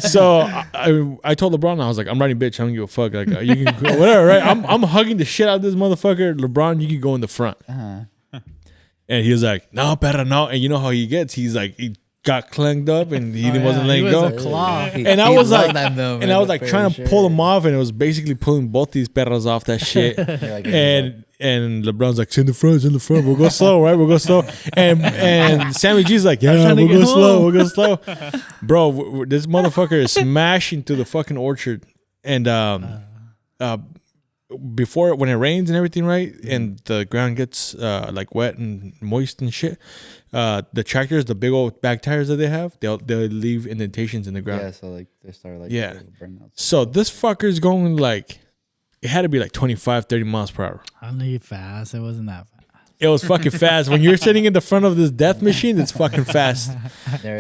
So I told LeBron, I was like, I'm riding bitch. I don't give a fuck. Like you can go, whatever, right? I'm hugging the shit out of this motherfucker. LeBron, you can go in the front. And he was like, no, better no. And you know how he gets? He's like, he got clanged up and he wasn't letting go. A claw. And I was like, trying to pull him off, and it was basically pulling both these perros off that shit. And LeBron's like, it's in the front. We'll go slow, right? We'll go slow. And Sammy G's like, yeah, we'll go slow. Bro, this motherfucker is smashing through the fucking orchard. And before, when it rains and everything, right? And the ground gets like wet and moist and shit. The tractors, the big old back tires that they have, they'll leave indentations in the ground. Yeah, so like they start like burnouts. So this fucker's going like, it had to be like 25, 30 miles per hour. I need fast. It wasn't that fast. It was fucking fast. When you're sitting in the front of this death machine, it's fucking fast.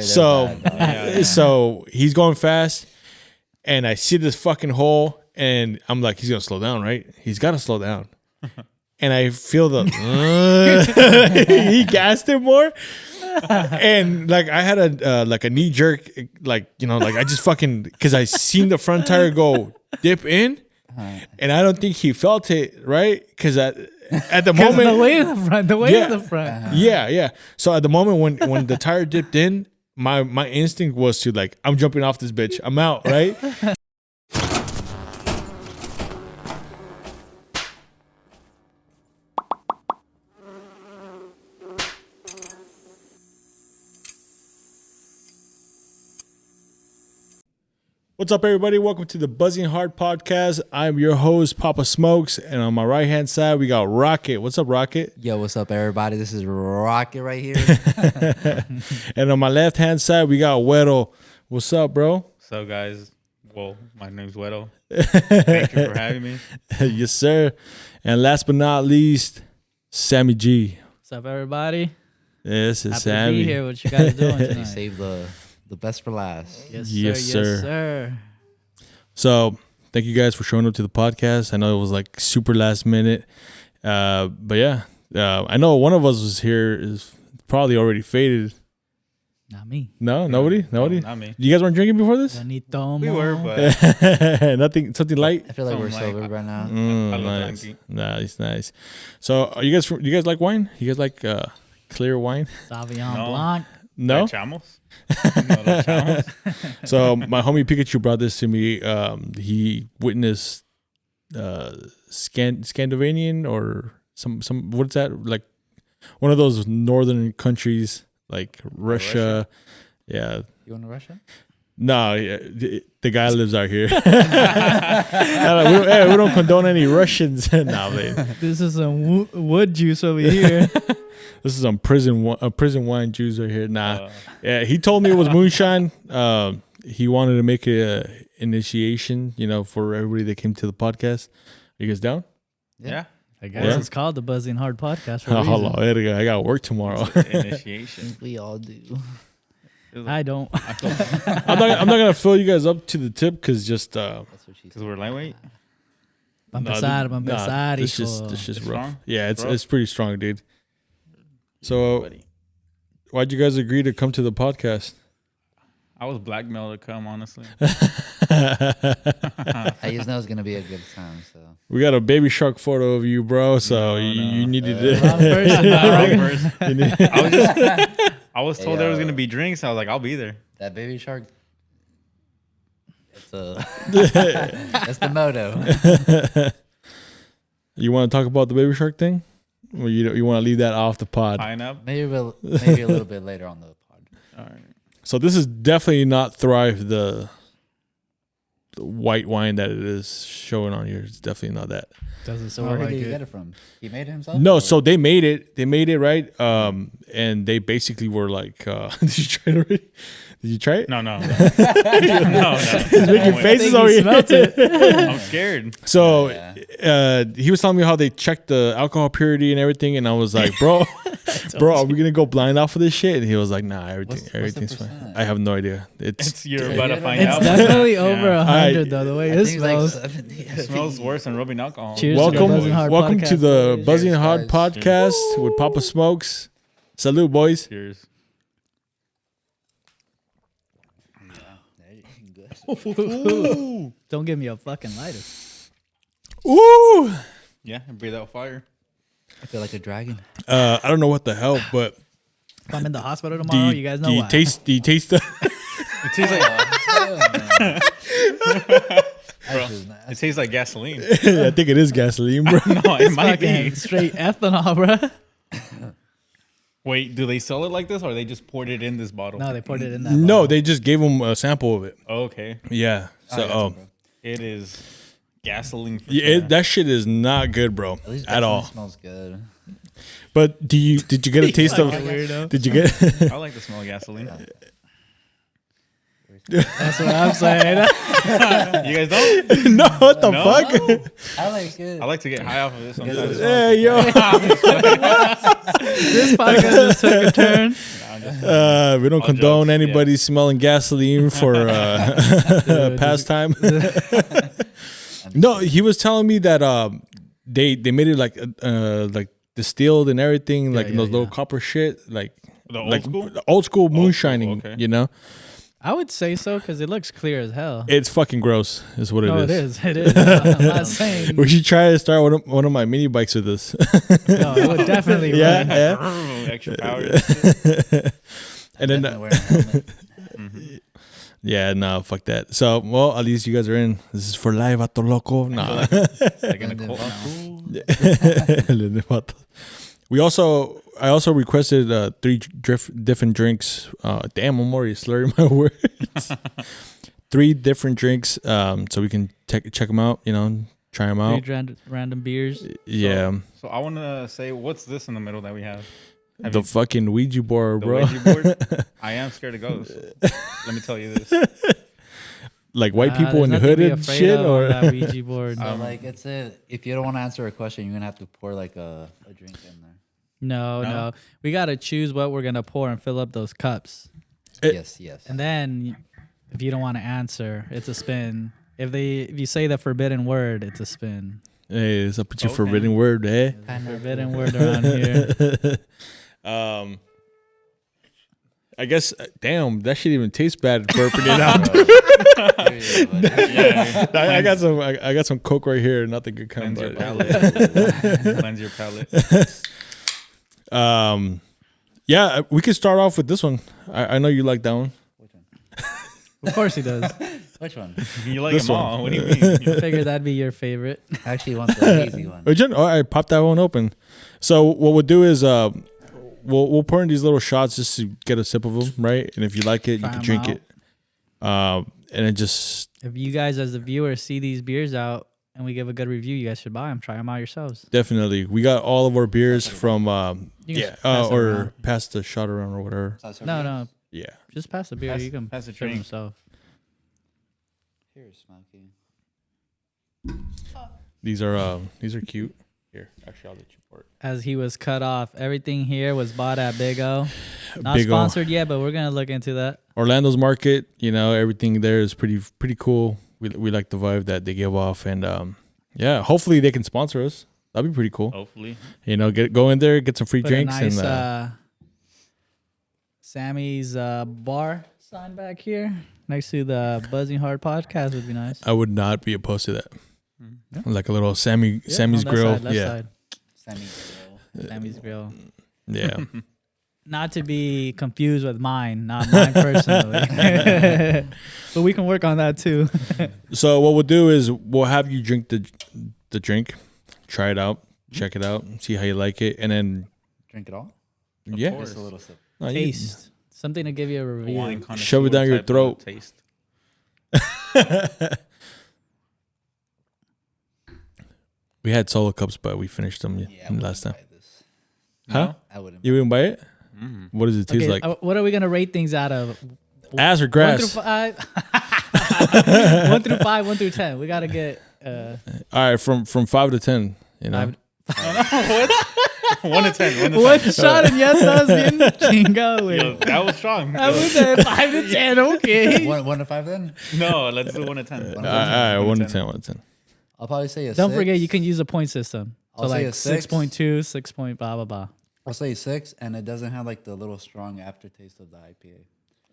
So he's going fast, and I see this fucking hole, and I'm like, he's gonna slow down, right? He's got to slow down. And I feel he gassed it more. And like I had a knee jerk, like, you know, like I just fucking, because I seen the front tire go dip in, and I don't think he felt it, right? Because at the moment, the weight of the front. Yeah. So at the moment when the tire dipped in, my instinct was to like, I'm jumping off this bitch. I'm out, right? What's up, everybody? Welcome to the Buzzing Heart Podcast. I'm your host, Papa Smokes, and on my right-hand side, we got Rocket. What's up, Rocket? Yo, what's up, everybody? This is Rocket right here. And on my left-hand side, we got Weddle. What's up, bro? What's up, guys? Well, my name's Weddle. Thank you for having me. Yes, sir. And last but not least, Sammy G. What's up, everybody? This is Happy Sammy. to be here. What you guys doing tonight? Save the best for last. Yes, sir. So thank you guys for showing up to the podcast. I know it was like super last minute. But yeah, I know one of us was here is probably already faded. Not me. No, nobody? No, not me. You guys weren't drinking before this? We were, but Nothing, something light? I feel like we're sober right now. Nice. So are you guys like wine? You guys like clear wine? Sauvignon Blanc. No? Chamos? So my homie Pikachu brought this to me. He witnessed Scandinavian or some what's that, like one of those northern countries like Russia. Yeah. You want to Russia? No, the guy lives out here. We don't condone any Russians. Nah, man. This is some wood juice over here. This is some prison wine juice right here. Nah, yeah. He told me it was moonshine. He wanted to make a initiation, for everybody that came to the podcast. Are you guys down? Yeah. I guess it's called the Buzzing Hard Podcast. For a reason. Hello, I got work tomorrow. Initiation. We all do. I don't. I'm not gonna fill you guys up to the tip because just because we're lightwhyte. It's just rough. Strong? Yeah, it's pretty strong, dude. So, why'd you guys agree to come to the podcast? I was blackmailed to come, honestly. I just know it's gonna be a good time. So we got a baby shark photo of you, bro. So you needed to. Wrong person. I was told there was gonna be drinks. I was like, I'll be there. that baby shark. That's the motto. You want to talk about the baby shark thing? Or you want to leave that off the pod? Pineapple? Maybe a little bit later on the pod. All right. So this is definitely not Thrive, the white wine that it is showing on here. It's definitely not that. Doesn't So sound where like did he it. get it from? He made it himself? No, so they made it. They made it, right? And they basically were like, did you try it already? Did you try it? No. no. He's making faces over here. Smelt it. I'm scared. So he was telling me how they checked the alcohol purity and everything, and I was like, bro, are we gonna go blind off of this shit? And he was like, nah, everything's fine. I have no idea. You're about to find It's out. definitely over 100 though. The way it smells. It smells worse than rubbing alcohol. Cheers to the Buzzing Hard Welcome to Podcast, the boys. Buzzing Cheers, Hard guys. Podcast with Papa Smokes. Salute, boys. Cheers. Good. Don't give me a fucking lighter. Ooh. Yeah, and breathe out fire. I feel like a dragon. I don't know what the hell, but If I'm in the hospital tomorrow, you guys know why. Do you taste the? It tastes like Bro, it tastes like gasoline. I think it is gasoline, bro. No, it might be. Fucking straight ethanol, bro. Wait, do they sell it like this, or they just poured it in this bottle? No, they poured it in that. No, bottle. they just gave him a sample of it. Oh, okay. Yeah. So, It is gasoline. For yeah, sure. that shit is not good, bro, at least at all. Smells good. But did you get a taste of? Weirdo. Did you get? I like the smell of gasoline. That's what I'm saying. You guys don't? No, what the No? fuck? I like it. I like to get high off of this sometimes. Hey, yo. This podcast just took a turn. We don't All condone jokes, anybody smelling gasoline for pastime. No, he was telling me that they made it like distilled and everything, like in those little copper shit, like The old school? old school moonshining. okay. You know, I would say so because it looks clear as hell. it's fucking gross, is what No, it is. it is. I'm not saying. We should try to start one of my mini bikes with this. No, it would definitely. Yeah, run. yeah. Extra power. And then Definitely wear a helmet. yeah, no, fuck that. So, well, at least you guys are in. This is for live, Vato Loco. Nah. Like in a London cult now. I also requested 3 different drinks. Damn, I'm already slurring my words. 3 different drinks, so we can check them out. You know, try them out. 3 random beers. Yeah, So I want to say, what's this in the middle that we have? the fucking Ouija board, The bro. Ouija board? I am scared of ghosts. Let me tell you this. Like white people in there's the nothing to be hooded afraid shit, of or on that Ouija board. So like it's if you don't want to answer a question, you're gonna have to pour like a drink in there. No. We got to choose what we're going to pour and fill up those cups. Yes. And then if you don't want to answer, it's a spin. If you say the forbidden word, it's a spin. hey, it's up with your Okay. forbidden word, eh? Forbidden word around here. I guess, damn, that shit even tastes bad burping it out. Yeah. I got some Coke right here, not the good kind. Cleanse your But, palate. Cleanse your palate. yeah, we could start off with this one. I know you like that one. Which one? Of course he does. Which one? You like This them one. all. What do you mean? Figured that'd be your favorite. I actually want the easy one. All right, pop that one open. So what we'll do is we'll pour in these little shots just to get a sip of them, right? And if you like it, Try you can 'em drink out. it. And it just If you guys as the viewers see these beers out and we give a good review, you guys should buy them. Try them out yourselves. definitely we got all of our beers from You can yeah, pass it or around. pass the shot around or whatever. No. Yeah. Just pass the beer. Pass- you can pass the serve drink. himself. Here's Smokey. These are cute. Here, actually, I'll let you pour it. As he was cut off, everything here was bought at Big O. Not Big O. sponsored yet, but we're gonna look into that. Orlando's market, you know, everything there is pretty cool. We like the vibe that they give off, and yeah, hopefully they can sponsor us. That'd be pretty cool. Hopefully. You know, go in there, get some free Put drinks, a nice and Sammy's bar sign back here next to the Buzzing Hard podcast would be nice. I would not be opposed to that. Like a little Sammy's Yeah, on that grill, side, left yeah, side. Semi-grill. Sammy's grill. yeah. Not to be confused with mine, not mine personally. But we can work on that too. So what we'll do is we'll have you drink the drink, try it out, check it out, see how you like it, and then Drink it all? yeah, course. Just a little sip. No, you- Taste. Something to give you a review. Wine Shove it down your connoisseur type of throat. Taste. We had solo cups, but we finished them Yeah, last time. buy this. Huh? I wouldn't. You wouldn't buy it? Mm. What does it taste Okay, like? what are we gonna rate things out of? Ass or 1 grass? through 5. 1 through 5, 1 through 10. We gotta get All right, from 5 to 10. You know, 1 to 10. 1 to 10. one shot and ya estás bien chingo, Yo, güey. that was strong. I was at 5 to 10, okay. 1 to 5 then? No, let's do 1 to 10. all right, 1 to 10, 1 to 10. I'll probably say a Don't 6. forget, you can use a point system. So I'll say like a 6. 6.2, 6 point blah, blah, blah. I'll say 6, and it doesn't have like the little strong aftertaste of the IPA.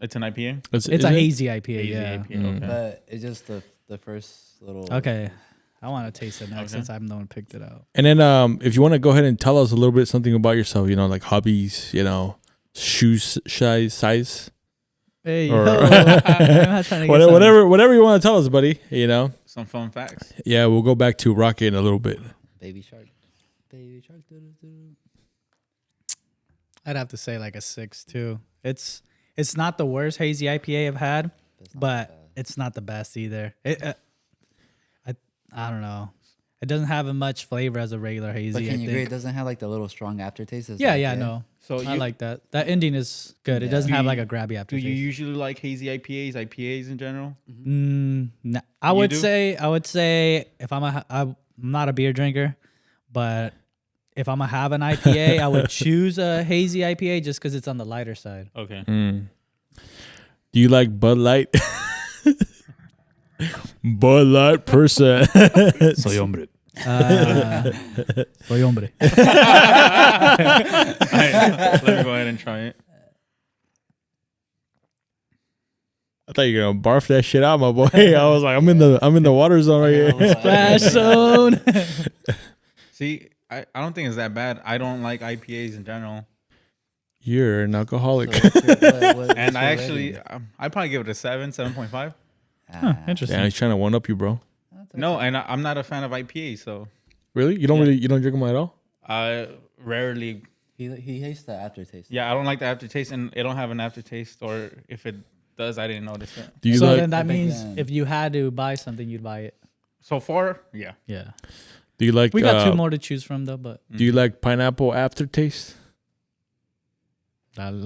It's an IPA. It's is a it? hazy IPA. Hazy Yeah. IPA. Okay. But it's just the first little. Okay. I want to taste it next Okay. since I'm the one who picked it out. And then if you want to go ahead and tell us a little bit something about yourself, like hobbies, shoe size. Hey, Or- yo, I'm not trying to get whatever you want to tell us, buddy. Some fun facts. Yeah, we'll go back to Rocket in a little bit. Baby shark. Baby shark. doo-doo-doo. I'd have to say like a 6 too. It's not the worst hazy IPA I've had, That's not but bad. it's not the best either. I don't know. It doesn't have as much flavor as a regular hazy. But can I you agree it think. doesn't have like the little strong aftertaste? as Yeah, the yeah, IPA? no. So I you like that. That ending is good. It Yeah. doesn't Do have you- like a grabby do aftertaste. you usually like hazy IPAs in general? Nah. I You would do? say if I'm not a beer drinker, but if I'm gonna have an IPA, I would choose a hazy IPA just because it's on the lighter side. Okay. Do you like Bud Light? Bud Light person. Soy hombre. Soy hombre. Let me go ahead and try it. I thought you were gonna barf that shit out, my boy. I was like, I'm in the water zone right here. Splash zone. See, I don't think it's that bad. I don't like IPAs in general. You're an alcoholic. And I actually, I'd probably give it a 7.5. Interesting. Yeah, he's trying to one up you, bro. No, and I'm not a fan of IPAs, so Really? You don't drink them at all? I rarely. He hates the aftertaste. Yeah, I don't like the aftertaste, and it don't have an aftertaste, or if it does, I didn't notice it. Do you So like? then that I think means then- if you had to buy something, you'd buy it. So far, yeah. Yeah. Do you like? We got 2 more to choose from though, but Do you like pineapple aftertaste? I I don't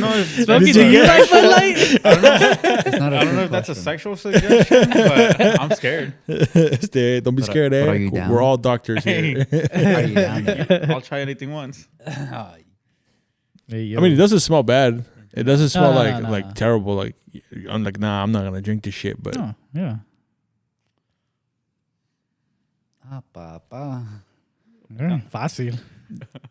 know if Smokey, do you like Bud Light? I don't know. It's not a I don't know trick if that's a question. sexual suggestion, but I'm scared. Stay. Don't be But, scared, but eh? are you down? We're all doctors here. Are you down there? I'll try anything once. Ah, Hey, yo. I mean, it doesn't smell bad. It doesn't smell no, like no. like terrible. Like I'm like, nah, I'm not gonna drink this shit. But Oh, yeah. papa. Fácil.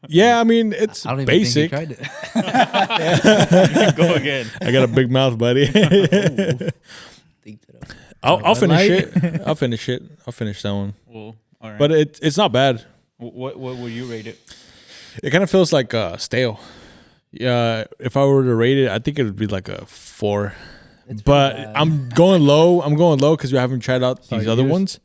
yeah, I mean, it's I don't even basic. think he tried it. Go again. I got a big mouth, buddy. I'll finish it. I'll finish it. I'll finish that one. Well, all right. But it's not bad. What would you rate it? It kind of feels like stale. Yeah, if I were to rate it, I think it would be like a 4. It's But pretty bad. I'm going low. I'm going low because we haven't tried out these other yours- ones.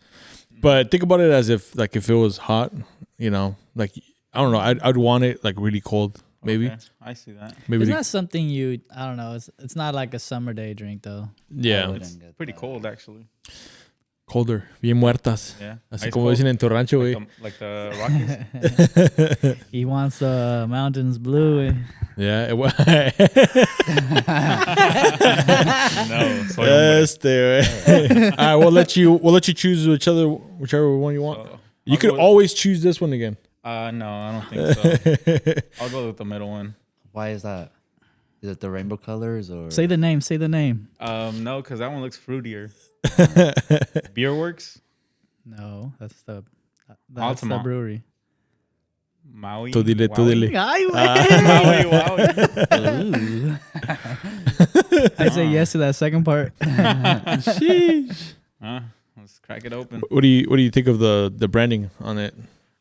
But think about it as if it was hot. Like I don't know. I'd want it like really cold. Maybe. Okay, I see that. Maybe. It's not something you. I don't know. It's not like a summer day drink though. Yeah. wouldn't It's get pretty that. cold, actually. Colder. Bien muertas. Yeah. Así Ice como cold, dicen en tu rancho, güey. like the Rockies. He wants the mountains blue. Yeah. It was. No. Soy hombre. Güey. All right, we'll let you choose whichever one you want. So, You I'll could go always choose this one again. no, I don't think so. I'll go with the middle one. Why is that? Is it the rainbow colors or? Say the name. Say the name. No, because that one looks fruitier. Beer Works, No, that's the Altamont. brewery. Maui. Tú dile, tú Wowie. dile. Ay, Maui, Wowie. I say yes to that second part. Sheesh. Let's crack it open. What do you think of the branding on it?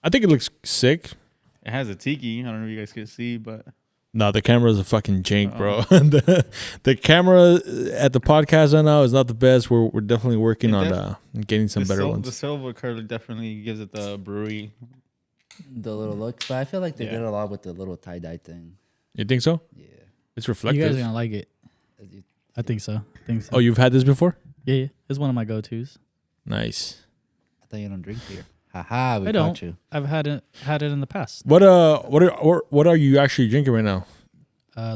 I think it looks sick. It has a tiki. I don't know if you guys can see, but No, the camera is a fucking jank, bro. the camera at the podcast right now is not the best. We're definitely working on getting some better The ones. silver color definitely gives it the brewery. the little look, but I feel like they Yeah. did a lot with the little tie dye thing. You think so? Yeah. It's You reflective. guys are gonna like it. I think so. Oh, you've had this before? Yeah. It's one of my go-tos. Nice. I thought you don't drink beer. Haha, we I got don't. you. I've had it in the past. What are you actually drinking right now?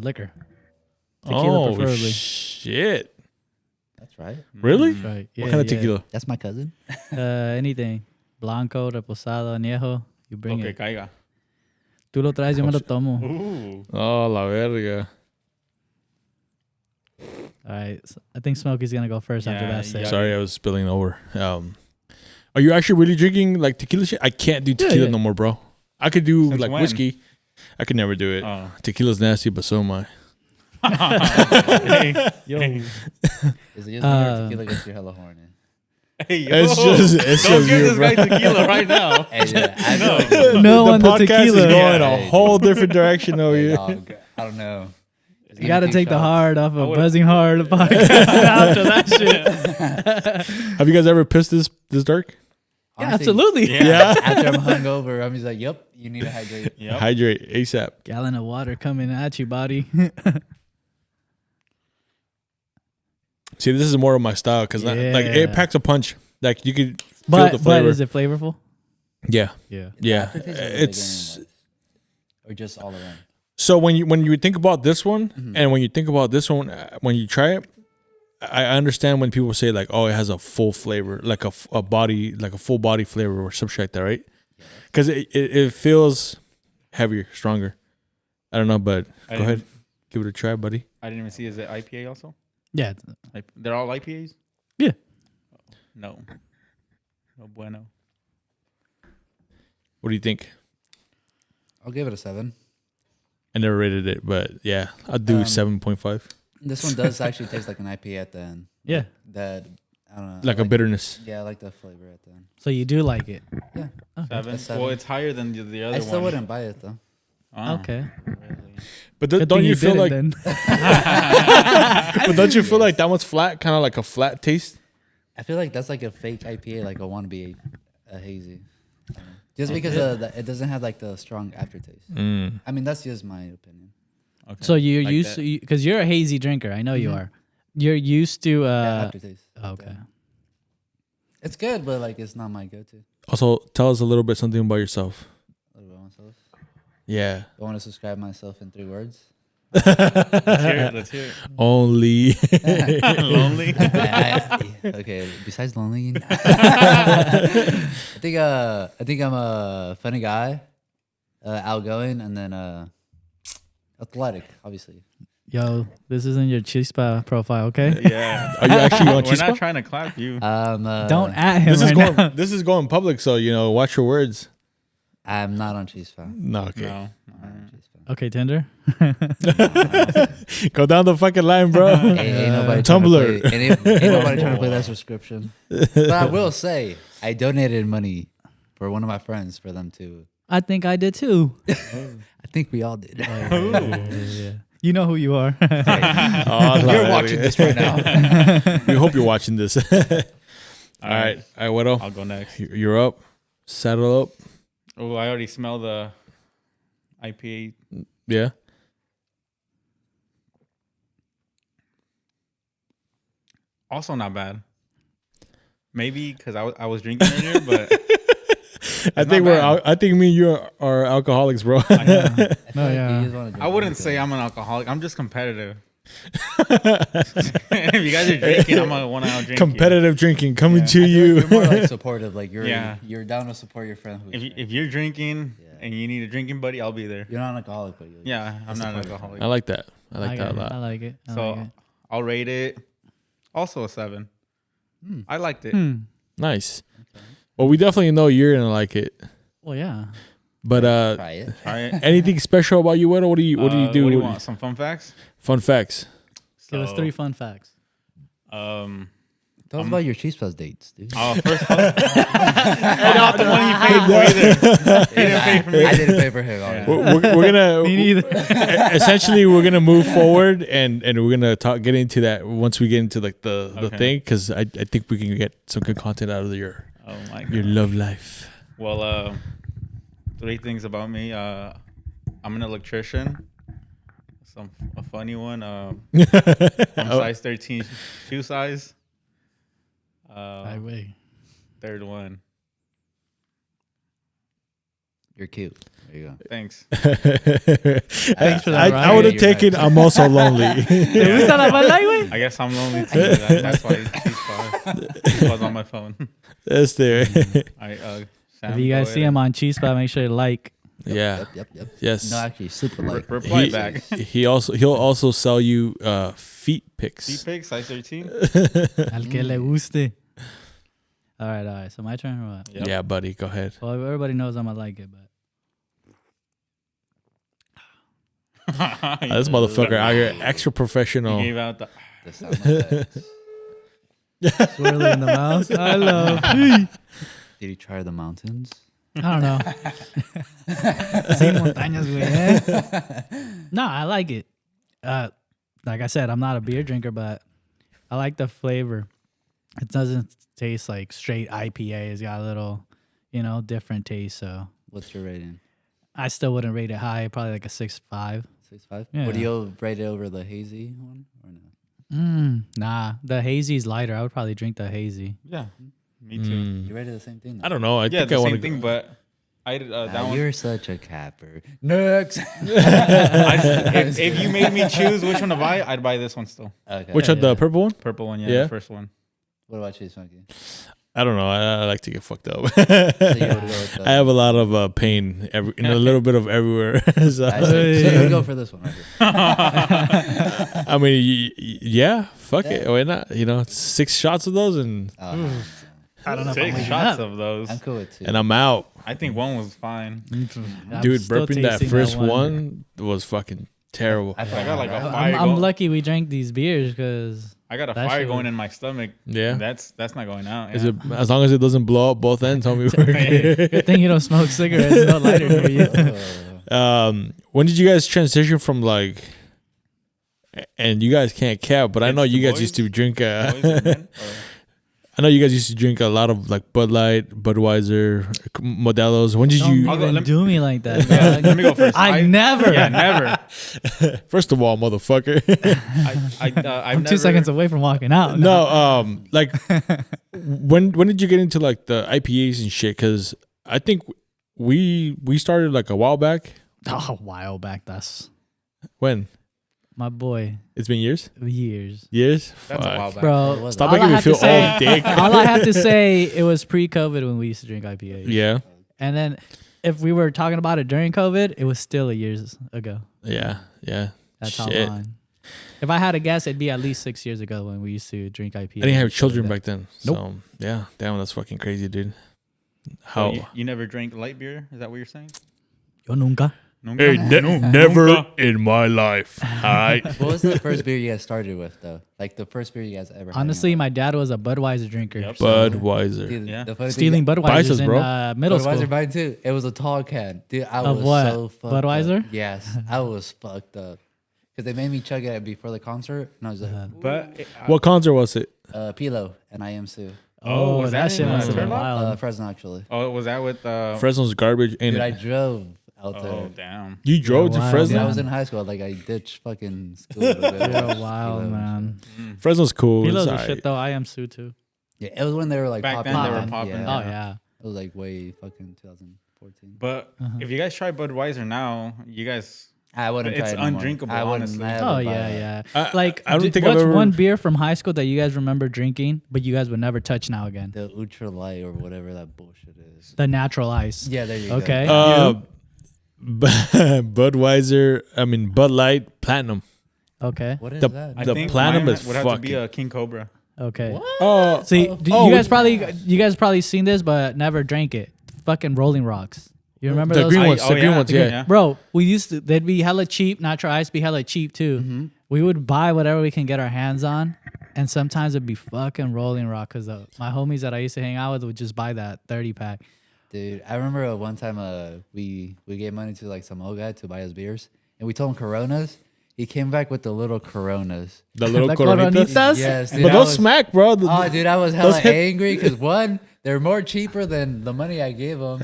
Liquor. Tequila preferably. Shit. That's right. Really? Right. What kind of tequila? That's my cousin. Anything. Blanco, reposado, añejo. You bring Okay, it. caiga. Tú lo traes, yo me lo tomo. Ooh. Oh, la verga. All right. So I think Smokey's gonna go first after Yeah, that. Sip. yeah. Sorry, I was spilling over. Are you actually really drinking like tequila shit? I can't do tequila yeah. no more, bro. I could do Since like when? whiskey. I could never do it. Oh. Tequila's nasty, but so am I. Yo. Is it just me or tequila gets you hella horny? Hey, yo. It's just Don't give you, this bro. guy tequila right now. Hey, yeah, I know. No the on the podcast tequila. is going Yeah. a whole different direction over Hey, here. dog, I don't know. Just You give got to me 2 take the shots. hard off I of would've- buzzing hard podcast after that shit. Have you guys ever pissed this dark? Yeah, Honestly, absolutely. Yeah. After I'm hungover, I'm just like, yep, you need to hydrate. Yep. Hydrate ASAP. Gallon of water coming at you, body. See, this is more of my style because like Yeah. it packs a punch. Like you could feel but the flavor. is it flavorful? Yeah, Yeah. yeah. Aftertaste is really It's good, or just all around. so when you think about this one Mm-hmm. and when you think about this one, when you try it, I understand when people say like, oh, it has a full flavor, like a body, like a full body flavor or something like that, right? Because it feels heavier, stronger. I don't know, but I go ahead, didn't- give it a try, buddy. I didn't even see. Is it IPA also? Yeah. They're all IPAs? Yeah. No. No bueno. What do you think? I'll give it a 7. I never rated it, but yeah, I'll do 7.5. This one does actually taste like an IPA at the end. Yeah. That I don't know. Like I a bitterness. Yeah, I like the flavor at the end. So you do like it? Yeah. Seven? A 7. Well, it's higher than the other I one. still wouldn't buy it though. Oh, Okay. really? But Good don't thing you feel did it like? then. But don't you feel like that one's flat, kind of like a flat taste? I feel like that's like a fake IPA, like a wannabe a hazy. Just because it doesn't have like the strong aftertaste. I mean, that's just my opinion. Okay. So you're Like used that. to, because you're a hazy drinker. I know you are. You're used to. Yeah, aftertaste. Okay. It's good, but like it's not my go-to. Also, tell us a little bit something about yourself. What about myself? Yeah, I want to describe myself in 3 words. Let's hear it. Let's hear only. it. Lonely. Okay. Besides lonely, I think I'm a funny guy, outgoing, and then athletic, obviously. Yo, this isn't your chispa profile, okay? Yeah. Are you actually on We're not Chispa? trying to clap you. Don't at him This is right now. going. This is going public, so watch your words. I'm not on cheese fan. No, okay. No. Okay, Tinder. Go down the fucking line, bro. Ain't nobody Tumblr. trying to play, ain't nobody trying to play that subscription. But I will say, I donated money for one of my friends for them to. I think I did too. I think we all did. Yeah. You know who you are. Oh, You're watching this right now. We hope you're watching this. All right, Wedo, I'll go next. you're up. Saddle up. Oh, I already smell the IPA. Yeah. Also not bad. Maybe because I was drinking earlier, but I think I think me and you are alcoholics, bro. I feel like yeah. you just wanna drink I wouldn't vodka. say I'm an alcoholic. I'm just competitive. If you guys are drinking, I'm gonna want to outdrink Competitive drinking coming to I feel you. like you're more like supportive. Like Yeah. you're down to support your friend. Who's you. If you're drinking Yeah. and you need a drinking buddy, I'll be there. you're not an alcoholic, but you're Yeah, I'm not an supportive. alcoholic. I like that. I like that a lot. I like it. I So like it. I'll rate it. Also a 7. I liked it. Nice. Well, we definitely know you're gonna like it. Well, yeah. But Try it. All right. anything special about you, Wedo? What do you do? What do you want? Some fun facts? Fun facts. Give us So, 3 fun facts. Tell us about your cheese plus dates, dude. Oh, first of all, not the one he paid for either. He didn't pay for me. I didn't pay for him. Yeah. We're gonna Me neither. essentially we're gonna move forward and we're gonna get into that once we get into like the Okay. thing because I think we can get some good content out of your Oh my your god. love life. Well, 3 things about me. I'm an electrician. A funny one. I'm size 13 shoe size. Highway. Third one. You're cute. There you go. Thanks. Thanks for that. I would have taken. I'm also lonely. ¿Te gusta la bala, güey? I guess I'm lonely too. That's why she's was on my phone. That's there. Sam, If you guys see him on Chispa, make sure you like. Yeah. Yep. Yes. No, actually, super like. reply back. He'll also sell you feet pics. Feet pics, size 13. Al que le guste. All right. So my turn or what? Yep. Yeah, buddy. Go ahead. Well, everybody knows I'm gonna like it, but This motherfucker out here, extra professional. He gave out the. sound effects. Swirling in the mouth. I love. Did you try the mountains? I don't know. Sí, montañas, güey. No, I like it. Like I said, I'm not a beer drinker, but I like the flavor. It doesn't taste like straight IPA. It's got a little, different taste. So What's your rating? I still wouldn't rate it high. Probably like a 6.5. 6.5? Yeah. Would you rate it over the hazy one or no? Nah, the hazy's lighter. I would probably drink the hazy. Yeah, me too. You rated the same thing? I don't know. I Yeah, think the I want same to. thing, but I that one. You're such a capper. Next. If you made me choose which one to buy, I'd buy this one still. Okay. Which one? The purple one? Purple one, Yeah. the first one. What about you, Smokey? I don't know. I like to get fucked up. So you would go with the, I have a lot of pain in a little bit of everywhere. So, so you would go for this one. Right here. I mean, yeah, fuck it. Why not? 6 shots of those and I don't know. 6 shots of those. I'm cool with 2. I'm out. I think one was fine. Dude, burping that first one was fucking terrible. I got like a fire. I'm lucky we drank these beers because I got a that fire shit going was- in my stomach. Yeah. That's not going out. Is Yeah. it as long as it doesn't blow up both ends? Homie, we're good. good thing you don't smoke cigarettes. No lighter near you. When did you guys transition from and you guys can't cap, but I It's know you the guys used to boys? drink. Boys and men? I know you guys used to drink a lot of Bud Light, Budweiser, Modelo's. When did Don't you? I'll go- even let me- do me like that. Yeah, dog. let me go first. I never. Yeah, never. First of all, motherfucker. I've I'm never, 2 seconds away from walking out. No, when did you get into the IPAs and shit? Because I think we started a while back. Oh, a while back. That's When? my boy. It's been years. Years. Years. That's a Fuck. while back. Bro, Stop all making I me have feel to say- old, dick. all I have to say, it was pre-COVID when we used to drink IPAs. Yeah. And then if we were talking about it during COVID, it was still years ago. Yeah. That's Shit. how long. If I had to guess, it'd be at least 6 years ago when we used to drink IPAs. I didn't have and shit children like back then. Nope. So yeah, damn, that's fucking crazy, dude. So How? you never drank light beer? Is that what you're saying? that. Yo nunca. Hey, never in my life. All right. What was the first beer you guys started with, though? Like the first beer you guys ever had? Honestly, my dad was a Budweiser drinker. Yep. Budweiser. Dude, Yeah. the funny Stealing thing, Budweisers Budweisers, bro. in middle Budweiser school. mine too. It was a tall can. Dude, I Of was what? so fucked Budweiser? up. Yes. I was fucked up. Because they made me chug it before the concert. And I was like, But What concert was it? Pilo and I Am Sue. Oh, was that that shit in, must have been Turlock? wild. Fresno, actually. oh, was that with Fresno's garbage, ain't Dude, I it? drove out Oh there. damn. You drove to wow. Dude, Fresno. I was in high school. Like, I ditched fucking school. to go You're watch wild, Pilo and man. shit. Fresno's cool. Pilo's It's a alright. shit though. I am Sue too. Yeah, it was when they were like Back then popping. they were up. popping, Yeah. Oh yeah. It was like way fucking 2014. But if you guys try Budweiser now, you guys I wouldn't It's try it no more. undrinkable, I wouldn't honestly. never Oh buy yeah, that. yeah. I don't think I've what's ever- one beer from high school that you guys remember drinking, but you guys would never touch now again? The Ultra Light or whatever that bullshit is. The natural ice. Yeah, there you Okay. go. Budweiser. I mean Bud Light Platinum. Okay. What is the- that? I The think platinum mine is would have to be fucking- a King Cobra. Okay. Oh, See, Oh, you guys probably seen this, but never drank it. Fucking Rolling Rocks. You remember the those? green I- ones. oh, The green yeah, ones. the Yeah. green- yeah. Bro, we used to. They'd be hella cheap. Natural ice be hella cheap too. Mm-hmm. We would buy whatever we can get our hands on, and sometimes it'd be fucking Rolling Rock because my homies that I used to hang out with would just buy that 30-pack. Dude, I remember one time we gave money to like some old guy to buy us beers, and we told him Coronas. He came back with the little Coronas. The little The Coronitas. Coronitas? Yes, dude. But I those was- smack, bro. Oh, dude, I was hella those hit- angry because one, they're more cheaper than the money I gave him.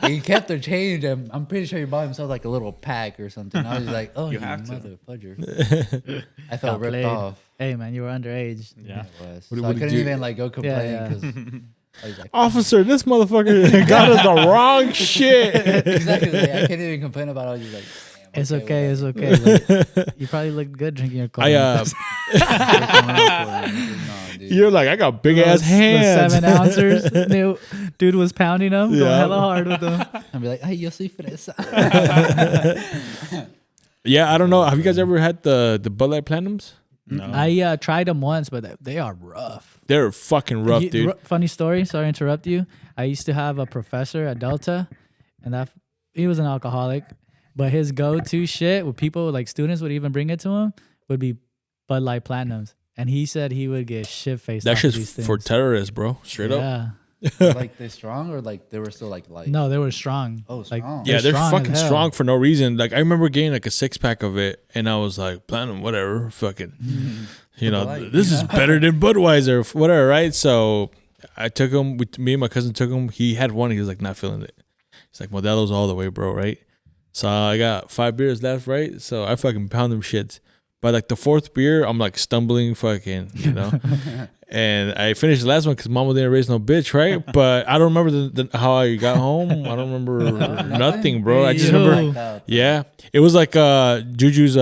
He kept their change, and I'm pretty sure he bought himself like a little pack or something. I was like, oh, you have to. mother fudger. I felt ripped Played. off. Hey man, you were underage. Yeah. It was. What So I did couldn't you- even like go complain yeah. because I was like, Officer, this motherfucker got us the wrong shit. exactly. I can't even complain about it. I was just like, damn, It's with okay. It's that. okay. Like, you probably look good drinking your coffee. No, dude. You're like, I got big ass hands. The 7 ounces. Dude was pounding them. Going Yeah. hella hard with them. I'd be like, ay, yo soy fresa. Yeah, I don't know. Have you guys ever had the Bud Light Platinums? No. I tried them once, but they are rough. They're fucking rough, dude. Funny story. Sorry to interrupt you. I used to have a professor at Delta, and he was an alcoholic, But his go-to shit, with people like students would even bring it to him, would be Bud Light Platinums, and he said he would get shit faced. That shit's for terrorists, bro. Straight up. Yeah. Like they're strong or like they were still like light? No, they were strong. Oh, like strong. Yeah, they're strong fucking as hell. strong for no reason. Like I remember getting like a 6-pack of it, and I was like, platinum, whatever, fucking, you know, Light. this is better than Budweiser, whatever, right? So I took him. Me and my cousin took him. He had one. He was like not feeling it. He's like, Modelo's all the way, bro, right? So I got 5 beers left, right? So I fucking pound them shits. By like the 4th beer, I'm like stumbling, fucking, you know. And I finished the last one because Mama didn't raise no bitch, right? But I don't remember how I got home. I don't remember nothing, bro. I just remember, yeah, it was like Juju's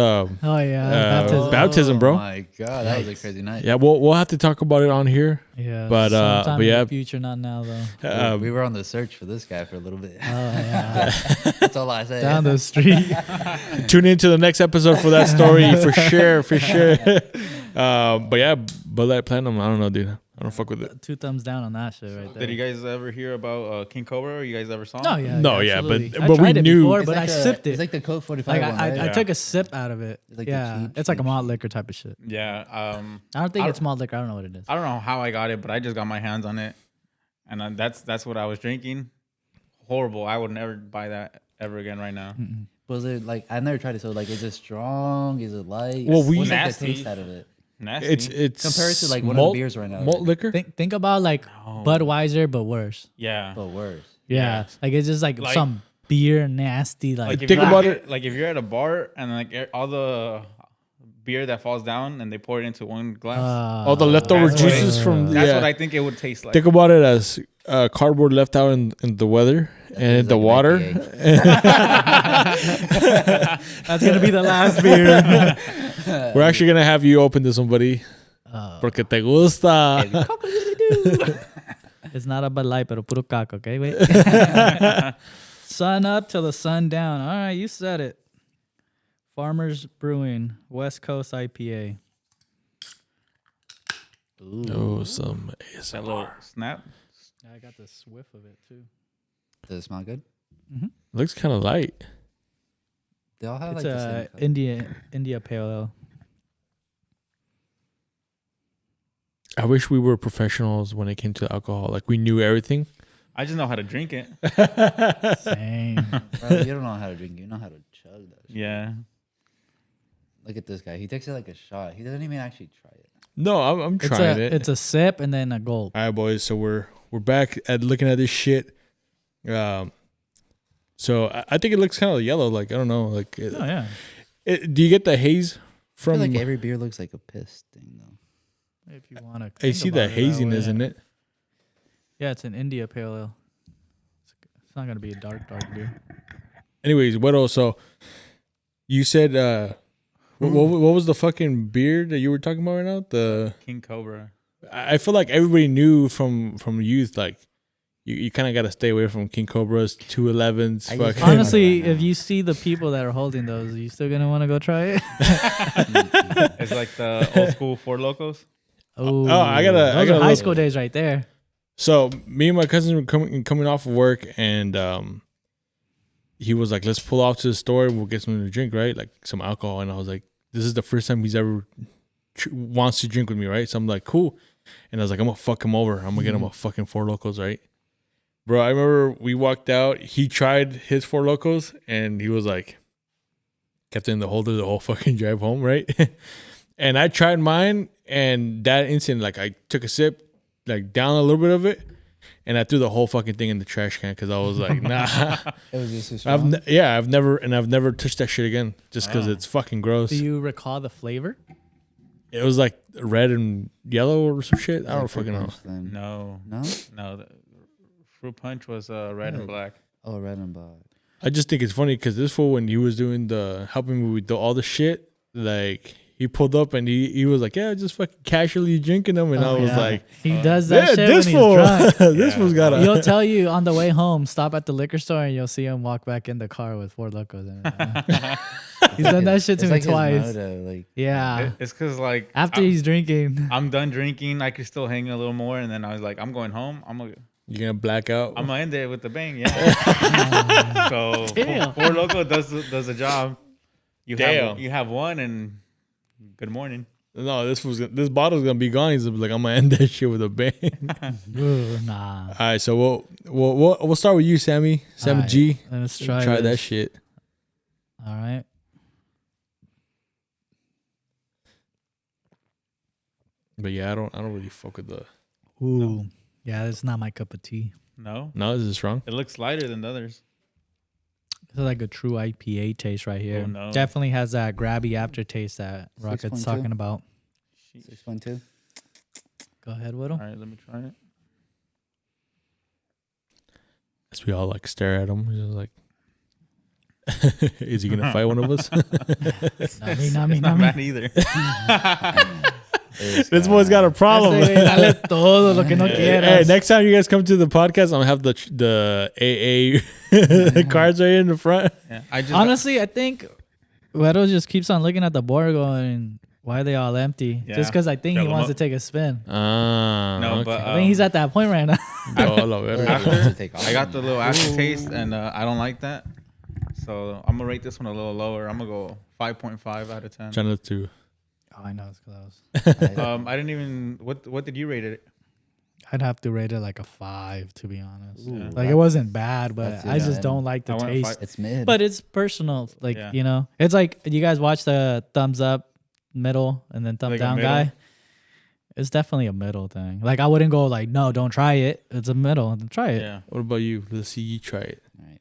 baptism, bro. Oh my god, that was a crazy night. Yeah, we'll have to talk about it on here. Yeah, but sometime yeah, in the future, not now though. We were on the search for this guy for a little bit. Oh yeah, That's all I say. down the street. tune into the next episode for that story for sure. But yeah, Bud Light Platinum, I don't know, dude. I don't fuck with it. 2 thumbs down on that shit right there. Did you guys ever hear about King Cobra? Or you guys ever saw him? No, yeah, No, yeah, absolutely. but I we tried it knew- before, It's but like I sipped it. It's like the Coke 45 Like one, right? I took a sip out of it. Like the yeah, cheap, it's like a cheap malt liquor type of shit. Yeah. I don't think I it's malt liquor. I don't know what it is. I don't know how I got it, but I just got my hands on it, and that's what I was drinking. Horrible. I would never buy that ever again right now. Was it like I never tried it? So like, is it strong? Is it light? Well, What's like the Nasty. taste out of it Nasty. It's compared to like one malt, of the beers right now? malt liquor. Think about like Budweiser, but worse. yeah. But worse. Yeah, like it's just like some beer nasty. Like, Like if Think you're about at- it- Like if you're at a bar and like all the beer that falls down and they pour it into one glass. All the leftover That's what juices from That's yeah. what I think it would taste like. Think about it as cardboard left out in the weather and It's the like an water. IPA. that's gonna be the last beer. We're actually gonna have you open to somebody. Porque te gusta. It's not a Bud Light, pero puro caco. Okay, wait. Sun up till the sun down. All right, you said it. Farmers Brewing West Coast IPA. Oh, some that ASMR. little snap. I got the swiff of it too. Does it smell good? Looks kind of light. They all have It's like the a same color. India Pale Ale. I wish we were professionals when it came to alcohol. Like we knew everything. I just know how to drink it. Same. Bro, you don't know how to drink. You know how to chug that shit. Yeah. Look at this guy. He takes it like a shot. He doesn't even actually try it. No, I'm trying it. It's a sip and then a gulp. All right, boys. So we're back at looking at this shit. So I think it looks kind of yellow. Like I don't know. Like Oh yeah. do you get the haze I from? feel like every beer looks like a piss thing though. If you want to. I see the haziness in it. Yeah, it's an India Pale Ale. It's not gonna be a dark beer. Anyways, what else? So you said what was the fucking beer that you were talking about right now? The King Cobra. I feel like everybody knew from youth, like you kind of got to stay away from King Cobras, 211s. I Fucking. just- Honestly, right now. if you see the people that are holding those, are you still gonna want to go try it? It's like the old school Four Locos. Oh, I gotta Those are high look. school days right there. So me and my cousin were coming off of work, and he was like, "Let's pull off to the store. We'll get something to drink, right? Like some alcohol." And I was like, "This is the first time he's ever wants to drink with me, right?" So I'm like, "Cool." And I was like, "I'm gonna fuck him over. I'm gonna get him a fucking Four Locos, right?" Bro, I remember we walked out. He tried his Four Locos, and he was like, kept it in the holder the whole fucking drive home, right? And I tried mine, and that instant, like I took a sip, like down a little bit of it, and I threw the whole fucking thing in the trash can because I was like, nah. It was just so strong. I've never touched that shit again just because it's fucking gross. Do you recall the flavor? It was like red and yellow or some shit. I don't fucking know. Then. No. No? The fruit punch was red and black. Oh, red and black. I just think it's funny because this fool, when he was doing helping me with all the shit, like he pulled up and he was like, yeah, just fucking casually drinking them, and I was like, He does that yeah, shit this when fool, he's drunk. this fool's got He'll a. tell you on the way home, stop at the liquor store and you'll see him walk back in the car with Four Locos in it. He's done that shit to It's me like twice. His motto, like, Yeah. It's because like After he's drinking. I'm done drinking, I could still hang a little more, and then I was like, I'm going home. I'm gonna You're gonna black out. I'm gonna end it with the bang. Yeah. So Four Loko does the job. You have one, and good morning. No, this bottle's gonna be gone. He's like, I'm gonna end that shit with a bang. Ooh, nah. All right, so we'll start with you, Sammy. Sammy Right, G. let's try that this. shit. All right. But yeah, I don't really fuck with the. Ooh. No. Yeah, it's not my cup of tea. No, is this wrong? it looks lighter than the others. This is like a true IPA taste right here. Oh, no. Definitely has that grabby aftertaste that Rocket's 6.2. talking about. 6.2. Go ahead, Whittle. All right, let me try it. As we all like stare at him, just like, is he gonna fight one of us? Not me, not me, It's not not me. bad either. This boy's got a problem. Ese güey, dale todo lo que no Hey, quieras. next time you guys come to the podcast, I'm gonna have the AA cards right in the front. Yeah, I just Honestly, I think Wedo just keeps on looking at the board going, why are they all empty? Yeah. Just because I think Fill he 'em wants up. to take a spin. no, but I think he's at that point right now. after I got the little aftertaste, and I don't like that. So I'm gonna rate this one a little lower. I'm gonna go 5.5 out of 10. Channel 2. Oh, I know it's close. I didn't even. What did you rate it? I'd have to rate it like a 5, to be honest. Ooh, Like it wasn't bad, but that's I just it. don't like the I went taste. 5. It's mid. But it's personal. Like, Yeah. you know, it's like you guys watch the thumbs up, middle, and then thumb Like a down middle? guy. It's definitely a middle thing. Like I wouldn't go like, no, don't try it. It's a middle. Try it. Yeah. What about you? Let's see you try it. All right.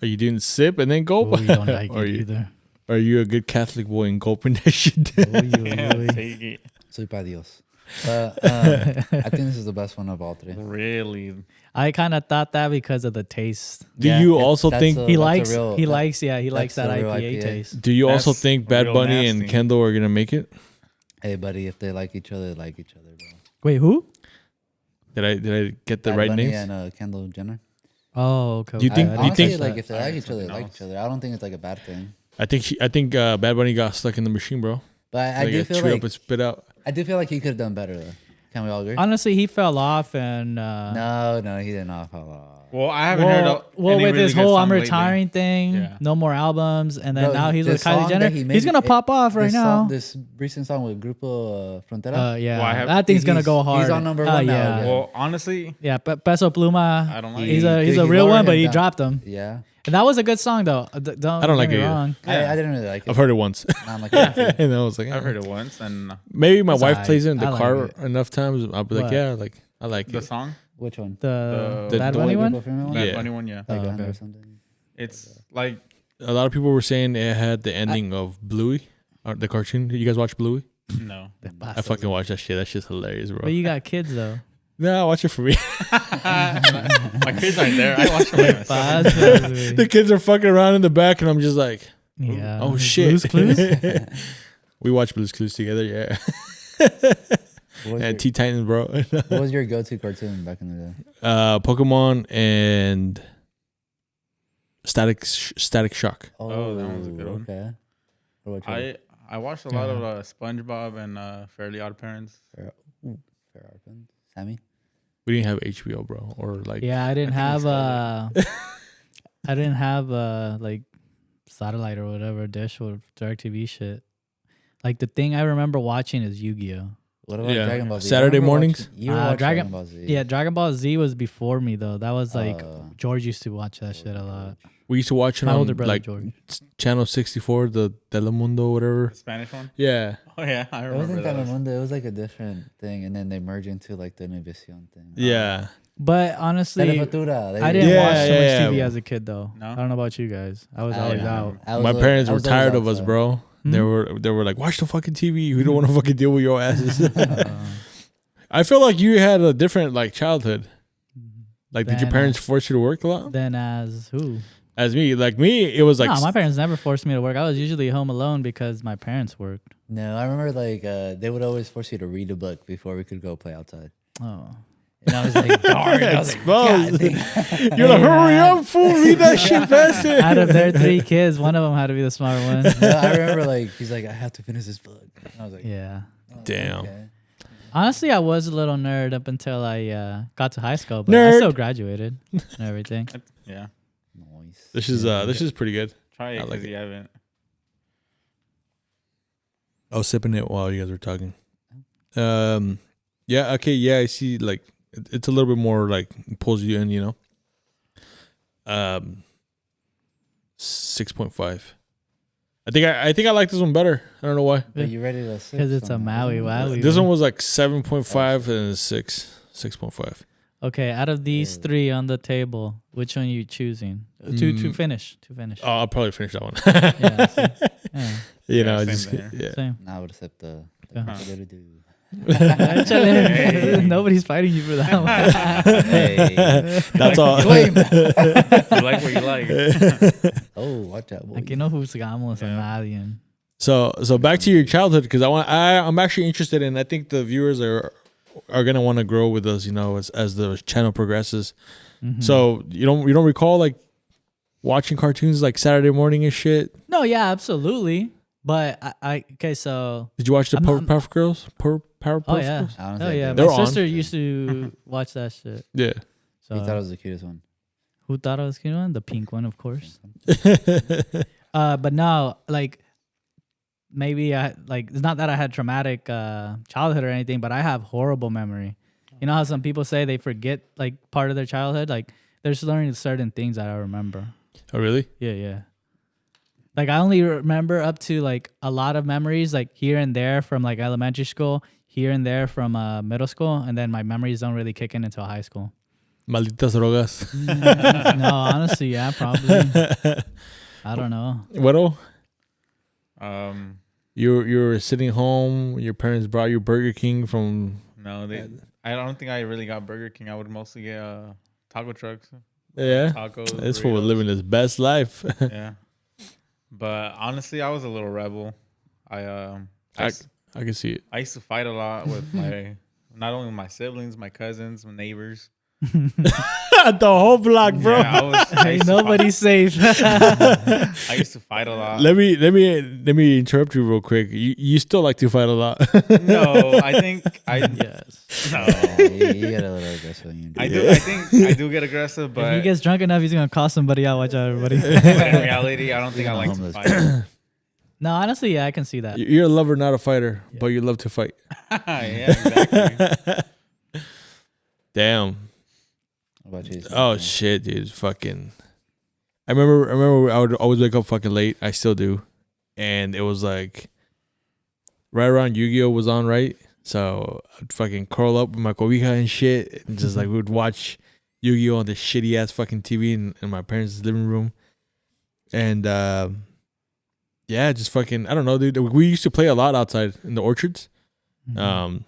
Are you doing sip and then gulp? Ooh, you don't like Or it you- either. Are you a good Catholic boy and gulping that shit down? Ooh, Yeah, ooh. take it. Soy pa Dios. But I think this is the best one of all three. Really? I kind of thought that because of the taste. Do you also that's think? a- He that's a likes, real- he that- likes that's that a real IPA IPA. taste. Do you also That's think Bad real Bunny and nasty. Kendall are gonna make it? Hey, buddy, if they like each other, they like each other, bro. Wait, who? Did I get the Bad right Bunny names? and Kendall Jenner. Oh, okay. Do you think- I do you Honestly, think- like if they I like think each other, they something like each else. other. I don't think it's like a bad thing. I think Bad Bunny got stuck in the machine, bro. But I Like, do got feel chewed like up and spit out. I do feel like he could have done better though. Can we all agree? honestly, he fell off and No, he did not fall off. Well, I haven't heard. well, Any with really his good whole song I'm lately. retiring thing, Yeah. no more albums, and then Bro, now he's the with Kylie song Jenner. that he made, He's gonna pop off right this now. song- this recent song with Grupo Frontera. Yeah, Well, I have- that thing's gonna go hard. He's on number Hell one now, yeah. yeah. Well, honestly, Yeah, but Peso Pluma. I don't like He's it. a Dude, he real lowered one, but him he down. dropped him. Yeah, And that was a good song though. I don't get like me it either. wrong. I didn't really like it. I've heard it once, I'm like, yeah. and I was like, I've heard it once, and maybe my It's wife alright. plays it in the I like car it. enough times. I'll be like, What? yeah, like I like the it. song, Which one? The The- Bad the Bunny Grupo one. Firme one? Bad Yeah. Bunny one, yeah. Like Oh, 100 okay. or something. It's like A lot of people were saying it had the ending of Bluey, the cartoon. You guys watch Bluey? no. I fucking watch that shit. That shit's hilarious, bro. But you got kids though. No, watch it for me. My kids aren't there. I watch them by myself. The kids are fucking around in the back, and I'm just like, Yeah. oh shit. Blue's Clues? We watch Blue's Clues together, yeah. What was, And Teen Titans, bro. what was your go-to cartoon back in the day? Pokemon and Static Shock. Oh, that one's a good one. Okay. What about you? I watched a lot of SpongeBob and Fairly Odd Parents. Fair Arpin? Sammy? We didn't have HBO, bro, or like Yeah, I didn't I think have it's I didn't have like satellite or whatever dish or DirecTV shit. Like the thing I remember watching is Yu-Gi-Oh. What about Yeah. Dragon Ball Z? Saturday I remember mornings? watching- You were watching Dragon- Dragon Ball Z. Yeah, Dragon Ball Z was before me though. That was like Uh, George used to watch that shit a lot. we used to watch it My on older brother like George. channel 64, the Telemundo, whatever. The Spanish one. Yeah, Oh yeah, I It remember wasn't that. Telemundo. It was like a different thing, and then they merged into like the Univision thing. yeah. But honestly, Telefutura. I didn't Yeah, watch too yeah, much TV yeah. as a kid though. No? I don't know about you guys. I was I always don't out. I was My al- parents I were was always tired of us, outside. bro. They were like, watch the fucking TV. We don't want to fucking deal with your asses. I feel like you had a different like childhood. Like, did your Then, parents force you to work a lot? Then as who? As me, like me, it was like No, my parents never forced me to work. I was usually home alone because my parents worked. No, I remember like they would always force you to read a book before we could go play outside. Oh. And I was like, darn. I was like, God exposed. damn. You're like, hurry up, fool! Read that shit faster. Out of their 3 kids, one of them had to be the smart one. No, I remember like he's like, I have to finish this book. And I was like, Yeah. oh, Damn. okay. Honestly, I was a little nerd up until I got to high school, but Nerd. I still graduated and everything. Yeah. Nice. This is pretty good. Try it I like because you haven't. I was sipping it while you guys were talking. Yeah. Okay. Yeah. I see. Like, it's a little bit more like pulls you in. 6.5. I think I like this one better. I don't know why. But you ready to sip? Because it's a Maui Wowie. This one was like 7.5 and 6.5. Okay, out of these three on the table, which one are you choosing? To finish. Oh, I'll probably finish that one. Yeah, see? You know, same just there. yeah. Same. Now I would sip the. Actually, nobody's fighting you for that one. Hey. That's all. Claim. You like what you like. Oh, watch out, boy. Aquí no juzgamos a nadie. So back to your childhood, because I'm actually interested in. I think the viewers are gonna want to grow with us, as the channel progresses. Mm-hmm. So you don't recall like watching cartoons like Saturday morning and shit? No, yeah, absolutely. But okay, so Did you watch the Powerpuff Girls? Powerpuff oh yeah, Girls? oh yeah. They're My on. sister used to watch that shit. Yeah. So He thought it was the cutest one. who thought it was cute one? The pink one, of course. But no, like maybe it's not that I had traumatic childhood or anything, but I have horrible memory. You know how some people say they forget like part of their childhood? Like there's learning certain things that I remember. Oh really? Yeah. Like I only remember up to like a lot of memories, like here and there from like elementary school, here and there from middle school, and then my memories don't really kick in until high school. Malditas drogas. No, honestly, yeah, probably. I don't know. What? You were sitting home. Your parents brought you Burger King from. No, I don't think I really got Burger King. I would mostly get taco trucks. Yeah. Tacos. This fool was living his best life. Yeah. But honestly, I was a little rebel. I can see it. I used to fight a lot with not only my siblings, my cousins, my neighbors. The whole block, bro. Yeah, Ain't nobody safe. I used to fight a lot. Let me interrupt you real quick. You still like to fight a lot. No, I think Yes. No. You get a little aggressive. I think I do get aggressive, but If he gets drunk enough, he's gonna call somebody out. Watch out, everybody. but in reality, I don't think I like to fight. No, honestly, yeah, I can see that. You're a lover, not a fighter, but you love to fight. Yeah, exactly. Damn. What about you? Oh shit, dude! Fucking. I remember. I would always wake up fucking late. I still do, and it was like right around Yu-Gi-Oh was on, right? So I'd fucking curl up with my cobija and shit, and just like we would watch Yu-Gi-Oh on this shitty ass fucking TV in my parents' living room, and yeah, just fucking I don't know, dude. We used to play a lot outside in the orchards. Mhm.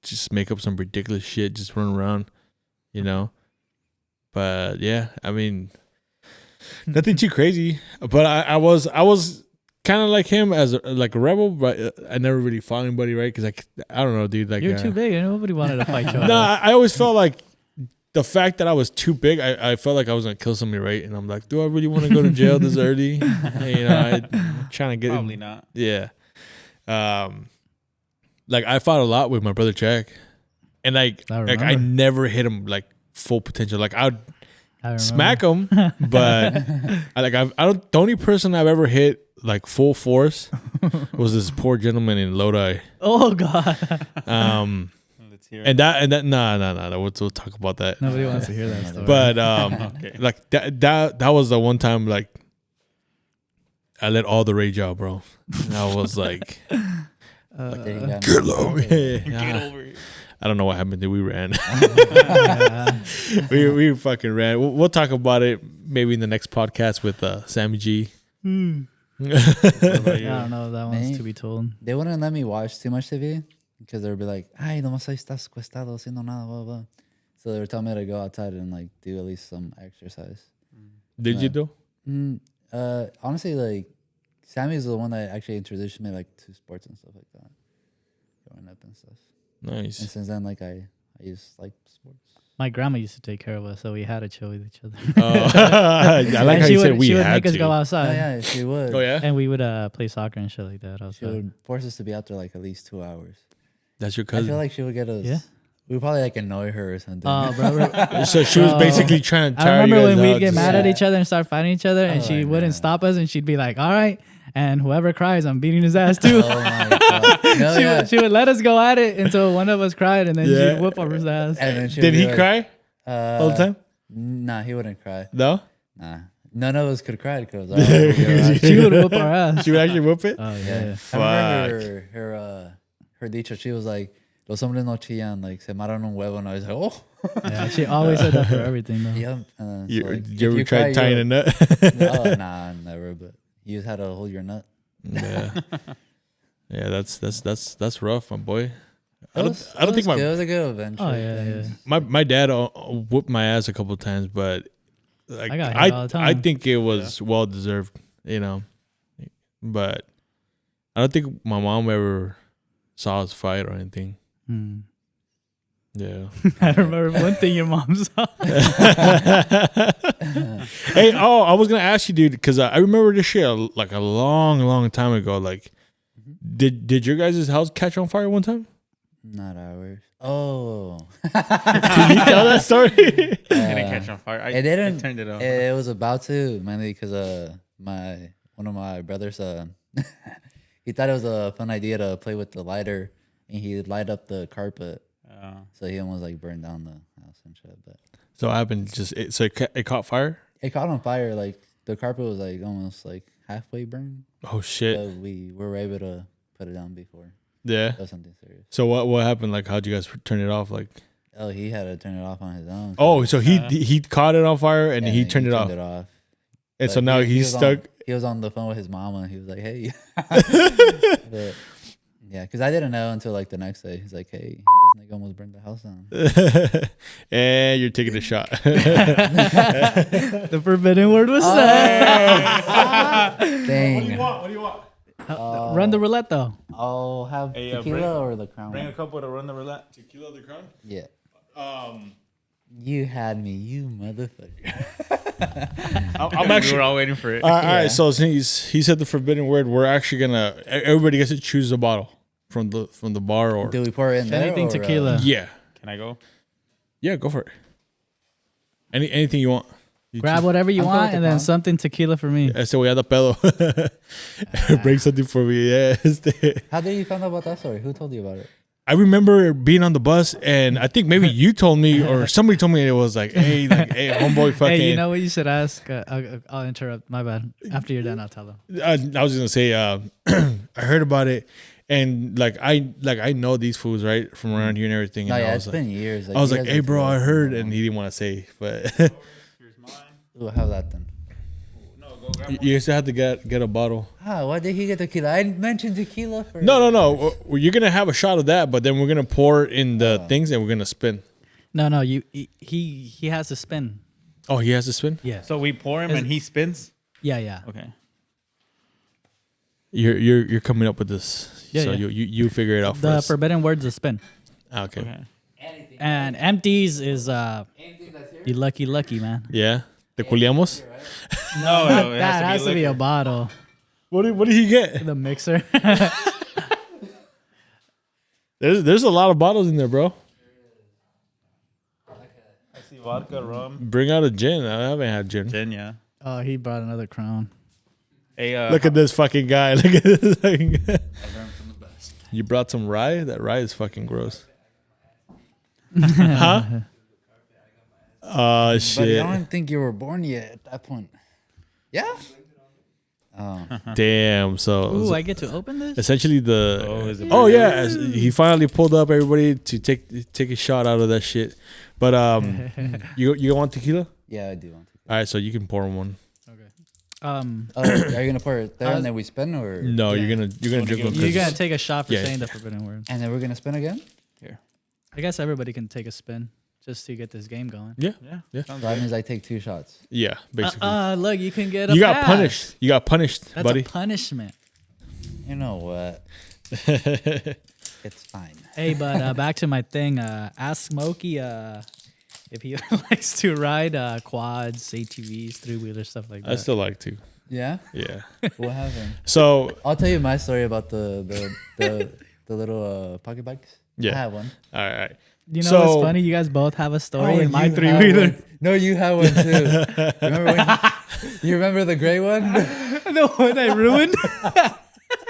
Just make up some ridiculous shit, just run around. But yeah, I mean, nothing too crazy. But I was kind of like him as like a rebel, but I never really fought anybody, right? Because I don't know, dude. Like You're too big. Nobody wanted to fight you. No, I always felt like the fact that I was too big, I felt like I was gonna kill somebody, right? And I'm like, do I really want to go to jail this early? I'm trying to get Probably not. Yeah. Like I fought a lot with my brother Jack. And like I never hit him like full potential. Like I would smack him, but the only person I've ever hit like full force was this poor gentleman in Lodi. Oh God. Let's hear it. And that no. We'll talk about that. Nobody wants to hear that story. But Okay. like that was the one time like I let all the rage out, bro. And I was like, get over here. Get over here. I don't know what happened. We ran. we fucking ran. We'll talk about it maybe in the next podcast with Sammy G. I don't know. That one's to be told. They wouldn't let me watch too much TV because they would be like, "Ay, nomás ahí estás acostado haciendo nada, blah blah." So they were telling me to go outside and like do at least some exercise. Did you though? Honestly, like Sammy's the one that actually introduced me like to sports and stuff like that, growing up and stuff. Nice. And since then, like I just like sports. My grandma used to take care of us, so we had to chill with each other. I like how you said we she would had make us to. go Oh outside. yeah, she would. Oh yeah. And we would play soccer and shit like that She outside. would force us to be out there like at least 2 hours. That's your I cousin. feel like she would get us. Yeah. We probably like annoy her or something. Bro. So she was basically trying to I tire remember you guys when out. we'd get Just- mad at each other and start fighting each other, and Oh, she I wouldn't know. stop us, and she'd be like, "All right," and whoever cries, I'm beating his ass too. Oh my god. No, yeah. She would let us go at it until one of us cried, and then Yeah. she'd whoop up his ass. And then she Did would be he like, cry all the time? Nah, he wouldn't cry. No. Nah, none of us could cry because She would whoop our ass. She would actually whoop it. Oh yeah. I remember her dicho. She was like, "Los hombres no chillan, like se maran un huevo." And I was like, "Oh, Yeah, she always said that for everything though. yeah." You, So, like, you if ever you tried cry, tying you're- a nut? No, nah, never. But you just had to hold your nut. Yeah. Yeah, that's rough, my boy. I It don't was think good. It was a good adventure. Oh yeah, yeah. my dad whooped my ass a couple of times, but like I got hit all the time. I think it was well deserved, you know. But I don't think my mom ever saw us fight or anything. Hmm. Yeah. I remember one thing your mom saw. Hey, I was gonna ask you, dude, because I remember this shit like a long time ago. Like, did your guys' house catch on fire one time? Not ours. Oh, Can you tell that story? It didn't catch on fire. it didn't. I turned it off. It was about to, mainly because one of my brothers he thought it was a fun idea to play with the lighter, and he light up the carpet, so he almost like burned down the house and shit. But So what happened? It caught fire. it caught on fire. Like the carpet was like almost like halfway burned. Oh shit! But we were able to put it down before. Yeah. That was something serious. So what happened? Like, how'd you guys turn it off? Like, Oh, he had to turn it off on his own. oh, so he caught it on fire and he turned it off. off. And so But now he he's was stuck. he was on the phone with his mama, and he was like, "Hey," but yeah, because I didn't know until like the next day. He's like, "Hey, this nigga almost burned the house down." And you're taking a shot. The forbidden word was said. Dang. What do you want? Run the roulette though. I'll have Hey, tequila or the Crown. Bring a couple to run the roulette. Tequila the Crown. Yeah. You had me, you motherfucker. I'm We actually. were all waiting for it. All right. So since he said the forbidden word, we're actually gonna. Everybody gets to choose a bottle from the bar or. Do we pour it in there? Anything or, tequila. Yeah. Can I go? Yeah. Go for it. Anything you want. You Grab whatever you I'm cool with want, the and then Crown. something tequila for me. Ese voy a dar pedo. Bring something for me. Yeah. How did you find out about that story? Who told you about it? I remember being on the bus, and I think maybe you told me or somebody told me it was like, hey, homeboy, fucking. Hey, you know what you should ask? I'll interrupt. My bad. After you're done, I'll tell them. I was gonna say, I heard about it, and I know these fools right from around here and everything. No, And yeah, I it's was been years. I was you like, guys hey, have bro, to- I heard, and he didn't want to say, but Here's mine. We'll have that then. No, go grab you still have to get a bottle. Why did he get tequila? I mentioned tequila for No. Well, you're gonna have a shot of that, but then we're gonna pour in the things and we're gonna spin. No. He has to spin. Oh, he has to spin. Yeah. So we pour him and he spins. Yeah. Okay. You're coming up with this, Yeah, so yeah. you figure it out for The us. forbidden word's a spin, Okay. Okay. and empties is you lucky man. Yeah. Te culiamos. No, it That has to be a liquor. bottle. What did he get? The mixer. There's a lot of bottles in there, bro. I see vodka, rum, Bring out a gin. I haven't had gin. gin, yeah. Oh, he brought another Crown. Hey, Look at this fucking guy. Look at this fucking guy. You brought some rye? That rye is fucking gross. Huh? Oh, But I shit. don't think you were born yet at that point. Yeah? Oh. Damn. So Ooh, I get to open this? essentially is it oh yeah, he finally pulled up everybody to take a shot out of that shit. But you want tequila? Yeah, I do want to. All right, so you can pour one. Are you gonna pour it there and then we spin, or No, Yeah. you're gonna drink one. You're gonna take a shot for Yeah. saying the forbidden word. and then we're gonna spin again? I guess everybody can take a spin just to get this game going. Yeah, Yeah. So that means I take 2 shots. yeah, basically. Look, you can get a You got pass. punished. You got punished, That's buddy. a punishment. You know what? It's fine. Hey, but back to my thing. Ask Smokey if he likes to ride quads, ATVs, 3-wheelers, stuff like that. I still like to. Yeah? Yeah. What happened? So I'll tell you my story about the little pocket bikes. Yeah. I have one. All right. You know what's funny? You guys both have a story in my 3-wheeler. No, you have one too. You remember the gray one? The one I ruined.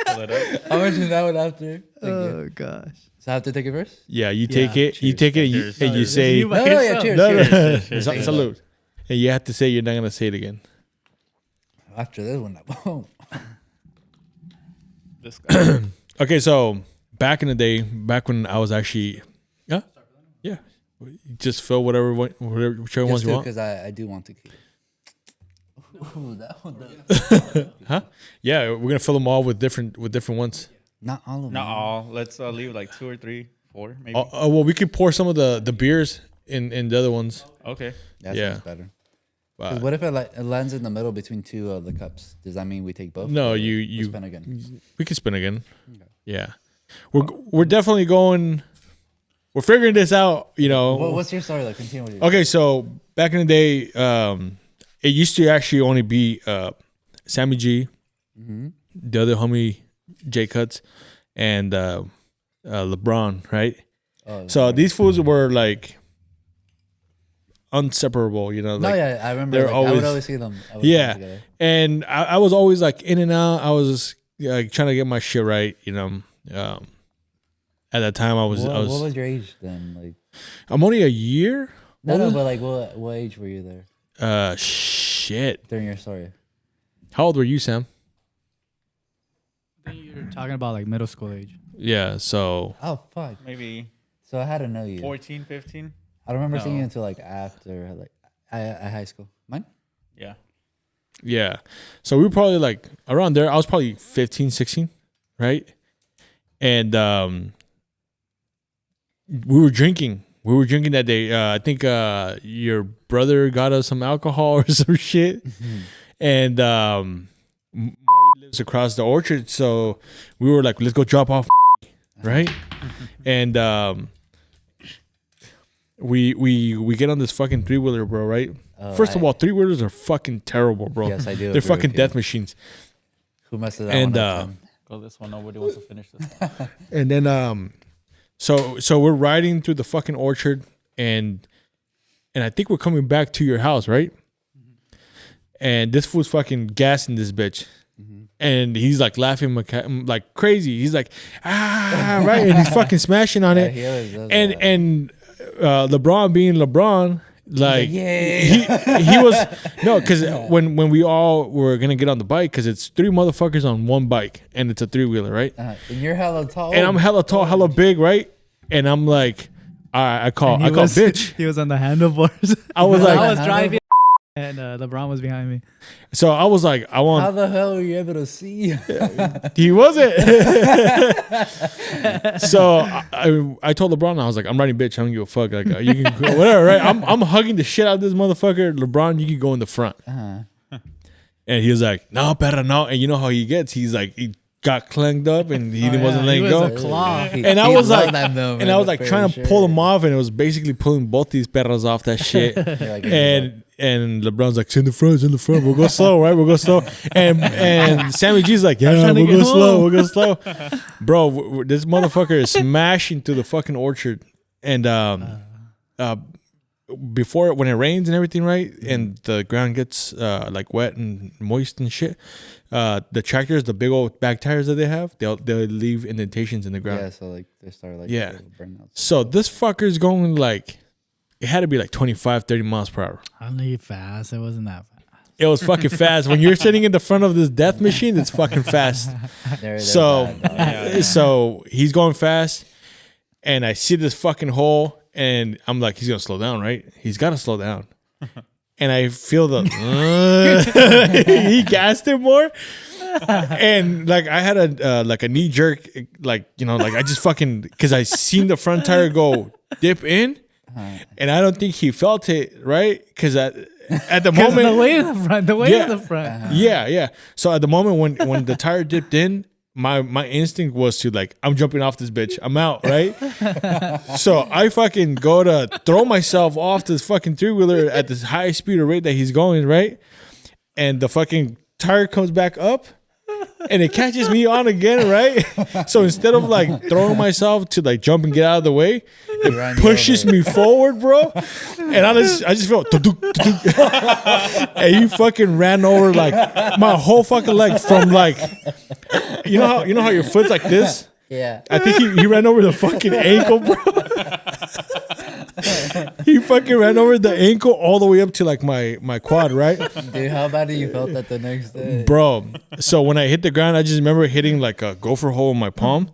I'll mention that one after. Oh gosh. So I have to take it first? Yeah, you take it. You take it, and you say, You by yourself. Cheers. salute. And you have to say you're not gonna say it again. After this one, I won't. This guy. Okay, so back in the day, back when I was actually, yeah, just fill whichever Just ones you want. because I do want to keep it. Ooh, that one does. Huh? Yeah, we're gonna fill them all with different ones. Not all of them. Not all. Let's leave like 2 or 3, 4 maybe. Well, we could pour some of the beers in the other ones. Okay. That Yeah. sounds better. 'Cause But what if it lands in the middle between two of the cups? Does that mean we take both? no, Or you spin again. we could spin again. Okay. Yeah, we're definitely going. We're figuring this out. You know. What's your story like? Continue with your Okay, so back in the day, it used to actually only be Sammy G, the other homie J Cuts, and LeBron, right? Oh, So these fools were like inseparable, you know. no, Like, yeah, I remember. they're Like, I always- would always see them. yeah, and I was always like in and out. I was like trying to get my shit right, you know. At that time, I was. What was your age then? Like, I'm only a year. no, older. but like, what age were you there Shit. during your story? How old were you, Sam? I think you're talking about like middle school age. Yeah. So Oh fuck! Maybe So I had to know you. 14, 15. I don't remember seeing No. you until like after like at high school. Mine? Yeah. yeah. So we were probably like around there. I was probably 15, 16, right? And we were drinking. We were drinking that day. I think your brother got us some alcohol or some shit. And Marty lives across the orchard, so we were like, let's go drop off, right? And we get on this fucking 3-wheeler, bro, right? First of all, 3-wheelers are fucking terrible, bro. Yes, I do. They're agree fucking with you. death machines. Who messed it up? And, Go this one. Nobody wants to finish this one. And then so we're riding through the fucking orchard, and I think we're coming back to your house, right? And this fool's fucking gassing this bitch. And he's like laughing like crazy. He's like, right, and he's fucking smashing on Yeah, it. he always does that. And LeBron being LeBron, like yeah. he was no, because when we all were gonna get on the bike, because it's 3 motherfuckers on one bike, and it's a 3-wheeler, right? And you're hella tall. And I'm hella tall, hella big, right? And I'm like, I call bitch. He was on the handlebars. I was I like, was driving, and LeBron was behind me. so I was like, I How want. the hell were you able to see? He wasn't. So I told LeBron, I was like, I'm riding bitch. I don't give a fuck. Like you can go, whatever, right? I'm hugging the shit out of this motherfucker. LeBron, you can go in the front. Uh-huh. And he was like, no, better no. And you know how he gets. He's like, he got clanged up and he wasn't letting he go. was a claw. And I was like, and I was like trying to pull him off, and it was basically pulling both these perros off that shit. And LeBron's like, in the front. We'll go slow, right? We'll go slow. And Sammy G's like, yeah, trying to we'll go get slow. home. We'll go slow. Bro, this motherfucker is smashing through the fucking orchard. And before, when it rains and everything, right? And the ground gets like wet and moist and shit. The tractors, the big old back tires that they have, they'll leave indentations in the ground. Yeah, so like they start like Yeah. burnouts. So this fucker's going like, it had to be like 25, 30 miles per hour. I don't need fast. It wasn't that fast. It was fucking fast. When you're sitting in the front of this death machine, it's fucking fast. They're So, bad, dog. so he's going fast, and I see this fucking hole, and I'm like, he's gonna slow down, right? He's gotta slow down. And I feel the he gassed it more, and like I had a knee jerk, like you know, like I just fucking because I seen the front tire go dip in, and I don't think he felt it, right? Because at the moment, the way in the front. The way Yeah. in the front. yeah. So at the moment when the tire dipped in, my instinct was to like, I'm jumping off this bitch. I'm out, right? So I fucking go to throw myself off this fucking 3-wheeler at this high speed or rate that he's going, right? And the fucking tire comes back up, and it catches me on again, right? So instead of like throwing myself to like jump and get out of the way, it pushes me forward, bro. And I just felt, and he fucking ran over like my whole fucking leg from like, you know how your foot's like this? Yeah. I think he ran over the fucking ankle, bro. He fucking ran over the ankle all the way up to like my quad, right? Dude, how bad you felt that the next day? Bro, so when I hit the ground, I just remember hitting like a gopher hole in my palm,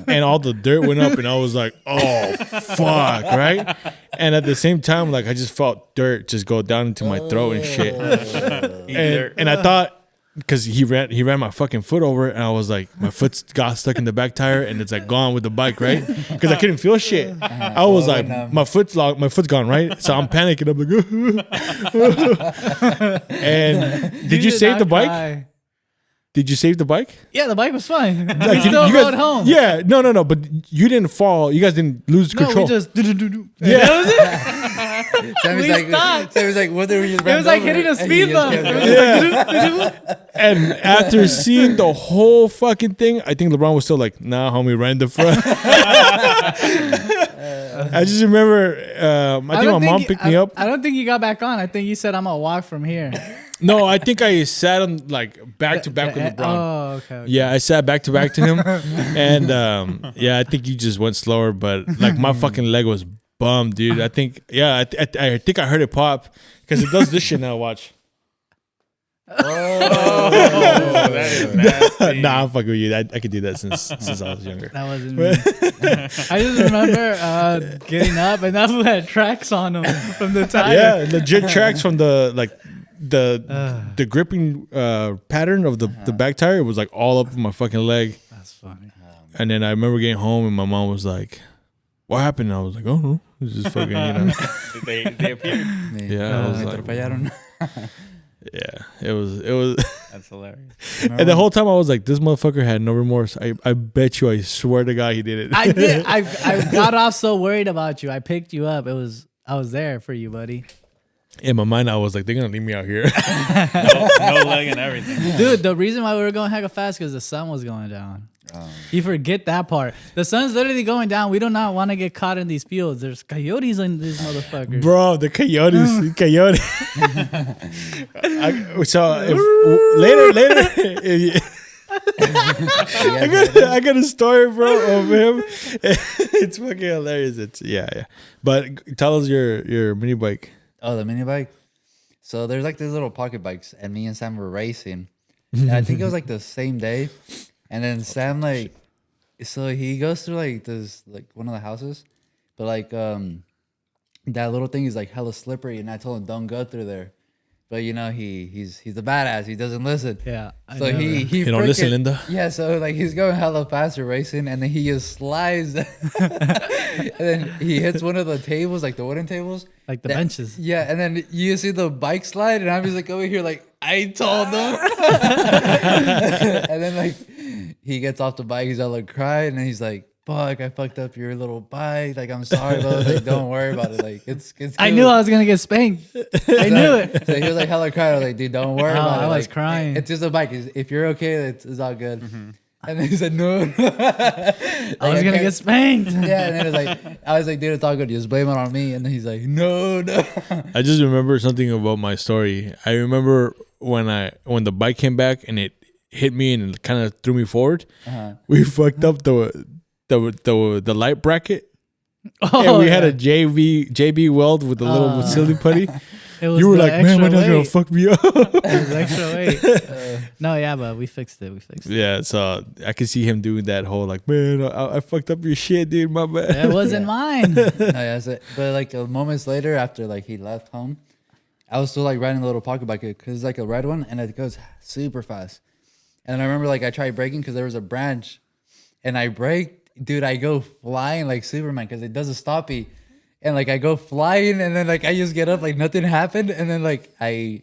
and all the dirt went up, and I was like, oh, fuck, right? And at the same time, like, I just felt dirt just go down into my throat and shit. And I thought, because he ran my fucking foot over, and I was like, my foot got stuck in the back tire, and it's like gone with the bike, right? Because I couldn't feel shit. I was like, my foot's gone, right? So I'm panicking. I'm like, and did you save the bike? Cry. Did you save the bike? Yeah, the bike was fine. Like, We still you guys, rode home. Yeah, no, but you didn't fall. You guys didn't lose No, control. we just Yeah. That was it. Sammy's We stopped. Sammy's like, what did we just It was like hitting a speed bump. It was just like, And after seeing the whole fucking thing, I think LeBron was still like, nah, homie, right in the front. I just remember, I think my mom picked me up. I don't think you got back on. I think you said I'm gonna walk from here. No, I think I sat on like back to back with LeBron. Oh, okay. Yeah, I sat back to back to him. And yeah, I think you just went slower, but like my fucking leg was bummed, dude. I think, yeah, I think I heard it pop because it does this shit now. Watch. Oh, that is nasty. Nah, I'm fucking with you. I could do that since I was younger. That wasn't me. I just remember getting up and that fool had tracks on him from the tire. Yeah, legit tracks from the like the gripping pattern of the back tire. It was like all up my fucking leg. That's funny. And then I remember getting home and my mom was like, "What happened?" And I was like, "Oh no, it's just fucking, you know." They appeared. Yeah, I was like, yeah, it was. That's hilarious. And the whole time I was like, this motherfucker had no remorse. I bet you, I swear to God, he did it. I did. I got off so worried about you. I picked you up. I was there for you, buddy. In my mind, I was like, they're gonna leave me out here. No leg and everything. Dude, the reason why we were going hecka fast because the sun was going down. You forget that part. The sun's literally going down. We do not want to get caught in these fields. There's coyotes in these motherfuckers. Bro, the coyotes. Later. I got a story, bro, of him. It's fucking hilarious. It's yeah. But tell us your mini bike. Oh, the mini bike. So there's like these little pocket bikes, and me and Sam were racing. And I think it was like the same day. And then Sam so he goes through like this like one of the houses, but like that little thing is like hella slippery, and I told him don't go through there. But you know he's a badass. He doesn't listen. Yeah. So he don't listen, Linda. Yeah. So like he's going hella faster racing, and then he just slides, and then he hits one of the tables, like the wooden tables, Like the benches. Yeah. And then you see the bike slide, and I'm just like over here, like I told him. And then like he gets off the bike, he's all like crying, and he's like, fuck, I fucked up your little bike. Like, I'm sorry, but I was like, don't worry about it. Like, it's cool. I knew I was gonna get spanked. I knew it. So he was like hella crying. I was like, dude, don't worry about it. I was Like, crying. It's just a bike. If you're okay, it's all good. Mm-hmm. And then he said, no. I was gonna get spanked. Yeah, and then it's like, I was like, dude, it's all good. Just blame it on me. And then he's like, no. I just remember something about my story. I remember when the bike came back and it hit me and it kind of threw me forward. We fucked up the light bracket. And we had a JB weld with a little silly putty. You were like, man, my dad's gonna fuck me up. It was extra weight. No, yeah, but we fixed it. Yeah, so I could see him doing that whole like, man, I fucked up your shit, dude. My bad. It wasn't mine. No, yeah, but like moments later, after like he left home, I was still like riding a little pocket bike because it's like a red one and it goes super fast. And I remember like I tried braking because there was a branch, and I braked. Dude, I go flying like Superman because it doesn't stop me. And like I go flying, and then like I just get up like nothing happened. And then like I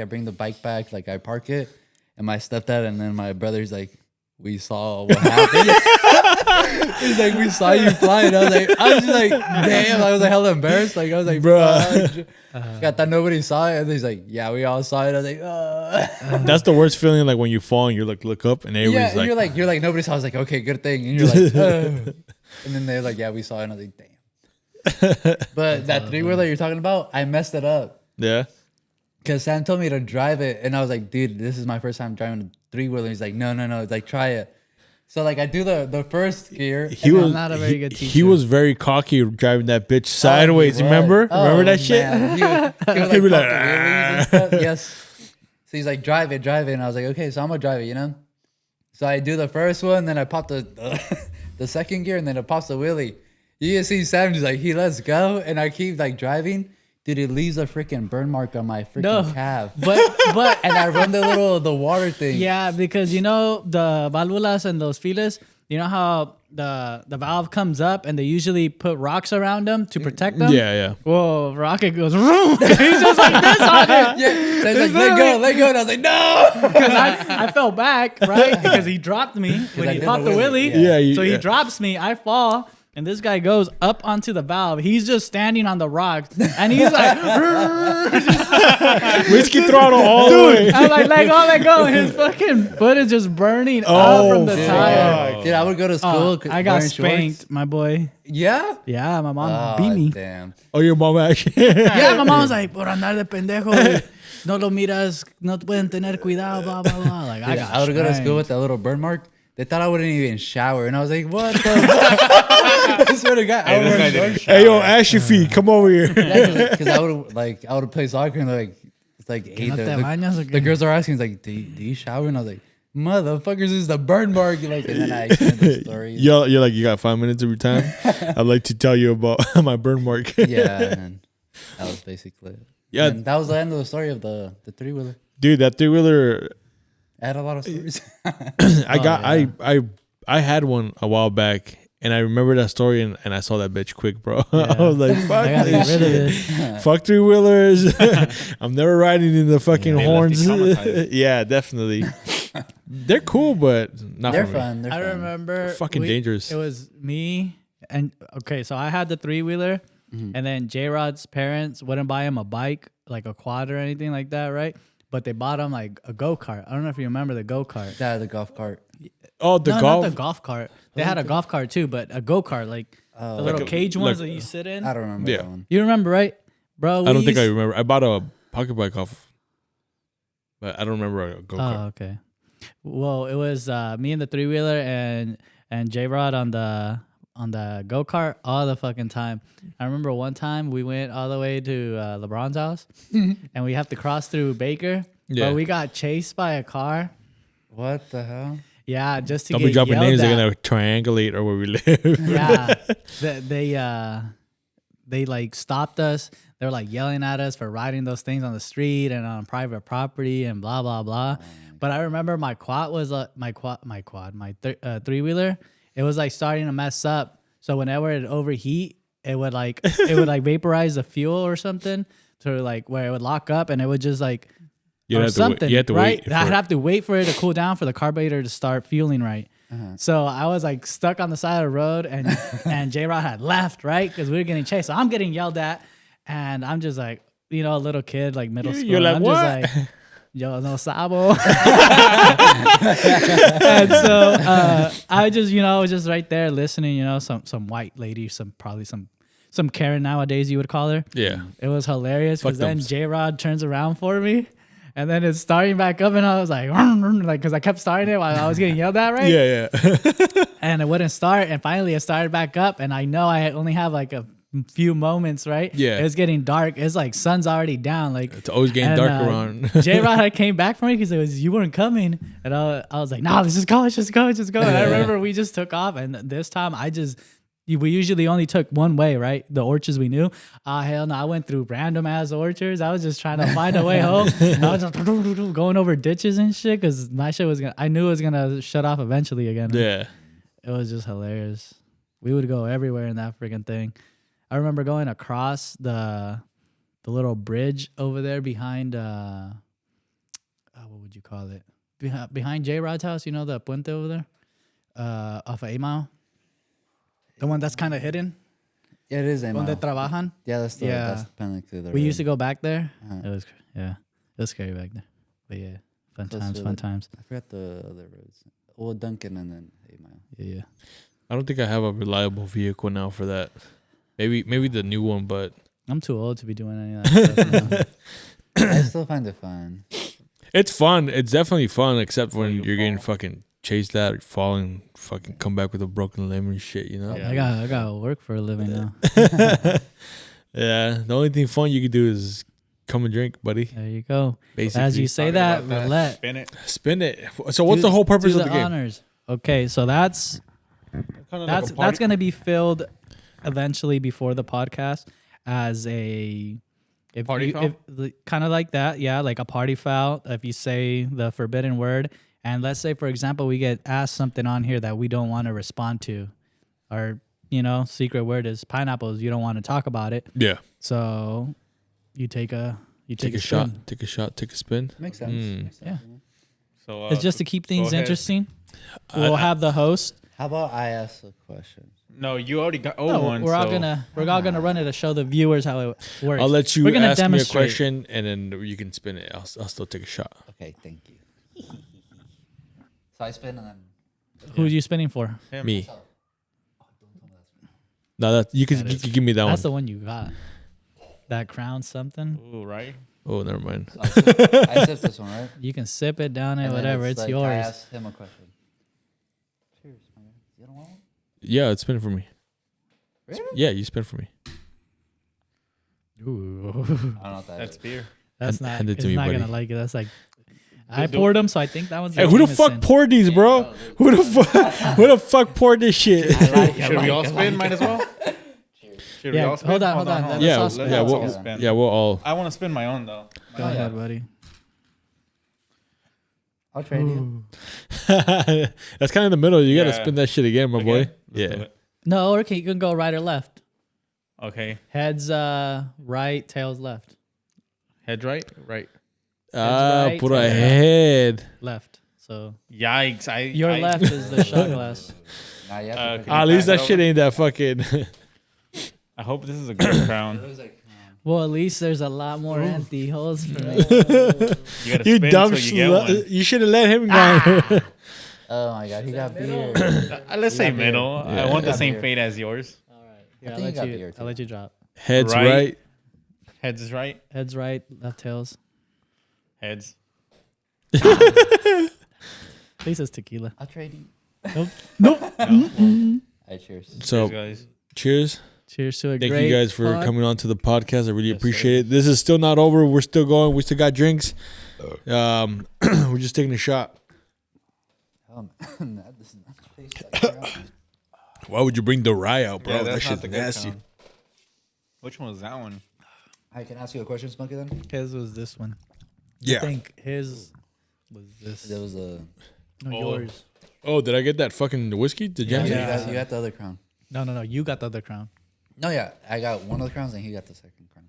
bring the bike back, like I park it, and my stepdad and then my brother's like, we saw what happened. He's like, we saw you flying. I was just like, damn. I was like hella embarrassed. Like I was like, Bruh. I thought nobody saw it. And he's like, yeah, we all saw it. I was like, That's the worst feeling. Like when you fall and you look up and everybody's yeah. like, You're like nobody saw. I was like, okay, good thing. And you're like, and then they're like, yeah, we saw it. And I was like, damn. But that 3-wheeler you're talking about, I messed it up. yeah. Because Sam told me to drive it, and I was like, dude, this is my first time driving a 3-wheeler. He's like, no. It's like, try it. So, like, I do the first gear. I'm not a very good teacher. He was very cocky driving that bitch sideways. Remember? Remember that shit? He would He'd be like, like, pop the wheelies and stuff. Yes. So he's like, drive it. And I was like, okay, so I'm going to drive it, you know? So I do the first one, then I pop the second gear, and then it pops the wheelie. You can see Sam just like, he lets go, and I keep, like, driving. Dude, it leaves a freaking burn mark on my freaking calf. But And I run the water thing. yeah, because you know the válvulas and those filas, you know how the valve comes up and they usually put rocks around them to protect them. Yeah. Whoa, Rocket goes, he's just like this on it. Yeah. So he's like, let go. And I was like, no. Because I fell back, right? Because he dropped me when I he did popped the the wheelie. wheelie, yeah. So he drops me, I fall. And this guy goes up onto the valve. He's just standing on the rocks. And he's like, Whiskey throttle all the way. I'm like, let go. And his fucking foot is just burning up from the tire. Dude, I would go to school. I got wearing spanked, shorts. my boy. Yeah? Yeah, my mom beat me. Damn. Oh, your mom actually. Yeah, my mom was like, por andar de pendejo. No lo miras, no pueden tener cuidado, blah, blah, blah. Like, I would go to school with that little burn mark. They thought I wouldn't even shower. And I was like, what the I swear to God. I would wear shorts. Hey, yo, Ashy Feet, come over here. Because I would play soccer and they're like, it's like, hey, no te bañas o the qué? girls are asking, it's like, do you shower? And I was like, motherfuckers, this is the burn mark. Like, and then I explained the story. You're like, you got 5 minutes of your time? I'd like to tell you about my burn mark. Yeah, and that was basically it. Yeah. And that was the end of the story of the 3-wheeler. Dude, that 3-wheeler, I had a lot of stories. I had one a while back, and I remember that story, and I saw that bitch quick, bro. I was like, fuck I gotta this get rid of shit. this. Fuck 3-wheelers. I'm never riding in the fucking They left you horns. traumatized. Yeah, definitely. They're cool, but not They're for me. fun. They're I fun. remember. They're fucking dangerous. It was me and okay, so I had the 3-wheeler, and then J Rod's parents wouldn't buy him a bike, like a quad or anything like that, right? But they bought him like a go-kart. I don't know if you remember the go-kart. Yeah, the golf cart. Oh, the No, golf. not the golf cart. They had a golf cart too, but a go-kart, like the little a- cage like- ones that you sit in. I don't remember Yeah. that one. You remember, right, bro? I don't think I remember. I bought a pocket bike off, but I don't remember a go kart. Oh, okay. Well, it was me and the 3-wheeler and J Rod on the go kart all the fucking time. I remember one time we went all the way to LeBron's house, and we have to cross through Baker. Yeah. But we got chased by a car. What the hell? Yeah, just to Don't get be dropping yelled names. at. They're gonna triangulate or where we live. Yeah, they like stopped us. They were like yelling at us for riding those things on the street and on private property and blah blah blah. But I remember my quad was my 3-wheeler. It was like starting to mess up. So whenever it overheat, it would like vaporize the fuel or something to like where it would lock up and it would just like You or have to something. wait. You have to right? wait. for I'd it. have to wait for it to cool down for the carburetor to start fueling right. So I was like stuck on the side of the road, and J Rod had left, right? Because we were getting chased. So I'm getting yelled at, and I'm just like, you know, a little kid, like middle school. You're like, I'm what? just like, yo, no sabo. And so I just, you know, was just right there listening, you know, some white lady, probably some Karen nowadays you would call her. Yeah. It was hilarious Fuck because then them. J Rod turns around for me. And then it's starting back up, and I was like, because I kept starting it while I was getting yelled at, right? Yeah. And it wouldn't start, and finally it started back up, and I know I only have like a few moments, right? Yeah. It's getting dark. It's like sun's already down. Like It's always getting and, dark around. J Rod came back for me because it was you weren't coming, and I was like, nah, let's just go. And I remember we just took off, and this time we usually only took one way, right? The orchards we knew. Hell no, I went through random ass orchards. I was just trying to find a way home. I was just going over ditches and shit because my shit I knew it was gonna shut off eventually again. Yeah. It was just hilarious. We would go everywhere in that freaking thing. I remember going across the little bridge over there behind what would you call it? Behind J Rod's house, you know the puente over there? Off of 8 Mile. The one that's kind of hidden. Yeah, it is Donde Aimao. trabajan. Yeah, that's technically the We road. used to go back there. Uh-huh. It was scary back there. But yeah, fun Close times, to fun the- times. I forgot the other roads. Well, Duncan and then Aimao. Yeah. I don't think I have a reliable vehicle now for that. Maybe the new one, but I'm too old to be doing any of that stuff. I still find it fun. it's fun. It's definitely fun, except when you you're getting fall. fucking chased out, falling, fucking come back with a broken limb and shit. You know? Yeah. I got work for a living now. Yeah. The only thing fun you can do is come and drink, buddy. There you go. Basically, As you say Talking that, about roulette. Spin it. spin it. So what's Do- the whole purpose do of the game? honors. Okay, so that's Kind of that's gonna be filled eventually before the podcast as a Party foul? kind of like that, yeah, like a party foul. If you say the forbidden word, and let's say for example we get asked something on here that we don't want to respond to, or secret word is pineapples. You don't want to talk about it, Yeah. so you take a Take a spin. shot. Take a shot. Take a spin. Makes sense. Makes sense. Yeah. So It's just to keep things ahead. interesting. We'll have the host. How about I ask a question? No, you already got No, one. we're all so- gonna run it to show the viewers how it works. I'll let you We're gonna ask me a demonstrate. question, and then you can spin it. I'll still take a shot. Okay, thank you. So I spin and then. Who are you spinning for? Him. Me. No, that you can That is- you give me that That's one. the one you got. That crown something. Ooh, right. Oh, never mind. I sip this one, right? You can sip it down it, And then whatever. It's like I yours. ask him a question. Cheers, my guy. You don't want one? Yeah, it's spin for me. Really? Yeah, you spin for me. Ooh. I don't know what that That's is. beer. That's Hand- not. hand it It's to me, not buddy. gonna like it. That's like. I do- poured them, so I think that one's. Hey, who the fuck poured these, bro? Who the fuck? Who the fuck poured this shit? Should we all spin? Might as well. Should we Yeah, all spin? hold on. Let's Yeah, all yeah, spin. we'll, all spin. yeah, we'll all. I want to spin my own though. Go ahead, buddy. I'll trade you. That's kind of the middle. You gotta Yeah. spin that shit again, my boy. Okay, let's do Yeah. it. No, okay, you can go right or left. Okay. Heads right, tails left. Head right. Right. right, Put a tails head. Left. So Yikes! your left is the shot glass. Nah, you have to Okay. pick At least that Pass it shit over. ain't that fucking. I hope this is a good crown. Well, at least there's a lot more empty holes for me. You gotta You spin dumb till you get one. You should have let him go. Oh my god, he got beer. Let's say middle. I want the Yeah. same fate as yours. All right. Here, I I'll think you let got you. beer, too. I'll let you drop. Heads Right. right. Heads is right. Heads right, left tails. Heads. At least it's tequila. I'll trade you. Nope. Alright, cheers. So Cheers, guys. cheers. Cheers to a Thank great you guys for pod. coming on to the podcast. I really Yes, appreciate it. This is still not over. We're still going. We still got drinks. We're just taking a shot. Oh, man. That does not taste like crap. Why would you bring the rye out, bro? Yeah, that that's shit's not the good nasty. crown. Which one was that one? I can ask you a question, Spunky, then? His was this one. I Yeah. think his was this. There was a... No, Oh. yours. Oh, did I get that fucking whiskey? Did you? Yeah. You got the other crown. No. You got the other crown. No, yeah. I got one of the crowns and he got the second crown.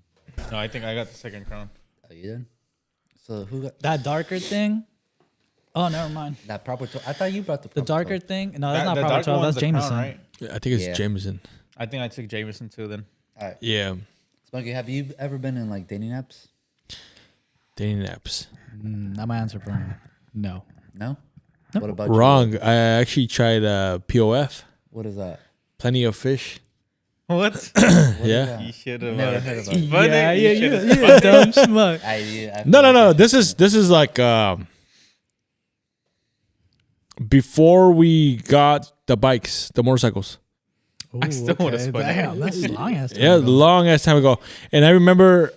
No, I think I got the second crown. Oh, you did? So who got That darker thing. Oh, never mind. that proper 12? I thought you brought the The proper darker 12. thing. No, that's That- not the proper darker 12. one's That's the crown, Jameson. right? I think it's Yeah. Jameson. I think I took Jameson too then. All right. Yeah. Spunky, have you ever been in like dating apps? Dating apps. Not my answer for him. No. No? What about you? Wrong. I actually tried POF. What is that? Plenty of fish. What? What is Yeah. that? You should have. Never heard of it. Yeah, You you should've- dumb schmuck. I No. This is like before we got the bikes, the motorcycles. I still wanna spin it. Damn, that's a long ass time Yeah, ago. long ass time ago. And I remember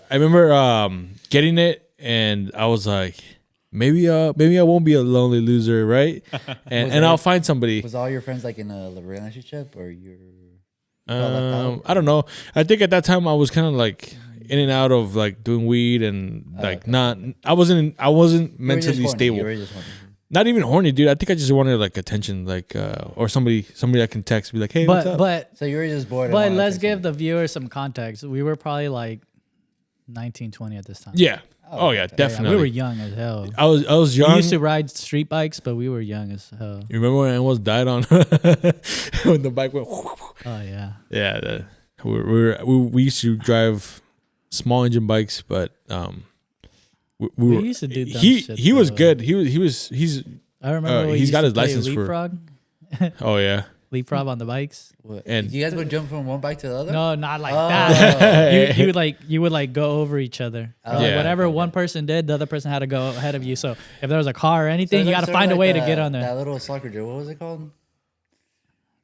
getting it, and I was like, maybe I won't be a lonely loser, right? And I'll find somebody. Was all your friends like in a relationship or you're... you felt left out? I don't know. I think at that time I was kind of like in and out of like doing weed and like okay. not. I wasn't You were just mentally horny. stable. You were just horny. Not even horny, dude. I think I just wanted like attention, like or somebody I can text, be like, hey, what's up? But So you were just bored. and but wanted to let's text give him. the viewers some context. We were probably like 19, 20 at this time. Yeah. Oh yeah, okay. definitely. We were young as hell. I was We young. used to ride street bikes, but we were young as hell. You remember when I almost died on when the bike went? Oh yeah. Yeah, we used to drive small engine bikes, but we used to do dumb shit. He was good. He's I remember he's got his license leapfrog. Oh yeah. Leapfrog on the bikes. What? And you guys would jump from one bike to the other? No, not like that. you would like go over each other. Oh, Like yeah. whatever one person did, the other person had to go ahead of you. So if there was a car or anything, you got to sort of find a like way to get on there. That little soccer drill. What was it called?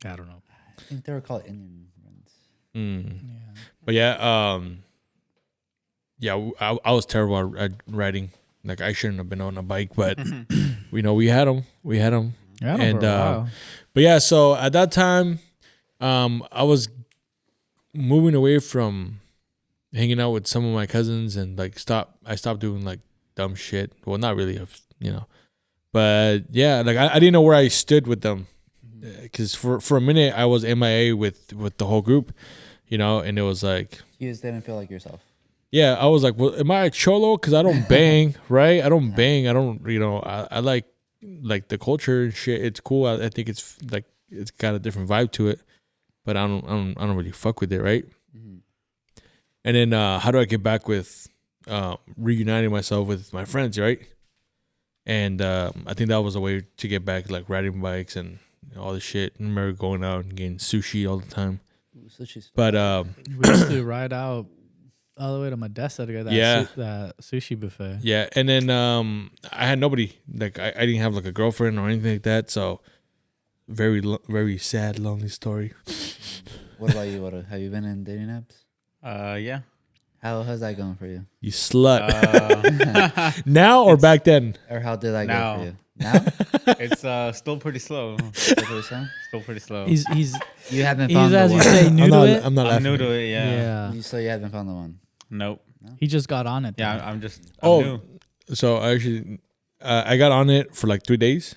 I don't know. I think they were called Indian runs. Yeah. But yeah, I was terrible at riding. Like I shouldn't have been on a bike, but we had them. Yeah, And for a while. but yeah, so at that time, I was moving away from hanging out with some of my cousins and like I stopped doing like dumb shit. Well, not really, but yeah, like I didn't know where I stood with them, because for a minute I was MIA with the whole group, and it was like You just didn't feel like yourself. yeah, I was like, well, am I a cholo? Because I don't bang, right? I don't bang. I don't, I like the culture and shit. It's cool. I think it's like it's got a different vibe to it, but I don't really fuck with it, right? Mm-hmm. And then how do I get back with reuniting myself with my friends, right? And I think that was a way to get back, like riding bikes and all this shit. I remember going out and getting sushi all the time. Sushi's But We used to ride out all the way to Modesto to get that sushi buffet. yeah, and then I had nobody. Like I didn't have like a girlfriend or anything like that. So very very sad, lonely story. What about you? Have you been in dating apps? Yeah. How's that going for you? You slut. Now or back then? Or how did that Now. go for you? Now? It's still pretty slow. Still pretty slow. He's You haven't found the as you one. say new to it. I'm not I'm laughing. new to it. Yeah. So you haven't found the one. Nope. He just got on it. Yeah, though. I'm new. So I actually I got on it for like 3 days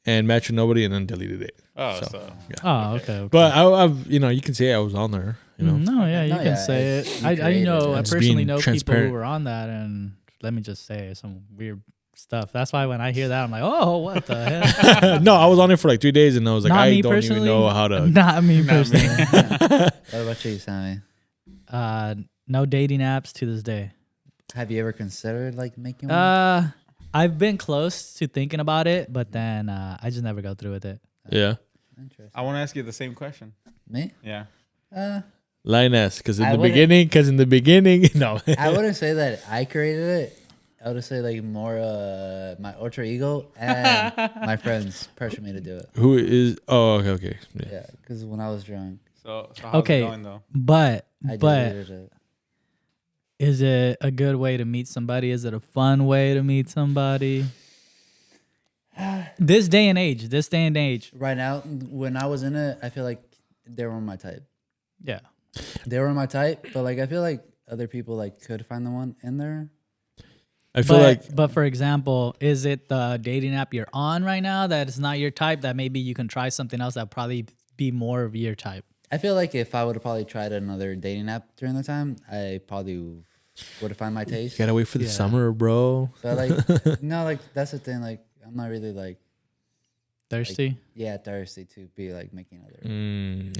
and matched with nobody and then deleted it. Oh, So, so. yeah. Oh, okay. But I've you can say I was on there. No, yeah, you No, can yeah, say it's- it. you I created know. it. I Just personally being know people transparent. who were on that, and let me just say some weird stuff. That's why when I hear that, I'm like, oh, what the hell? No, I was on it for like 3 days and I was like, Not I me don't even personally. know how to. Not me personally. What about you, Sammy? No dating apps to this day. Have you ever considered like making one? I've been close to thinking about it, but then I just never go through with it. Yeah. Interesting. I want to ask you the same question. Me? Yeah. Lioness, because I in the wouldn't- beginning, no. I wouldn't say that I created it. I would say like more my ultra ego and my friends pressured me to do it. Who is? Oh, okay. Yeah. Yeah, because when I was drunk, So how's Okay. it going though? But I deleted it. is it a good way to meet somebody? Is it a fun way to meet somebody? This day and age. Right now, when I was in it, I feel like they were my type. Yeah. They were my type, but like I feel like other people like could find the one in there. I feel like But for example, is it the dating app you're on right now that is not your type, that maybe you can try something else that probably be more of your type? I feel like if I would have probably tried another dating app during the time, I probably would have found my taste. you gotta wait for the Yeah. summer, bro. But like, no, like that's the thing. Like, I'm not really like Thirsty? thirsty to be like making other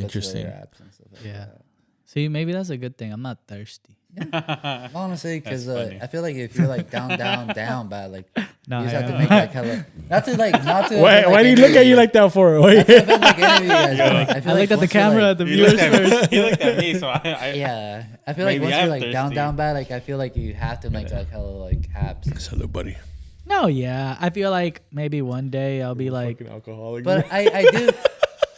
Interesting. apps and stuff like Yeah. that. See, maybe that's a good thing. I'm not thirsty. Honestly, because That's funny. I feel like if you're like down bad, like No, you just I have to am. make like hella. Not to. Why do you look at you like that for? Not to offend, like, any of you guys, but, like, I feel I like looked at the once you're, camera like- at the He viewers looked at first. me. He looked at me, so I Yeah, I feel like Maybe once I'm you're like down thirsty. bad, like I feel like you have to make like hella like apps. Hello, buddy. No, yeah. I feel like maybe one day I'll be like, alcoholic. But I do.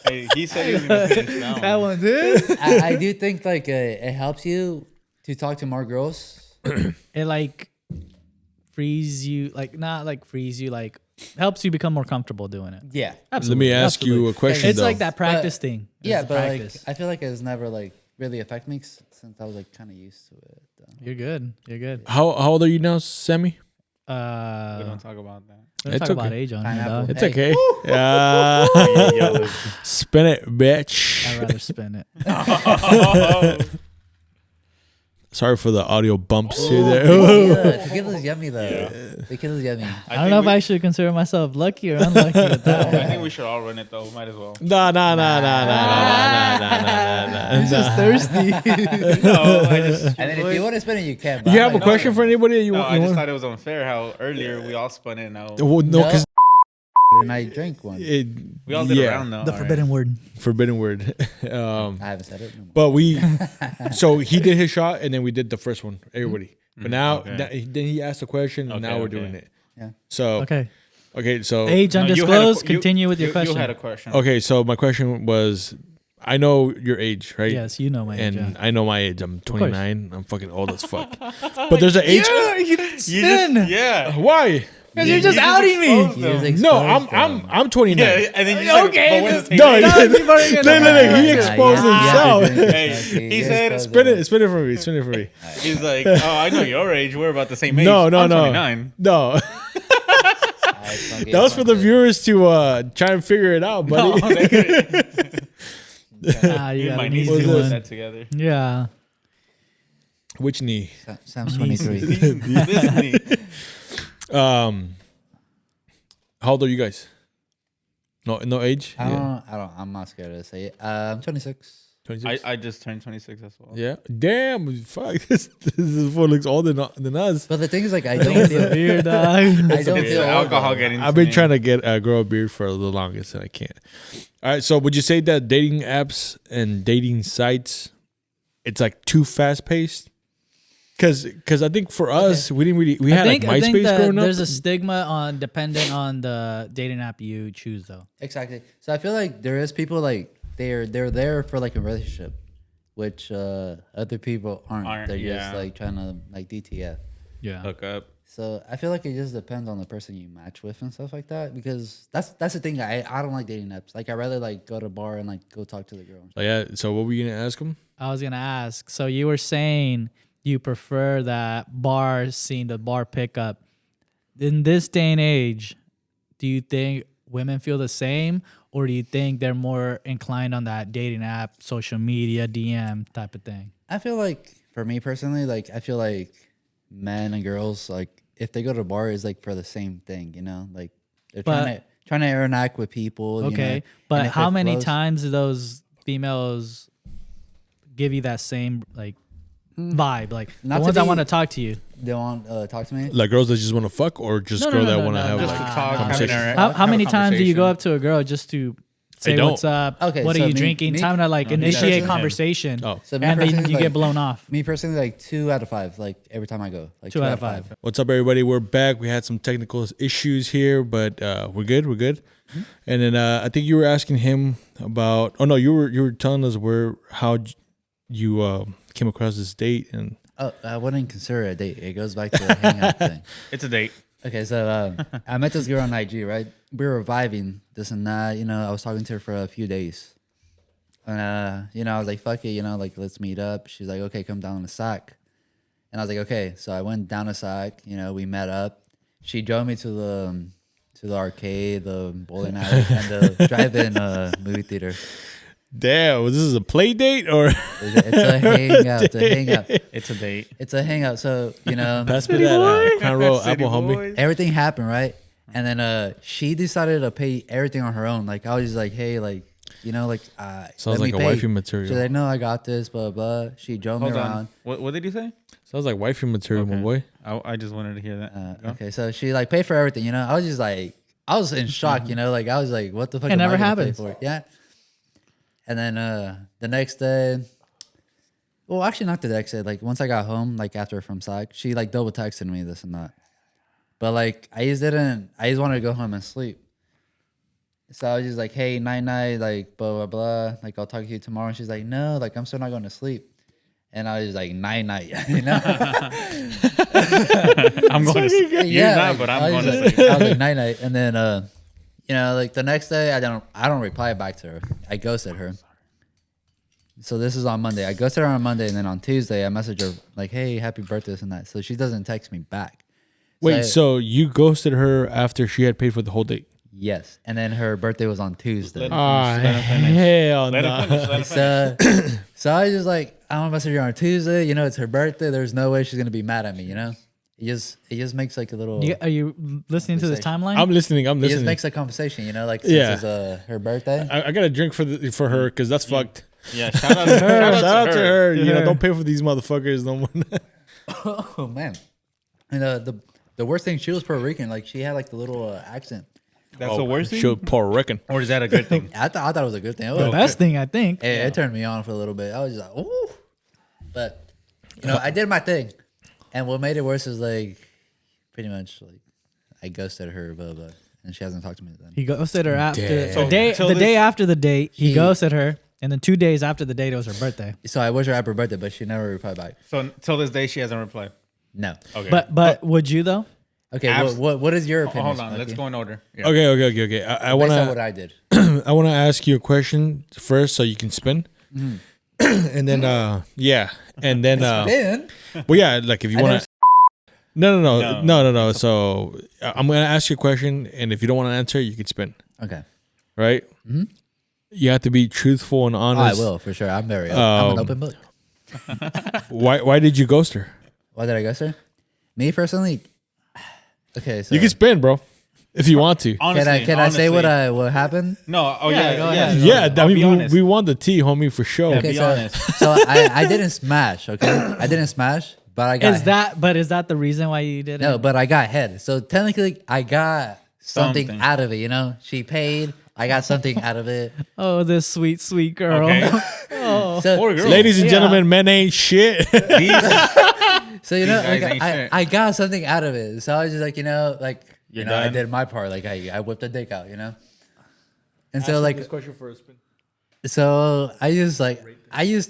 Hey, he said he was gonna finish down. that one's it. I do think like it helps you to talk to more girls. It like frees you, like not like frees you, like helps you become more comfortable doing it. Yeah, Let me ask you a question. It's though. like that practice thing. It's yeah, the but practice. like I feel like it's never like really affect me since I was like kind of used to it. You're good. You're good. How old are you now, Sammy? We don't talk about that. Let's It's talk about okay. age on here, Pineapple. dog. It's Hey. okay. Yeah. Yellow. Spin it, bitch. I'd rather spin it. Sorry for the audio bumps here. There. Tequila's yummy though. Yeah. Tequila's yummy. I don't know if I should consider myself lucky or unlucky with that. I think we should all run it though. Might as well. Nah. He's just thirsty. No, I just. And then if you want to spin it, you can. You have a question for anybody? I just thought it was unfair how earlier we all spun it. Now Well, no, because and I drank one. we all did a round though. The forbidden word. Forbidden word. I haven't said it. No But so he did his shot, and then we did the first one, everybody. But now, then he asked a question, and now we're doing it. Yeah. So okay, so Age undisclosed. Continue with your question. You had a question. okay, so my question was, I know your age, right? Yes, you know my age. And I know my age. I'm 29. I'm fucking old as fuck. But there's an age. You didn't spin. Yeah. Why? Because you're just outing me. No, I'm 29. Yeah, and then you said, Okay, but when's the No, taste? he exposed himself. Hey, he said, Spin it for me. he's like, oh, I know your age. We're about the same age. No. I'm 29. No. That was for the viewers to try and figure it out, buddy. No, they could- You got my an niece easy put one. that together. Yeah. Which knee? Sam's 23. This knee. How old are you guys? No age. I'm not scared to say it. I'm 26. 26. I just turned 26 as well. Yeah. Damn. Fuck. This fool looks older than us. But the thing is, like, I don't feel Beard dog. I don't It's feel the old, alcohol though. getting. I've been trying to grow a beard for the longest, and I can't. All right. So, would you say that dating apps and dating sites, it's like too fast paced? Because I think for us, we had like MySpace growing up. There's a stigma dependent on the dating app you choose, though. Exactly. So I feel like there is people like they're there for like a relationship, which other people aren't. They're just like trying to like DTF. Yeah. Hook up. So I feel like it just depends on the person you match with and stuff like that. Because that's the thing. I don't like dating apps. Like I rather like go to a bar and like go talk to the girl. Oh, yeah. So what were you gonna ask him? I was gonna ask. So you were saying you prefer that bar scene, the bar pickup. In this day and age, do you think women feel the same, or do you think they're more inclined on that dating app, social media, DM type of thing? I feel like for me personally, like I feel like men and girls, like if they go to a bar, is like for the same thing, you know, like they're trying to interact with people. Okay, you know? but how many times do those females give you that same like vibe? Like Not the to ones that be- want to talk to you. They want talk to me. Like girls that just want to fuck, or just girls that want to have Just like to talk, conversation? How many times do you go up to a girl just to say don't. what's up? Okay, what so are you me- drinking? me- Time to like initiate personally- conversation. Oh. So me And then personally, you get like- blown off. Me personally, like 2 out of 5. Like every time I go, like 2 out of 5. What's up, everybody? We're back. We had some technical issues here, but we're good. We're good. And then I think you were asking him about. Oh no, you were telling us how you came across this date, and Oh, I wouldn't consider it a date. It goes back to the hangout thing. It's a date. Okay, so I met this girl on IG, right? We were vibing, this and that. You know, I was talking to her for a few days. And, you know, I was like, fuck it, you know, like, let's meet up. She's like, okay, come down to Sac. And I was like, okay. So I went down to Sac. You know, we met up. She drove me to the arcade, the bowling alley, and the drive-in movie theater. damn, this is a play date or It's a hangout. It's a hangout. It's a date. It's a hangout. So, you know, pass me that Crown Royal apple, homie. everything happened, right? And then she decided to pay everything on her own. Like I was just like, hey, like, you know, like Sounds let like me a pay. wifey material. She's like, no, I got this, blah blah. She drove me Hold around. on. What did you say? Sounds like wifey material, my boy. I just wanted to hear that. Go. Okay, so she like paid for everything, you know. I was just like, I was in shock, you know, like I was like, what the fuck? It am I never gonna happens. Pay for? Yeah. And then the next day, well, actually not the next day. Like once I got home, like after from Sac, she like double texted me this and that. But like I just wanted to go home and sleep. So I was just like, hey, night night, like blah blah blah. Like I'll talk to you tomorrow. And she's like, no, like I'm still not going to sleep. And I was just like, night night, you know. I'm going to sleep. You're not, like, but I I'm was going to like- sleep. I was like night night, and then you know, like the next day, I don't reply back to her. I ghosted her. So this is on Monday. I ghosted her on Monday, and then on Tuesday, I messaged her like, "Hey, happy birthday," and that. So she doesn't text me back. Wait, so you ghosted her after she had paid for the whole date? Yes, and then her birthday was on Tuesday. Let Ah, him finish. hell Let no. him finish. Let him finish. So I was just like, I'm gonna message her on Tuesday. You know, it's her birthday. There's no way she's gonna be mad at me. You know, it just makes like a little. Are you listening to this timeline? I'm listening. It just makes a conversation. You know, like since it's her birthday. I got a drink for her because that's fucked. Yeah, shout out to her. Shout out to her. You know, don't pay for these motherfuckers no more. Oh man, and the worst thing, she was Puerto Rican. Like she had like the little accent. That's the worst thing. She was Puerto Rican. Or is that a good thing? I thought it was a good thing. the best thing, I think. It turned me on for a little bit. I was just like, ooh. But you know, I did my thing, and what made it worse is like, pretty much like, I ghosted her, blah blah, and she hasn't talked to me then. He ghosted her after Damn. the day after the date. He ghosted her, and then 2 days after the date, it was her birthday. So I wished her happy birthday, but she never replied back. So till this day, she hasn't replied. No. Okay. But would you though? Okay. What is your opinion? Hold on. Let's go in order. Yeah. Okay. I want Based on to. what I did. I want to ask you a question first, so you can spin, and then and then Then well, yeah, like if you want to. No. So I'm gonna ask you a question, and if you don't want to answer, you can spin. okay. Right? Mm-hmm. You have to be truthful and honest. I will for sure. I'm very. I'm an open book. Why did you ghost her? Why did I ghost her? Me personally. Okay, so You can spin, bro, if you want to. Honestly, can I say what happened? No. Oh Yeah, yeah. go Yeah. ahead. Yeah, I'll I be mean, honest. we want the tea, homie, for sure. Okay, be so honest. so I didn't smash. Okay, I didn't smash, but I got Is that the reason why you did it? no, but I got head. So technically, I got something Something. out of it. You know, she paid. I got something out of it. Oh, this sweet girl. Okay. So, Poor girl. Ladies and Yeah. gentlemen, men ain't shit. so you know, These guys like, ain't shit. I got something out of it. So I was just like, You're I done? did my part. Like I whipped the dick out. And so like, question for a spin. so I just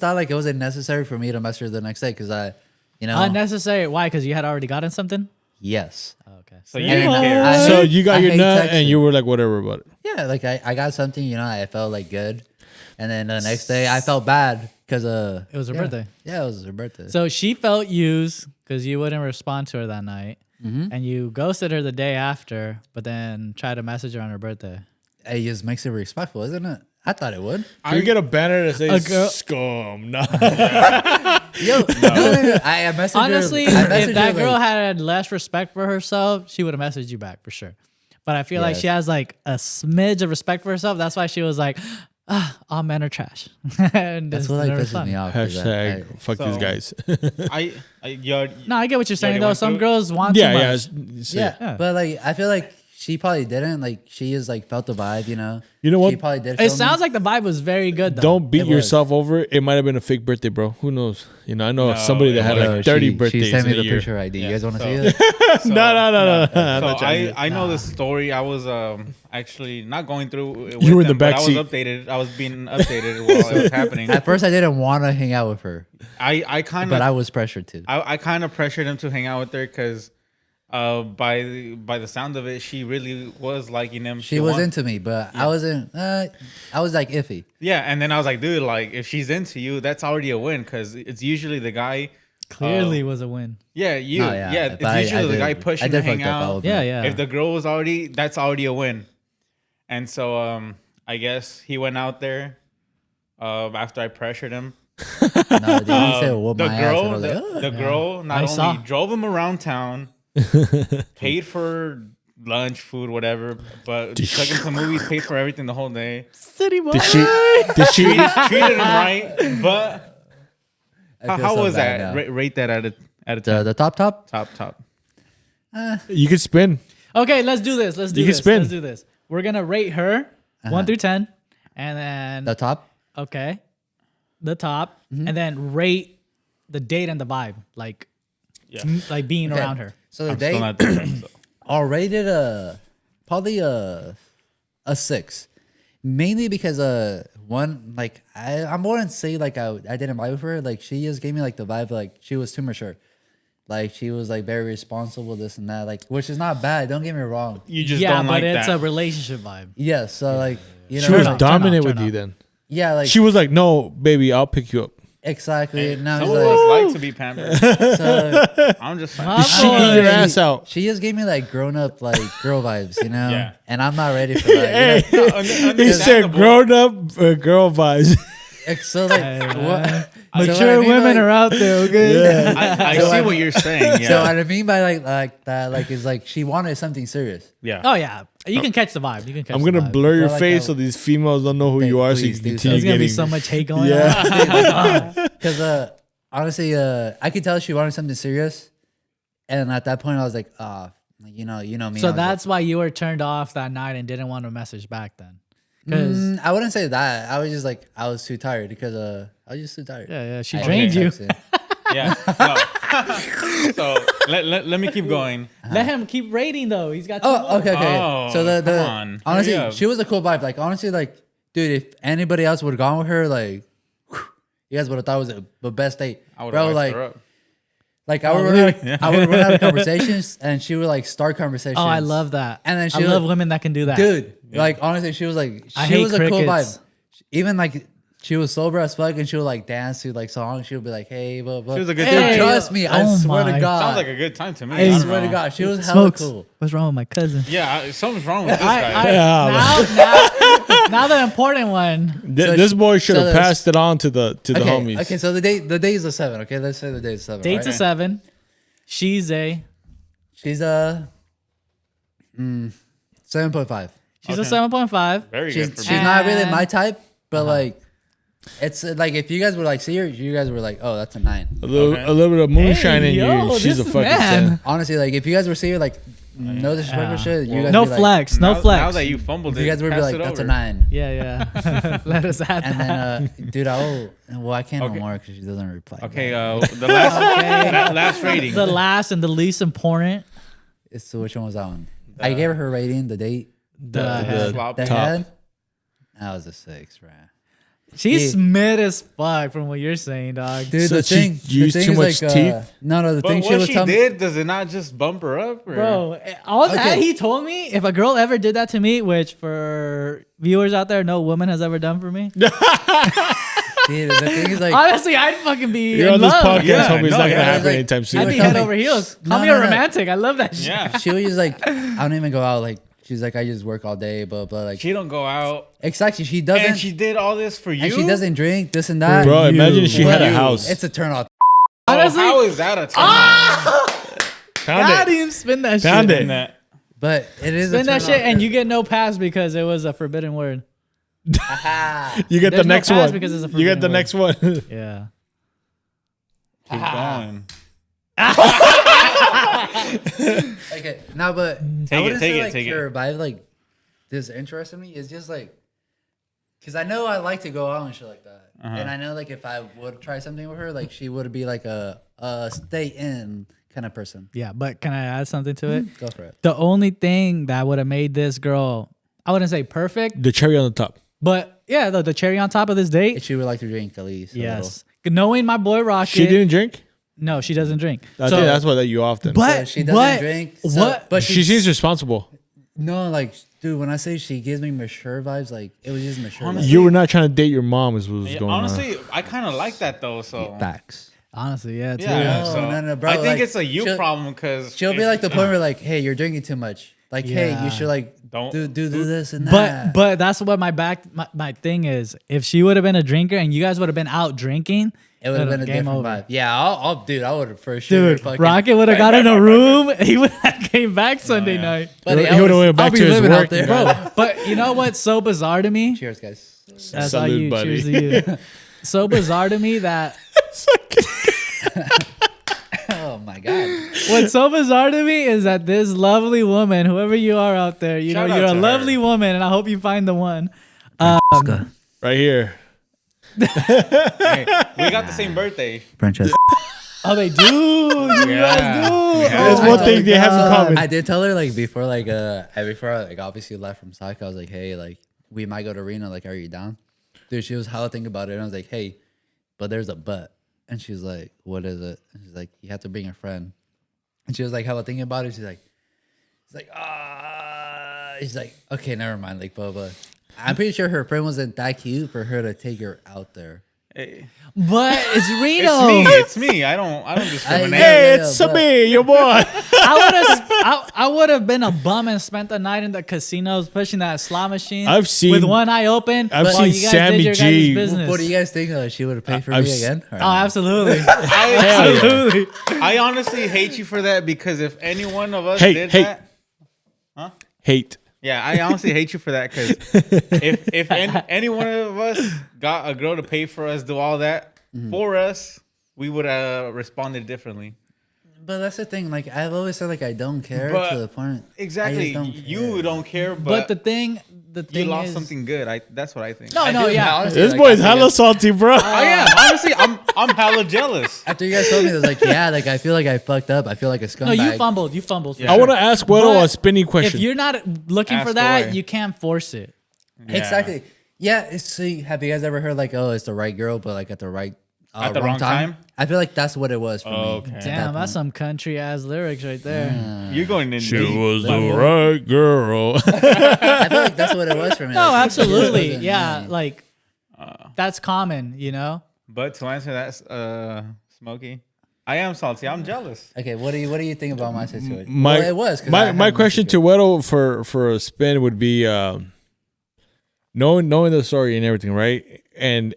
thought like it wasn't necessary for me to mess her the next day because Unnecessary. Why? Because you had already gotten something. yes. Oh, okay. So you And didn't I- care. I So hate- you got I your hate nut, texting. and you were like, whatever about it. Yeah, like I got something, I felt like good. And then the next day I felt bad because It was her birthday. Yeah, it was her birthday. So she felt used because you wouldn't respond to her that night, and you ghosted her the day after, but then tried to message her on her birthday. It just makes it respectful, isn't it? I thought it would. Can we get a banner that says girl- scum? No. Yo, no. I messaged Honestly, her. I messaged if that her, girl like, had less respect for herself, she would have messaged you back for sure. But I feel like Yes. she has like a smidge of respect for herself. That's why she was like, all men are trash. And that's just what like never pisses responded. me off. 'cause Hashtag fuck So- these guys. No, I get what you're saying already though. went Some through it? girls want Yeah, too yeah, much. yeah, but like I feel like she probably didn't. Like she just like felt the vibe, You know She what? probably did. It feel sounds me. like the vibe was very good though. Don't beat It was. yourself over it. It might have been a fake birthday, bro. Who knows? I know No, somebody that it had wasn't. like 30 birthdays She sent me in a the year. picture ID. You guys want to so- see it? No. So I'm not trying to- I know the story. I was actually not going through it with You were in the them, but back I was seat. updated. I was being updated while it was happening. At first, I didn't want to hang out with her, I kind but I of was pressured to. I kind of pressured him to hang out with her because by the sound of it, she really was liking him. She was into me, but I wasn't. I was like iffy. Yeah, and then I was like, dude, like if she's into you, that's already a win because it's usually the guy. Clearly was a win. Yeah, you. No, yeah, but it's usually the did- guy pushing I to did hang fucked up, I'll out. admit. Yeah, yeah. If the girl was already, that's already a win. And so I guess he went out there after I pressured him. No, dude, he said, "Whoop The my ass," and I girl, was like, the girl not I only saw. drove him around town, paid for lunch, food, whatever, but took him to movies, paid for everything the whole day, City boy. Did she treated him right. But I feel how so was bad that? now. Rate that out of 10. The top? Top. you could spin. Okay, let's do this. Let's do You can this. spin. Let's do this. We're gonna rate her 1 through 10, and then The top? okay, the top, and then rate the date and the vibe, like Yeah. like being around her. So the I'm still date, not there, so. I'll rate it probably a 6, mainly because one, like I wouldn't say like I didn't vibe with her. Like she just gave me like the vibe like she was too mature. Like she was like very responsible, this and that, like which is not bad. Don't get me wrong. You just Yeah, don't but like it's that. a relationship vibe. Yeah, so like you know, She was off, dominant turn with you off. then. yeah, like She was like, no, baby, I'll pick you up. exactly. Now Some he's of like, us like to be pampered. so I'm just My saying. She boy. eat your ass out. she just gave me like grown up like girl vibes, you know. Yeah. And I'm not ready for that. You know? He said Understandable. grown up girl vibes. So like, Hey, what? Mature women are out there, okay? I see what you're saying. Yeah. So what I mean by like that, like is like she wanted something serious. Yeah. Oh yeah, you can catch the vibe. You can catch. I'm gonna the vibe. blur your Like face how- so these females don't know who you are, so you Please can do continue There's gonna be getting. so much hate going Yeah. on. Because honestly, I could tell she wanted something serious, and at that point I was like, you know me. So I was that's why you were turned off that night and didn't want to message back then. Because like, I wouldn't say that. I was just like I was too tired because I was just too tired. yeah, she I drained you. texted. Yeah. No. So let me keep going. Let him keep rating though. He's got. Two more. Oh, okay. Oh, So the come on. honestly, Hurry up. she was a cool vibe. Like honestly, like dude, if anybody else would have gone with her, like you guys would have thought it was the best date, I would bro. have Like her up. like I would run out of conversations, and she would like start conversations. Oh, I love that. And then I she love would- women that can do that. Dude, like honestly, she was like I she hate was a cool crickets. vibe. Even like she was sober as fuck, and she would like dance to like songs. She would be like, "Hey, blah blah." She was a good Dude, time. trust me, I Oh swear my. to God. Sounds like a good time to me. I don't swear to know. God, she was hella Smokes. cool. What's wrong with my cousin? Yeah, something's wrong with this guy. Now the important one. This boy should have so there's- passed it on to the homies. Okay, so the day is a 7. Okay, let's say the day is 7. Date's right? a 7. She's a. She's a 7.5. She's a 7.5. Very She's good for she's me. not really my type, but like, it's like if you guys were like see her, you guys were like, oh, that's a 9. A little, Okay. a little bit of moonshine in yo, you. She's a this fucking man. 10. Honestly, like if you guys were see her, like no disrespect or shit, you guys No be like, flex. No Now flex. that you fumbled You it, guys would be pass like, it that's a over. 9. Yeah. Let us add And that. then, dude, I can't Okay. no more because she doesn't reply. Okay, the last last rating. The last and the least important. So which one was that one? I gave her her rating, the date, The Flop. the Top. head. That was a 6, right? She's Yeah. mid as fuck from what you're saying, dog. Dude, So the she thing, used the thing too is much like, teeth? No, the But thing she what was she telling me. did, does it not just bump her up? Or? Bro, all that Okay. he told me, if a girl ever did that to me, which for viewers out there, no woman has ever done for me. Dude, the thing is like, Honestly, I'd fucking be You're in on this love. podcast, Yeah, homie. It's no, not yeah, gonna it's happen like- anytime I'd soon. be tell head me- over heels. No, Call me no, a no. romantic. I love that shit. Yeah. she was just like, I don't even go out. Like, she's like, I just work all day, blah blah. Like, She don't go out, exactly, she doesn't. and she did all this for you. and she doesn't drink this and that. Bro, imagine she had a You. house. It's a turn off. Oh, Honestly- how is that a turn? Found God, it. even spin that Found shit. it. That. But it is Spin a that turn shit, off. and you get no pass because it was a forbidden word. You get There's the no next pass one. because it's a You get the forbidden next one. Yeah. Keep going. Okay, no, but Take I it, wouldn't take say it, like take it. her vibe like this interested me. It's just like, cause I know I like to go out and shit like that, and I know like if I would try something with her, like she would be like a stay in kind of person. Yeah, but can I add something to it? Go for it. The only thing that would have made this girl, I wouldn't say perfect, The cherry on the top. but yeah, the cherry on top of this If date. she would like to drink at least. Yes. Knowing my boy Rocket. She didn't drink? No, she doesn't drink. I think that's what you often. But So she doesn't what, drink. So, What? But she seems responsible. no, like, dude, when I say she gives me mature vibes, like it was just mature. Honestly, Vibes. You were not trying to date your mom, is what was Yeah, going on. honestly, I kind of like that though. So Facts. Honestly, yeah. Too. yeah, No, so no, bro, I think like, it's a you she'll- problem because She'll be like the point where like, hey, you're drinking too much. Like, hey, Yeah. you should like Don't- do this and that. But that's what my thing is. If she would have been a drinker and you guys would have been out drinking, it would have been a game different over. vibe. Yeah, I would have for sure. Dude, Rocket would have got in a room. He would have came back Sunday yeah. night. Buddy, He would have went I'll back be to his living out work. there. Bro, but you know what's so bizarre to me? Cheers, guys. That's all Salute, you. buddy. Cheers to you. So bizarre to me that Oh my god. what's so bizarre to me is that this lovely woman, whoever you are out there, you Shout know, out you're a to her. lovely woman, and I hope you find the one. Right here. Hey, we got the same birthday. Francesca. Oh, they do. You guys do. That's Oh one my thing they have in God. common. I did tell her like before I like obviously left from soccer, I was like, hey, like we might go to Reno. Like, are you down? Dude, she was hella thinking about it, and I was like, hey, but there's a but. And she's like, what is it? And she's like, you have to bring a friend. And she was like, hella thinking about it. She's like, she's like, okay, never mind. Like, blah blah. I'm pretty sure her friend wasn't that cute for her to take her out there. Hey, But it's Reno. it's me. It's me. I don't discriminate. Hey, Yeah, it's but- me, your boy. I would have. I would have been a bum and spent the night in the casinos pushing that slot machine. I've seen with one eye open. I've while seen you guys Sammy did your G. guys' business. What do you guys think? She would have paid for I've me again? Oh, absolutely. Absolutely. I honestly hate you for that because if any one of us did that, hate. Yeah, I honestly hate you for that because if any one of us got a girl to pay for us, do all that for us, we would have responded differently. But that's the thing. Like I've always said, like I don't care to the point. Exactly, you don't care, but the thing you lost is, something good. That's what I think. No, yeah. Honestly, This boy's hella salty, bro. I am honestly. I'm hella jealous. After you guys told me, I was like, yeah, like I feel like I fucked up. I feel like a scumbag. No, you fumbled. For I want to ask Weddle But a spinning question. If you're not looking for that, you can't force it. Yeah. Exactly. Yeah. See, have you guys ever heard like, oh, it's the right girl, but like at the right At the wrong time? I feel like that's what it was for me. Okay. Damn, that's some country ass lyrics right there. You're going in. She deep. was the right girl. I feel like that's what it was for me. No, Like, absolutely. it wasn't Yeah, me. like that's common, you know? But to answer that, Smokey, I am salty. I'm jealous. Okay, what do you think about my situation? My Well, it was 'cause I my had my a question message to Weddle for a spin would be knowing the story and everything, right? And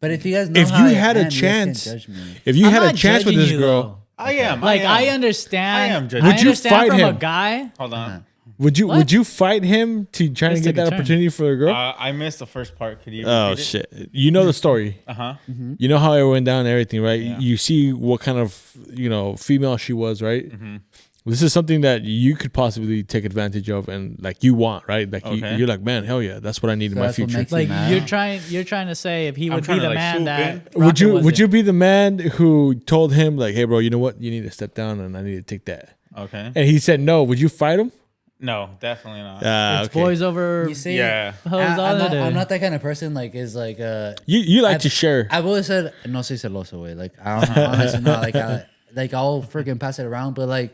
But if you guys know if how you I had a am, you guys can't chance, judge me. if you I'm had a not chance with judging this you, girl, though. I am. Like I am. understand. I am judging. I Would you understand fight from him? a guy. Hold on. would you fight him to try and Let's get take a that turn. opportunity for a girl? I missed the first part. Could you? Oh repeat it? shit! You know the story. Uh-huh. You know how it went down and everything, right? Yeah. You see what kind of female she was, right? This is something that you could possibly take advantage of and like you want, right? Like Okay. you're like, man, hell yeah, that's what I need in So my that's what future. makes Like mad. you're trying to say if he I'm would be trying to, the like, man swoop that in. Would you be the man who told him like, hey, bro, you know what? You need to step down and I need to take that. Okay. And he said no. Would you fight him? No, definitely not. It's boys over You see, Yeah. hoes all the day. I'm not that kind of person. Like is like You like to share. I've always said no soy celoso way. Like I don't honestly not like I'll freaking pass it around, but like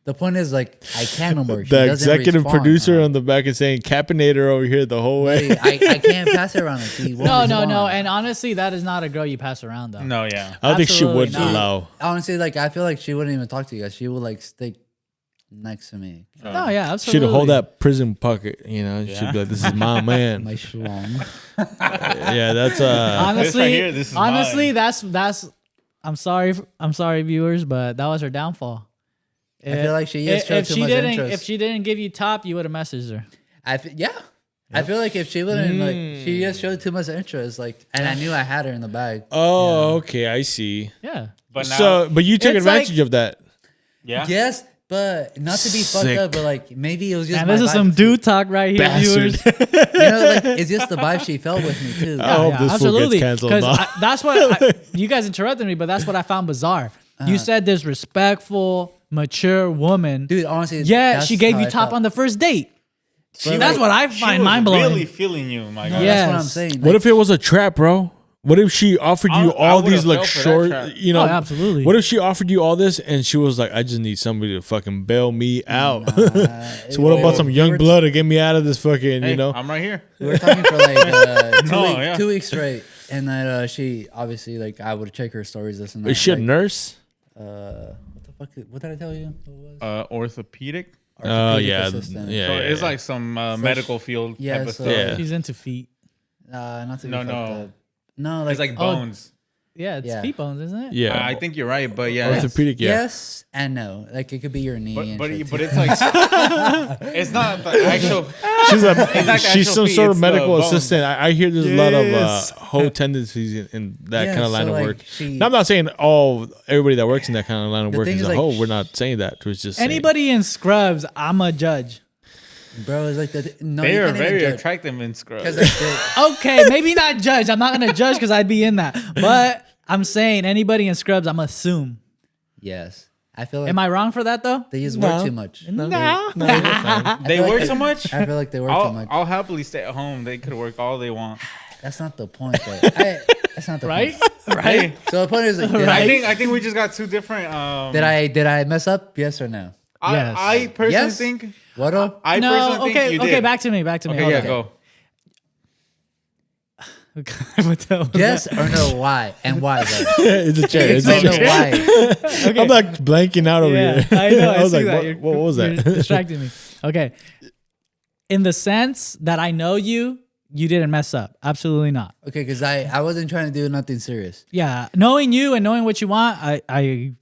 the point is like I can't no more. She The doesn't executive respond. producer on the back is saying Capinator over here the whole way. Like, I can't pass it around. Like, he won't No. respond. And honestly, that is not a girl you pass around though. No, yeah. I don't think she Absolutely would not. allow. Honestly, like I feel like she wouldn't even talk to you guys. She would like stick next to me. No, yeah, She'd absolutely. hold that prison pocket, She'd Yeah. be like, "This is my man." My schlong. Yeah, that's Honestly, right here, this is honestly, mine. that's. I'm sorry, viewers, but that was her downfall. I feel like she just showed if too she much didn't interest. if she didn't give you top, you would have messaged her. Yeah. I feel like if she wouldn't like, she just showed too much interest. Like, and I knew I had her in the bag. Oh, okay, I see. Yeah. But now, But you took It's advantage of that. yeah. Yes, but not to be Sick. fucked up, but like maybe it was just. And my this is vibe. some dude talk right here, Bastard. viewers. Like it's just the vibe she felt with me too. I hope this fool gets canceled now. That's what you guys interrupted me, but that's what I found bizarre. You said this respectful, mature woman. Dude, honestly, Yeah, that's she gave how you I top felt. on the first date. She That's was- what I she find was mind-blowing. Really feeling you, my No, God. Yeah. that's what I'm Yes. saying. What if it was a trap, bro? What if she offered you I all would've these like fell for that short, trap. Oh, absolutely. What if she offered you all this and she was like, I just need somebody to fucking bail me out? So what about some young blood to get me out of this fucking, Hey, you know? I'm right here. We were talking for like No, yeah. 2 weeks straight, and then she obviously like I would check her stories this and that. Is she a like, nurse? what the fuck? What did I tell you? What was? Orthopedic. Oh, Orthopedic yeah. assistant. Yeah. So yeah, it's yeah. like some medical field Yeah, type of so- stuff. Yeah. She's into feet. Not to be No, fucked no. up. No, like It's like bones. Yeah, it's Yeah. feet bones, isn't it? Yeah. I think you're right, but yeah. Orthopedic, yeah. Yes and no. Like it could be your knee. But and but, shit, but too. it's like it's not the actual. She's not the she's actual some feet, sort of it's the medical bones. assistant. I hear there's a lot Yes. of hoe tendencies in that Yeah, kind of line so, of like, work. she- Now, I'm not saying everybody that works in that kind of line of The work thing is is, a like, hoe. We're not saying that. We're just saying. Anybody in scrubs, I'm a judge. bro, it's like no. They you are can't even very judge. attractive in scrubs. 'Cause, like, Okay, maybe not judge. I'm not gonna judge because I'd be in that. But I'm saying anybody in scrubs, I'm assume. yes, I feel like Am I wrong for that though? they just No. work too much. No. They feel work like so much. I feel like they work too much. I'll happily stay at home. They could work all they want. That's not the point, though. That's not the Right? point. Hey, So the point is, like, I think we just got two different. did I mess up? Yes or no? Yes. I personally Yes. think. What? I personally No, think okay, you okay, did. back to me. Okay, Hold yeah, on. go. Yes or no? Why and why? Though? It's a chair. It's a No, chair. why? Okay. I'm like blanking out over Yeah, here. I know. I was see like, that. what was You're that? distracting me. Okay. In the sense that I know you didn't mess up. Absolutely not. Okay, because I wasn't trying to do nothing serious. Yeah. Knowing you and knowing what you want, I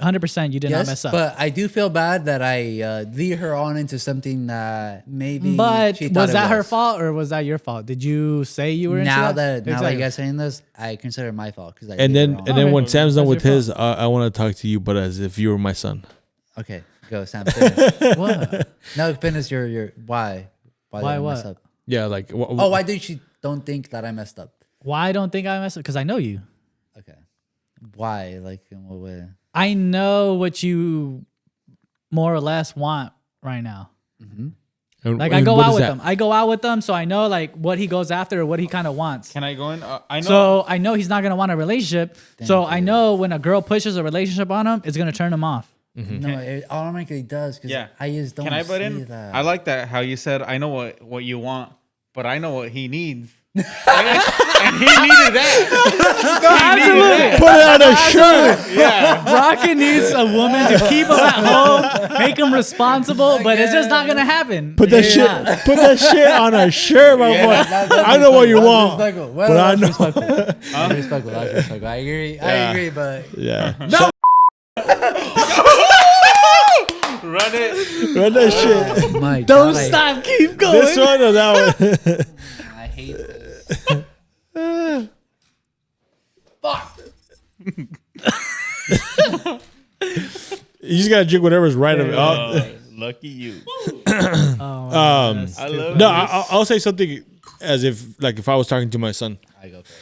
100% you did not mess up. But I do feel bad that I lead her on into something that maybe. But she thought was it that her fault or was that your fault? Did you say you were into now that? that you guys saying this, I consider it my fault because I. And then when Sam's done That's with your his, I want to talk to you, but as if you were my son. Okay, go Sam. Finish. What? No, finish your why. Why did I what? mess up? Yeah, like Why did she don't think that I messed up? Why I don't think I messed up? Because I know you. Okay, why? Like in what way? I know what you more or less want right now. Like I go out with them. I go out with them, so I know like what he goes after or what he kind of wants. Can I go in? I know. So I know he's not gonna want a relationship. I know when a girl pushes a relationship on him, it's gonna turn him off. No, it automatically does because I just don't. Can I butt in? That. I like that how you said I know what you want, but I know what he needs. and he needed that. Absolutely. Put it on a shirt. Yeah. Rocket needs a woman to keep him at home, make him responsible, but it's just not gonna happen. Put that shit. Put that shit on a shirt, my boy. I know what you want, but I know. That's respectful. I agree, but Yeah. no. Run that shit. My Don't God, stop, keep going. This one or that one? I hate this. Fuck. You just gotta drink whatever's right of it. Lucky you. I love No, I'll say something as if I was talking to my son. I go for it.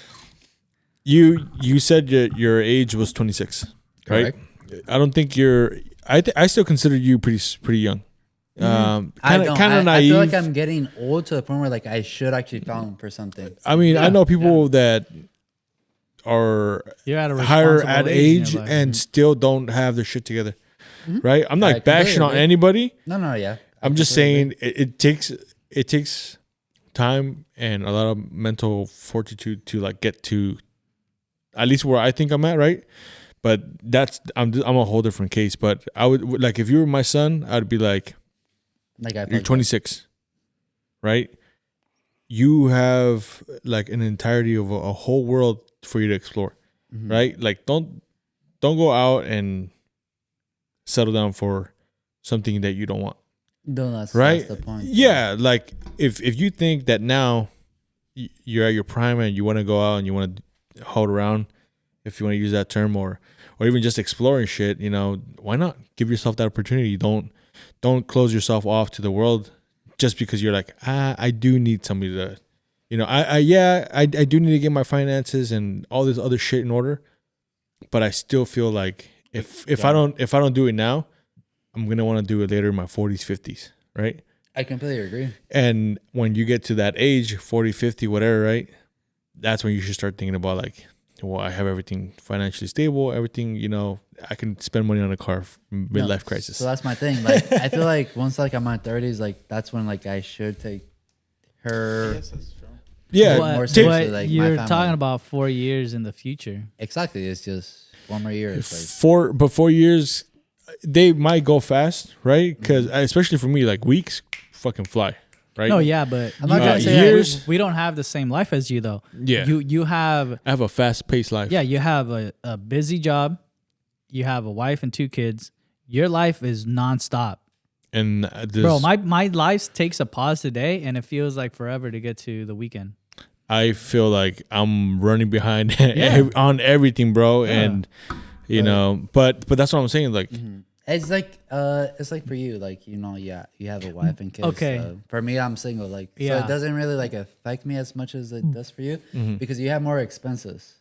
You said your age was 26, right? Correct. I don't think you're. I still consider you pretty young. Kind of naive. I feel like I'm getting old to the point where like I should actually film for something. I mean, I know people that are You're at a higher responsible at age in age your life. and still don't have their shit together, right? I'm not I bashing on completely agree. anybody. No, yeah. I'm just saying it takes time and a lot of mental fortitude to like get to at least where I think I'm at, right? But I'm a whole different case. But I would like if you were my son, I'd be like you're 26, right? You have like an entirety of a whole world for you to explore, right? Like don't go out and settle down for something that you don't want. No, that's Right? the point. Yeah, like if you think that now you're at your prime and you want to go out and you want to hold around, if you want to use that term, or even just exploring shit, why not give yourself that opportunity? Don't close yourself off to the world just because you're like, I do need somebody to, I do need to get my finances and all this other shit in order, but I still feel like if I don't do it now, I'm gonna want to do it later in my 40s, 50s, right? I completely agree. And when you get to that age, 40, 50, whatever, right? That's when you should start thinking about like, well, I have everything financially stable, everything, I can spend money on a car, midlife crisis. So that's my thing. Like, I feel like once like I'm in my 30s, like that's when like I should take her. Yes, that's true. Yeah, more seriously, But like, my you're family. talking about 4 years in the future. Exactly. It's just one more year. It's like 4 years, they might go fast, right? Because especially for me, like weeks fucking fly, right? No, yeah, but I'm not you- gonna say years. we don't have the same life as you though. Yeah. You have I have a fast paced life. you have a busy job, you have a wife and 2 kids. Your life is nonstop. And Bro, my life takes a pause today and it feels like forever to get to the weekend. I feel like I'm running behind Yeah. on everything, bro. Yeah. And but that's what I'm saying. Like, it's like for you, like you have a wife and kids. Okay. For me, I'm single. Like so Yeah. it doesn't really like affect me as much as it does for you because you have more expenses.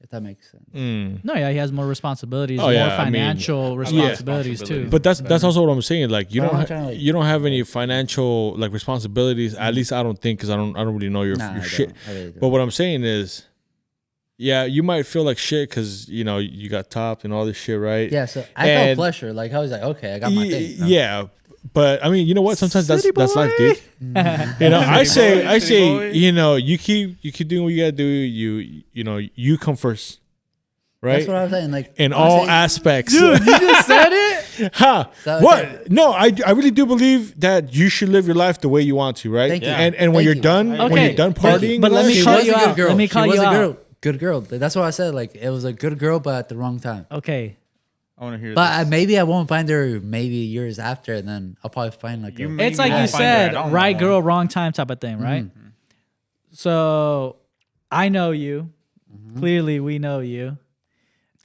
If that makes sense. No, yeah, he has more responsibilities, Oh, more yeah, I mean, financial responsibilities too. but that's also what I'm saying. Like, you But I'm don't not trying to, like- you don't have any financial like responsibilities. At least I don't think, because I don't really know your Nah, I shit. don't. I really don't. But what I'm saying is, yeah, you might feel like shit because you got topped and all this shit, right? Yeah, so I felt And- pleasure. Like I was like, okay, I got my thing. you know? Yeah, But I mean, you know what? Sometimes that's life, dude. Mm-hmm. You know, I say, boy. you know, you keep doing what you gotta do. You know, you come first, right? That's what I was saying. Like in honestly, all aspects. Dude, you just said it. Huh? So, What? okay. No, I really do believe that you should live your life the way you want to, right? Thank you. And when Thank you're you. done, Okay, when you're done partying, but let me She call was you a good out. girl. Let me call she you was a out. good girl. That's what I said. Like it was a good girl, but at the wrong time. Okay. I want to hear But this. maybe I won't find her maybe years after, and then I'll probably find like You a, may- It's like you won't find her said, at all, right no. girl, wrong time type of thing, right? So I know you. Clearly, we know you.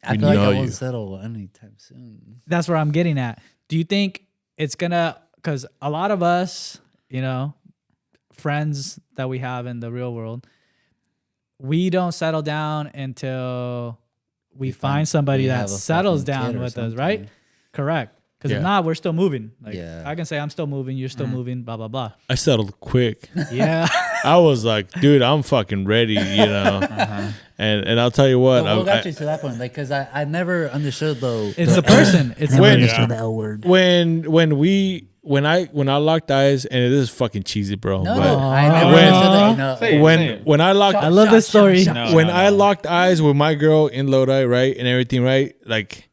I We feel like know I won't you. settle anytime soon. That's where I'm getting at. Do you think it's gonna? Because a lot of us, you know, friends that we have in the real world, we don't settle down until we find somebody we that have a settles fucking down kid or with us, something. right? Correct. Because Yeah. if not, we're still moving. Like Yeah. I can say I'm still moving, you're still moving, blah blah blah. I settled quick. Yeah. I was like, dude, I'm fucking ready, you know. And I'll tell you what, But what got I- you to that point? Like, because I never understood though. It's the person. It's the When- person. Yeah. the L word. when I locked eyes, and this is fucking cheesy, bro. No, but I never When- understood that. No, Say it. when I locked I love this story. when I locked eyes with my girl in Lodi, right, and everything, right, like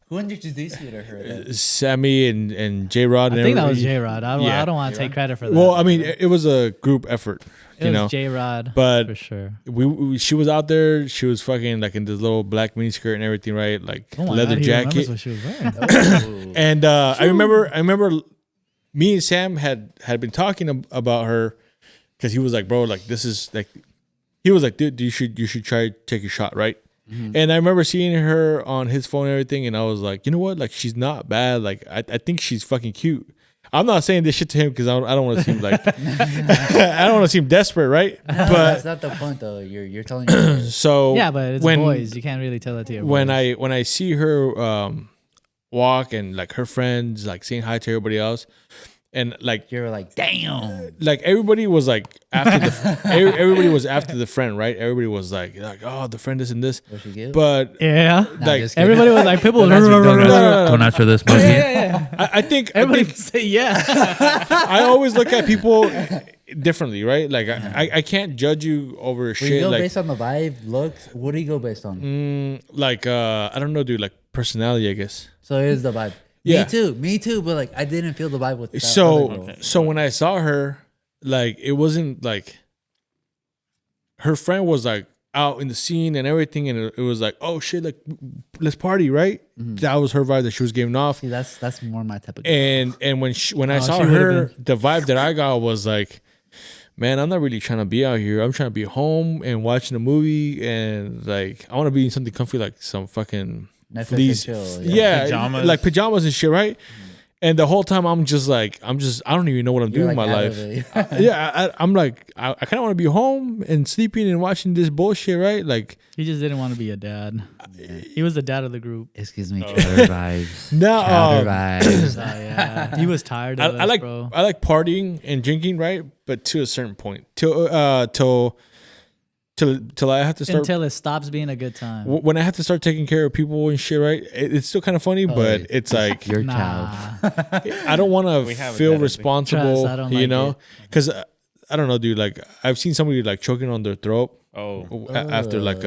who introduced you to her? Then? Sammy and J Rod. I and think that was everybody. J Rod. Yeah. I don't want to take credit for that. Well, I mean, it was a group effort, it you was know. J Rod, But for sure. she was out there. She was fucking like in this little black miniskirt and everything, right? Like Oh my leather God, he remembers jacket. what she was wearing. Ooh. And I remember, me and Sam had been talking about her because he was like, bro, like this is like, he was like, dude, you should try to take a shot, right? And I remember seeing her on his phone and everything, and I was like, you know what? Like she's not bad. Like I think she's fucking cute. I'm not saying this shit to him because I don't want to seem like I don't want to seem desperate, right? No, But that's not the point though. You're telling me. so Yeah, but it's when boys. You can't really tell that to your when boys. I see her walk and like her friends like saying hi to everybody else, and like You're like, damn. like everybody was like after the everybody was after the friend, right? Everybody was like oh, the friend is in this, What she give? but Yeah. like just kidding. Everybody was like, people. Don't answer- don't answer- no. don't answer this, monkey. I think Everybody can say yeah. I always look at people differently, right? Like I can't judge you over When you shit go like based on the vibe, looks, what do you go based on? like I don't know, dude, like personality, I guess. So here's the vibe. Yeah. Me too. But like, I didn't feel the vibe with that So other girl. so when I saw her, like it wasn't like her friend was like out in the scene and everything, and it was like, oh shit, like let's party, right? That was her vibe that she was giving off. See, that's more my type of girl. And when I Oh, saw she would've her, the vibe that I got was like, man, I'm not really trying to be out here. I'm trying to be home and watching a movie, and like I want to be in something comfy, like some fucking Netflix fleece, and chill, yeah, Pajamas. like pajamas and shit, right? And the whole time I'm just I don't even know what I'm You're doing like with my out life. of it. Yeah, I'm like, I kind of want to be home and sleeping and watching this bullshit, right? Like, He just didn't want to be a dad. He was the dad of the group. Excuse me, chowder vibes. no, Chowder vibes. Oh, yeah. He was tired I, of us, I like bro. I like partying and drinking, right? But to a certain point, till I have to start. Until it stops being a good time. When I have to start taking care of people and shit, right? It's still kind of funny, but it's like Your Nah. child. I don't want We to have a feel dad, I think. responsible, Trust, I don't you like know? it. Because I don't know, dude. Like I've seen somebody like choking on their throat Oh, after like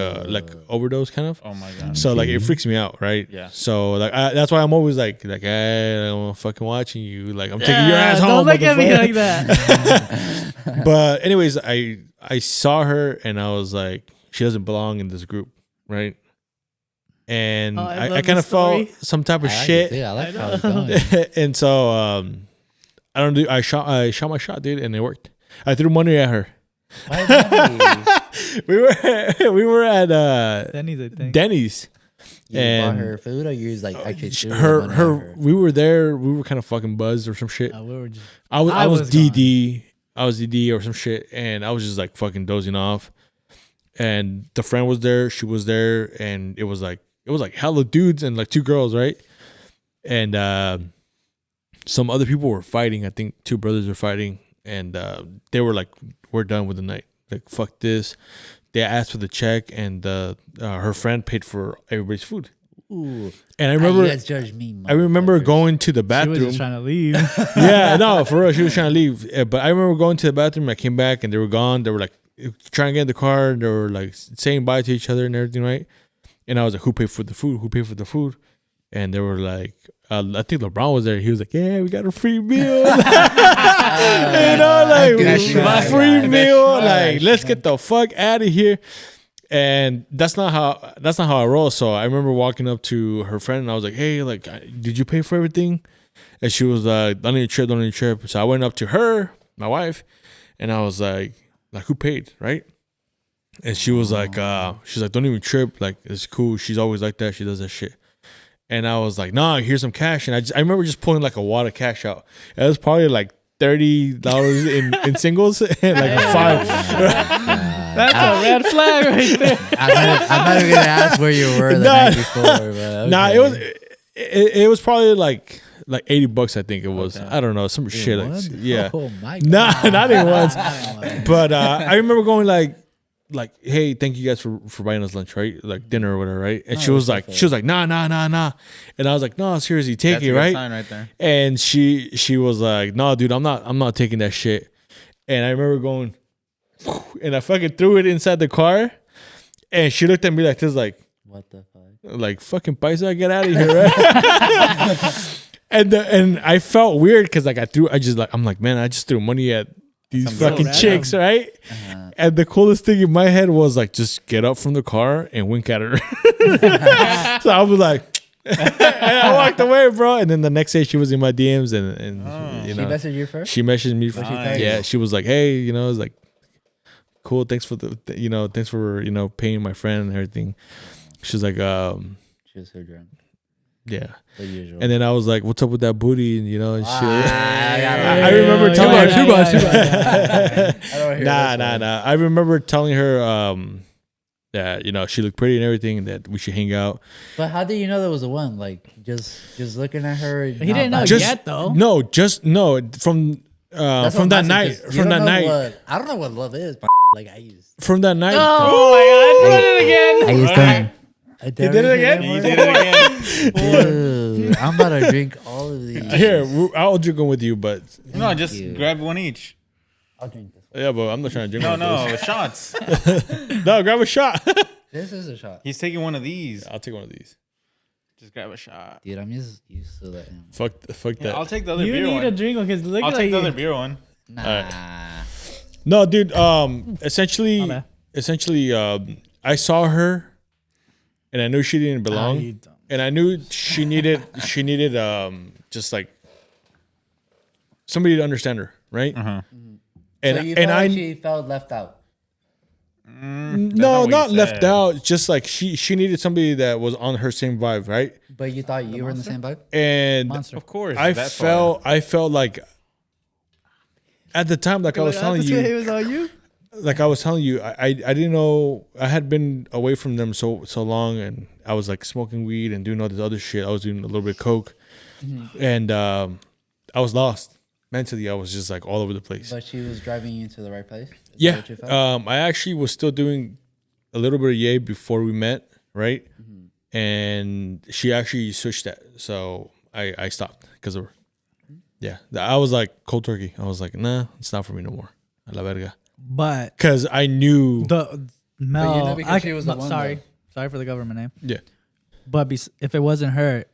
overdose, kind of. oh my god. So like it freaks me out, right? Yeah. So like that's why I'm always like hey, I'm fucking watching you. Like I'm taking your ass Don't home. look at me motherfucker. like that. But anyways, I saw her and I was like, she doesn't belong in this group, right? And Oh, I I love kind of this story. felt some type of I like shit. it, too. I like how it's going. And so I shot my shot, dude, and it worked. I threw money at her. Why money? we were at Denny's, I think. Denny's. You And bought her food or you was like actually threw her money at her we were there, we were kind of fucking buzzed or some shit. We were just, I was I was DD. I was DD or some shit, and I was just like fucking dozing off. And the friend was there, she was there, and it was like hella dudes and like two girls, right? And some other people were fighting. I think two brothers were fighting, and they were like, "We're done with the night. Like fuck this." They asked for the check, and her friend paid for everybody's food. Ooh. And I remember, you guys judge me. I remember motherfuckers. going to the She was bathroom. just trying to leave. Yeah, no, for real, she was trying to leave. But I remember going to the bathroom. I came back and they were gone. They were like trying to get in the car. They were like saying bye to each other and everything, right? And I was like, "Who paid for the food? Who paid for the food?" And they were like, I think LeBron was there. He was like, "Yeah, we got a free meal." You know, like free meal. Like, let's get the fuck out of here. And that's not how I roll. So I remember walking up to her friend and I was like, "Hey, like, did you pay for everything?" And she was like, "Don't need a trip, don't need a trip." So I went up to her, my wife, and I was like, "Who paid, right?" And she was like, she's like, "Don't even trip. Like, it's cool. She's always like that. She does that shit." And I was like, "Nah, here's some cash." And I remember just pulling like a wad of cash out. It was probably like $30 in singles and like $5. That's a red flag right there. I'm not even gonna ask where you were the night before. But okay. Nah, it was probably like $80. I think it was. Okay. I don't know, some shit. Like, yeah. Oh my god. Nah, not even once. But I remember going like, "Hey, thank you guys for buying us lunch, right? Like dinner or whatever, right?" And she was like, "Nah." And I was like, "No, seriously, take That's it, a good right?" sign right there. And she was like, "No, dude, I'm not taking that shit." And I remember going, and I fucking threw it inside the car. And she looked at me like this, like, "What the fuck?" Like, "Fucking paisa, get out of here," right? and I felt weird because like I'm like, man, I just threw money at these fucking chicks, right? And the coolest thing in my head was like, just get up from the car and wink at her. So I was like, and I walked away, bro. And then the next day she was in my DMs and you know, she messaged you first. She messaged me. Yeah, she was like, "Hey, you know," it was like, "Cool, thanks for thanks for paying my friend and everything." She was like, she was so drunk. Yeah. The usual. And then I was like, "What's up with that booty?" And and shit. I remember telling her. Nah. I remember telling her that she looked pretty and everything, and that we should hang out. But how did you know that was the one? Like just looking at her. He didn't know yet, though. No, from that night. From that night. I don't know what love is. Like I used. From that night. Oh my God! Did it again. I used to. He did it again. You did it again. Dude, I'm about to drink all of these. Here, I'll drink one with you, but No, just grab one each. I'll drink this one. yeah, but I'm not trying to drink. No, shots. No, grab a shot. This is a shot. He's taking one of these. I'll take one of these. Just grab a shot. Dude, I'm used to that. Fuck that. I'll take the other You beer need one. a drink because look I'll at take the you. other beer one. Nah. No, dude. Essentially, My I saw her, and I knew she didn't belong, and I knew she needed just like somebody to understand her, right? Uh-huh. And So you and felt I like she felt left out. no, not left out. Just like she needed somebody that was on her same vibe, right? But you thought you were in the same vibe? And Monster. Of course. I that felt like at the time, like I was telling you, It was all you. I didn't know. I had been away from them so long, and I was like smoking weed and doing all this other shit. I was doing a little bit of coke, and I was lost mentally. I was just like all over the place. But she was driving you to the right place? Is Yeah. that what you felt? I actually was still doing a little bit of yay before we met, right? And she actually switched that, so I stopped because of her. Yeah, I was like cold turkey. I was like, nah, it's not for me no more. A la verga. But Because I knew. the Mel. But you know because she was the one, sorry, though. sorry for the government name. Yeah, But if it wasn't her,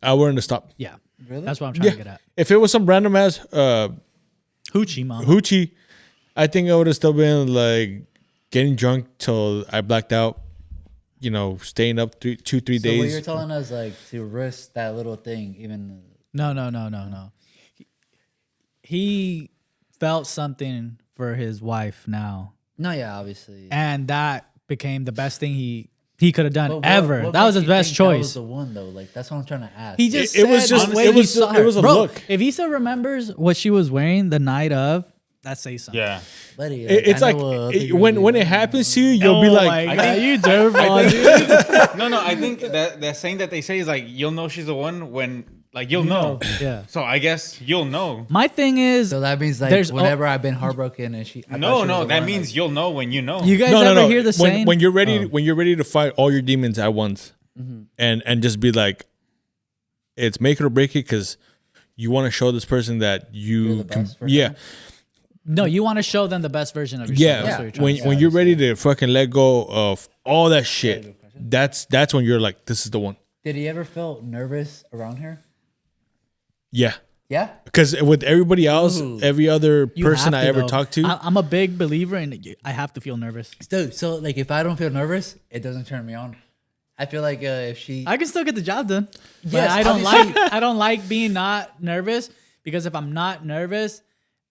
I wouldn't have stopped. yeah, Really? that's what I'm trying to get at. If it was some random ass Hoochie mom. hoochie, I think I would have still been like getting drunk till I blacked out. Staying up 2-3 So what days. you're telling us, like, to risk that little thing, even... No. He felt something for his wife now, No, yeah, obviously. and that became the best thing he could have done But ever. what that was makes his you best think that was choice. the one, though. Like, that's what I'm trying to ask. He just It was said just- the way it he was- saw it her. was a Bro, look. if he still remembers what she was wearing the night of, that says something. Yeah. Buddy, It's I like know what other girls when do. it happens to you, you'll be like, my God, you dirtball, dude. No, I think that saying that they say is like, you'll know she's the one when, like, you'll know. Yeah. So I guess you'll know. My thing is, So that means, like, There's whenever I've been heartbroken and she... I thought she No, was the that one, means like, you'll know when you know. you guys no. ever hear the saying? When you're ready to fight all your demons at once. and just be like, it's make it or break it because you want to show this person that you can. Yeah. No, you want to show them the best version of yourself. Yeah. When you're ready to fucking let go of all that shit, that's when you're like, this is the one. Did he ever feel nervous around her? Yeah. Yeah? Because with everybody else, every other person I ever talked to. I'm a big believer in I have to feel nervous. Dude, so like if I don't feel nervous, it doesn't turn me on. I feel like if she... I can still get the job done. Yes, I don't like being not nervous because if I'm not nervous...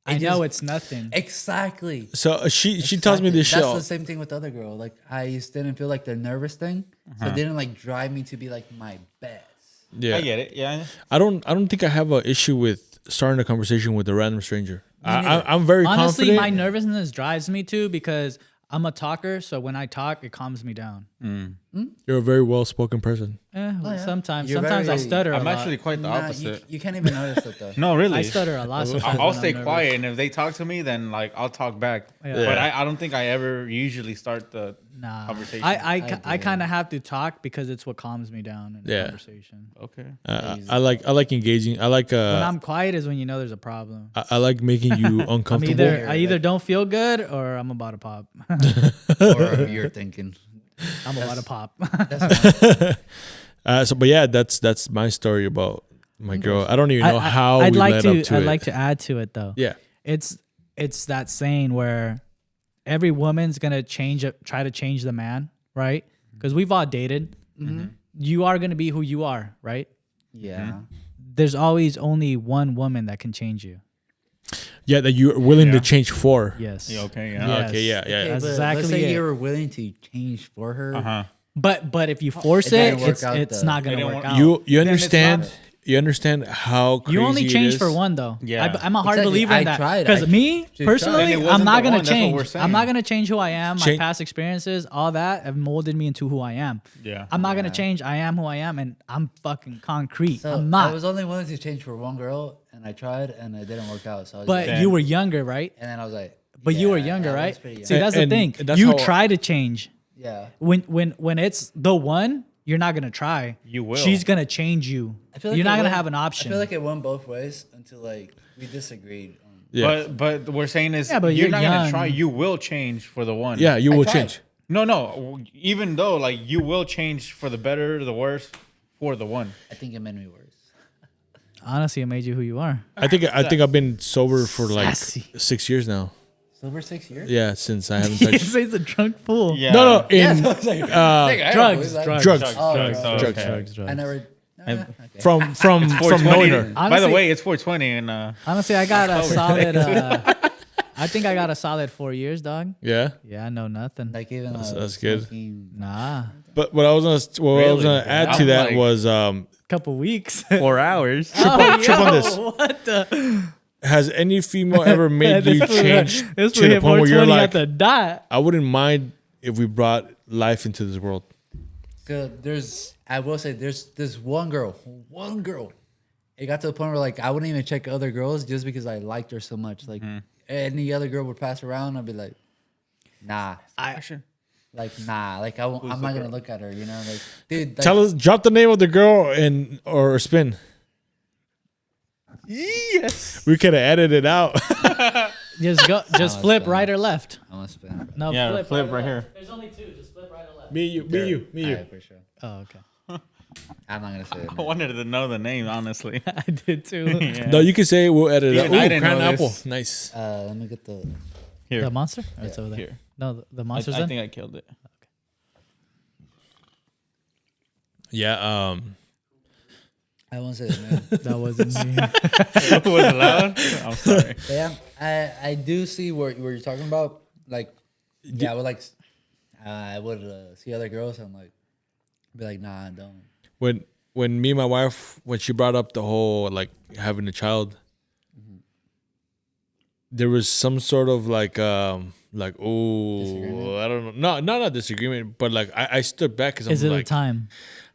I know it's nothing. Exactly. So she tells me this shit. That's the same thing with the other girl. Like I just didn't feel like the nervous thing, so it didn't like drive me to be like my best. Yeah, I get it. Yeah, I don't think I have an issue with starting a conversation with a random stranger. I'm very honestly confident. My nervousness drives me too because I'm a talker. So when I talk, it calms me down. You're a very well spoken person. Sometimes I stutter. I'm actually quite the opposite. You can't even notice it though. No, really. I stutter a lot. I'll stay quiet, and if they talk to me, then like I'll talk back. Yeah. But I don't think I ever usually start the conversation. I kind of have to talk because it's what calms me down in the conversation. Okay. I like engaging. I like when I'm quiet is when you know there's a problem. I like making you uncomfortable. I either don't feel good or I'm about to pop. Or you're thinking I'm about to pop. But yeah, that's my story about my girl. I don't even know how I'd we like led to. up to I'd it. like to add to it though. Yeah, it's that saying where every woman's gonna try to change the man, right? Because we've all dated. You are gonna be who you are, right? Yeah. There's always only one woman that can change you. Yeah, that you're willing to change for. Yes. Yeah, okay. Yeah. Yes. Okay. Yeah. Okay, That's but exactly let's say it. you were willing to change for her. But if you force It didn't it, work it's out, it's though. not gonna work out. You understand? You understand how crazy You only it change is? for one though. Yeah. I'm a hard Exactly. believer in I that. tried. Because me tried. personally, And it I'm wasn't not the gonna one, that's what change. we're saying. I'm not gonna change who I am. My Change- past experiences, all that have molded me into who I am. Yeah. I'm not gonna change. I am who I am, and I'm fucking concrete. So I'm not. I was only willing to change for one girl, and I tried, and it didn't work out. So I was But like, you were younger, right? and then I was like, But you were yeah, younger, I was right? pretty young. See, that's the And thing. that's You how- try to change. Yeah. When it's the one, you're not gonna try. You will. She's gonna change you. I feel like You're it not gonna went- have an option. I feel like it went both ways until like we disagreed. Yeah. But we're saying is but you're you're not young. gonna try. You will change for the one. Yeah, you I will tried. change. No. Even though like you will change for the better, the worse, for the one. I think it made me worse. Honestly, it made you who you are. I think I've been sober for like Sassy. 6 years now. Over 6 years? Yeah, since I haven't He touched. says a drunk fool. Yeah. No, in Drugs. drugs. I never. Okay. From knowing 420. her. By the Honestly- way, it's 420 and Honestly, I got a solid. I think I got a solid 4 years, dog. Yeah, Yeah, I know nothing. Like even that's good. smoking- Nah, but what I was gonna add to I'm that like- was couple weeks. 4 hours. trip on this. What the? Has any female ever made you change This to the point where you're 420 like, at the dot. I wouldn't mind if we brought life into this world? So I will say, there's this one girl. It got to the point where like I wouldn't even check other girls just because I liked her so much. Like any other girl would pass around, I'd be like, nah. Like nah. Like I'm not gonna look at her. You know, like dude. Like, Tell us, drop the name of the girl or spin. Yes. We could have edited it out. Just flip right or left. I'm gonna spin. No, Yeah, flip or right left. here. There's only two. Just flip right or left. me, you. Yeah, for sure. Oh, okay. I'm not gonna say it. I wanted to know the name, honestly. I did too. Yeah. No, you can say it. We'll edit it out. Even I Ooh, didn't crown know apple. this. Nice. Let me get the. Here. The monster? Or it's over there. Here. No, the monster's I in. think I killed it. Yeah. I won't say the name. That wasn't me. Was it loud? I'm sorry. But yeah, I do see where you're talking about. Like, yeah, I would like, I would see other girls and like, be like, nah, I don't. When me and my wife, when she brought up the whole like having a child, there was some sort of like oh, I don't know, not disagreement, but like I stood back because Is I'm it like, a time?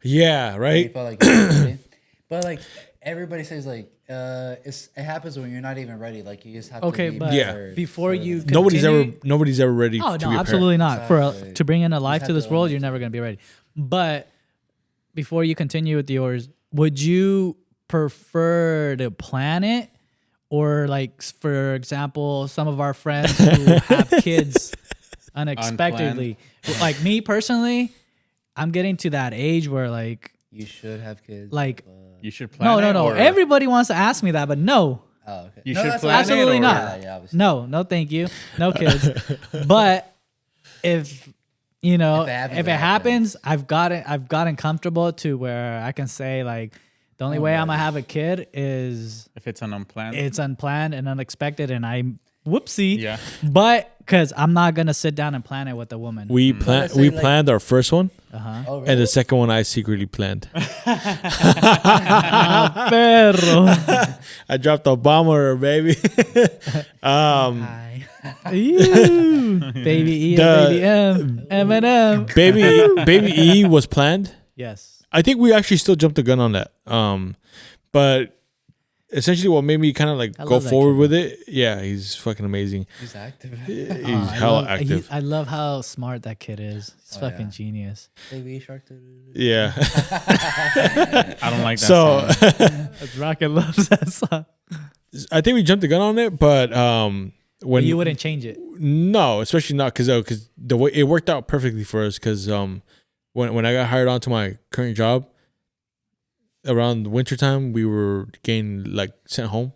yeah, You right. felt like you're ready. But like everybody says, like it happens when you're not even ready. Like you just have Okay, to be but Yeah. prepared. before So you Nobody's ever ready Oh to no, be a absolutely parent. not. Exactly. To bring in a life have to this to world, learn you're it. never gonna be ready. But before you continue with yours, would you prefer to plan it, or like, for example, some of our friends who have kids unexpectedly? Like me personally, I'm getting to that age where like You should have kids. like You should plan it. no. Or Everybody wants to ask me that, but no. Oh, okay. You No, should that's plan it. Absolutely or- not. Yeah, obviously. No, thank you. No kids. But if you know, if it happens, I've gotten comfortable to where I can say like the only way I'm gonna have a kid is if it's an unplanned. it's unplanned and unexpected, and I'm whoopsie. Yeah. But because I'm not gonna sit down and plan it with a woman. We Let's say, like- planned our first one, Oh, really? and the second one I secretly planned. Perro. I dropped a bomb on her, baby. Ew. Baby E, and baby M, Eminem. baby E was planned. Yes. I think we actually still jumped the gun on that. But essentially, what made me kind of like I go love that forward kid. with it, yeah, he's fucking amazing. He's active. He's I hella love- active. I love how smart that kid is. He's Oh, fucking yeah. genius. Baby shark. Yeah. I don't like that So song. Rocket loves that song. I think we jumped the gun on it, but when You wouldn't change it. no, especially not because the way it worked out perfectly for us. Because when I got hired onto my current job around wintertime, we were getting like sent home.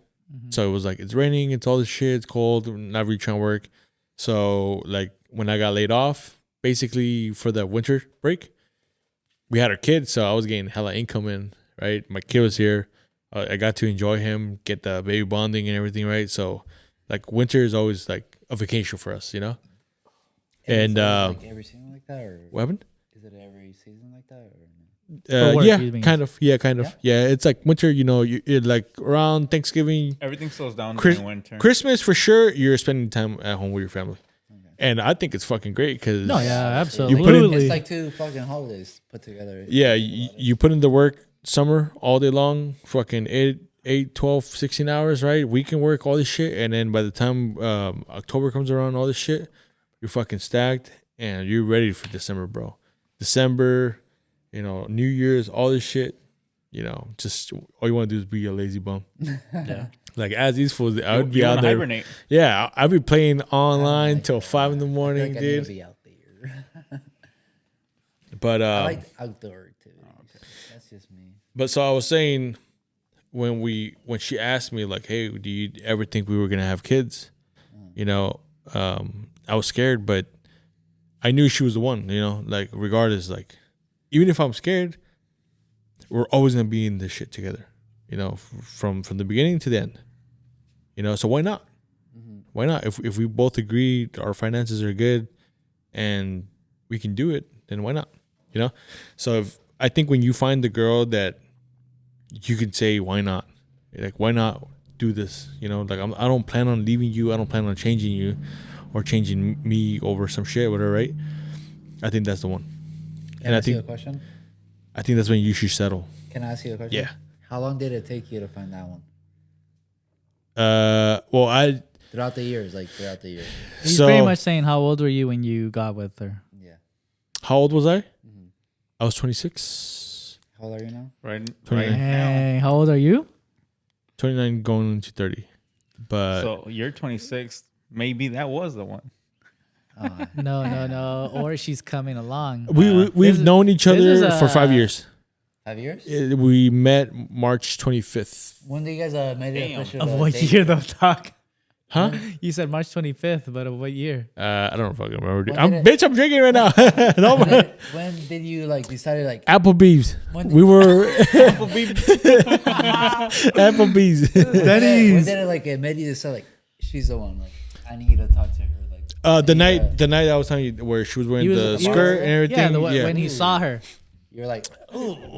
So it was like it's raining, it's all this shit, it's cold, we're not really trying to work. So like when I got laid off, basically for the winter break, we had our kid, so I was getting hella income in. Right, my kid was here. I got to enjoy him, get the baby bonding and everything. Right, so like winter is always like a vacation for us, you know. And like every season like that, or what happened? is it every season like that? Or no? For work, yeah, you mean? kind of. Yeah, kind of. Yeah, it's like winter. You know, you're like around Thanksgiving, Everything slows down Chris- during winter. Christmas for sure. You're spending time at home with your family, and I think it's fucking great because No, yeah, obviously. absolutely. It's like two fucking holidays put together. yeah, you put in the work summer all day long, fucking 8, 12, 16 hours, right? Weekend work, all this shit, and then by the time October comes around, all this shit, you're fucking stacked and you're ready for December, bro. December, you know, New Year's, all this shit, you know, just all you want to do is be a lazy bum. Yeah. Like as these fools, I would be You out wanna there. hibernate. Yeah, I'd be playing online till 5 in the I feel morning, like I need to dude. be out there. But I like outdoor activities. That's just me. But so I was saying, when she asked me like, "Hey, do you ever think we were gonna have kids?" You know, I was scared, but I knew she was the one. You know, like regardless, like even if I'm scared, we're always gonna be in this shit together. You know, from the beginning to the end. You know, so why not? Why not? If we both agree our finances are good, and we can do it, then why not? You know, so I think when you find the girl that you can say, why not? Like, why not do this? You know, like I don't plan on leaving you. I don't plan on changing you or changing me over some shit, whatever, right? I think that's the one. Can I ask you a question? I think that's when you should settle. Can I ask you a question? Yeah. How long did it take you to find that one? Well, Throughout the years, He's so pretty much saying, how old were you when you got with her? Yeah. how old was I? I was 26, How old are you now? Right, 29. right now. Hey, how old are you? 29 going into 30. But So you're 26. Maybe that was the one. No. Or she's coming along. we've This is- known each this is other for 5 a- years. 5 years? We met March 25th. When did you guys made it official? Of what year though, Doc? Huh? You said March 25th, but of what year? I don't fucking remember. Dude. When did Bitch, I'm drinking right now. No, When did you like decided like Applebee's. When did- We were Applebee's. when did it like it made you decide like she's the one, like I need to talk to her, like The night I was telling you where she was wearing the skirt and everything. Yeah, when he saw her. you're like,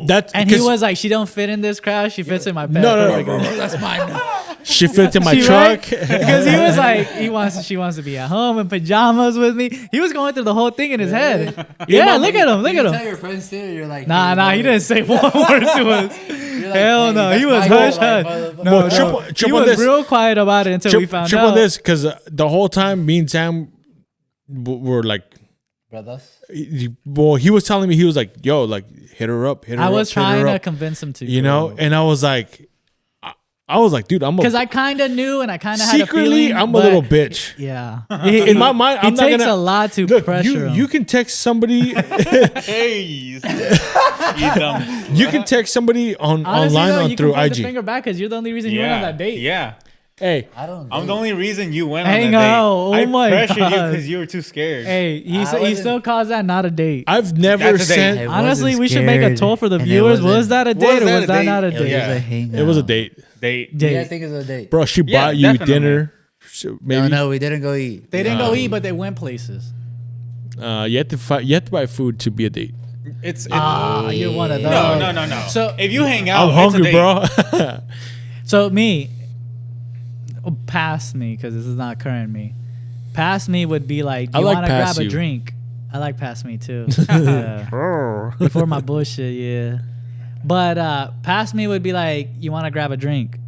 That's And he was like, she don't fit in this crowd. She fits in my bed. No. that's mine. She fits in my She truck. right? Because he was like, she wants to be at home in pajamas with me. He was going through the whole thing in his head. Yeah, look at him. Look You at tell him. your friends too. You're like, Nah, he didn't say one word to us. You're like, Hell hey, no, that's he was my hush goal, like, hush. motherfucker. No, Well, no. triple He was this. real quiet about it until we found Triple out. this because the whole time me and Sam were like Brothers. Well, he was telling me, he was like, yo, like, hit her up. I was trying to convince him to. You know? And I was like, dude, because I kind of knew and I kind of had a secretly, feeling, I'm a little bitch. Yeah. In my mind, I'm not takes gonna, a lot to look, pressure him. you can text somebody. Hey, you dumb. You can text somebody Honestly, online though, on you through can point IG. the finger back because you're the only reason you went on that date. Yeah. Hey, I'm the only reason you went Hang on that date. on. Oh my pressured you God. because you were too scared. Hey, he still calls that not a date. I've never That's a date. sent. Honestly, we should make a toll for the viewers. Was that a date or was that not a It was date? just a hangout. It was a date, Date. Yeah, I think it was a date. bro. She Yeah, bought you definitely. dinner. Maybe No, we didn't go eat. They didn't go eat, but they went places. you have to buy food to be a date. You're one of those. No. So if you hang out, I'm it's a hungry, date. bro. So past me, because this is not current me. Past me would be like, do I you like want to grab past a you. drink? I like past me too. Yeah. Before my bullshit, yeah. But past me would be like, you want to grab a drink?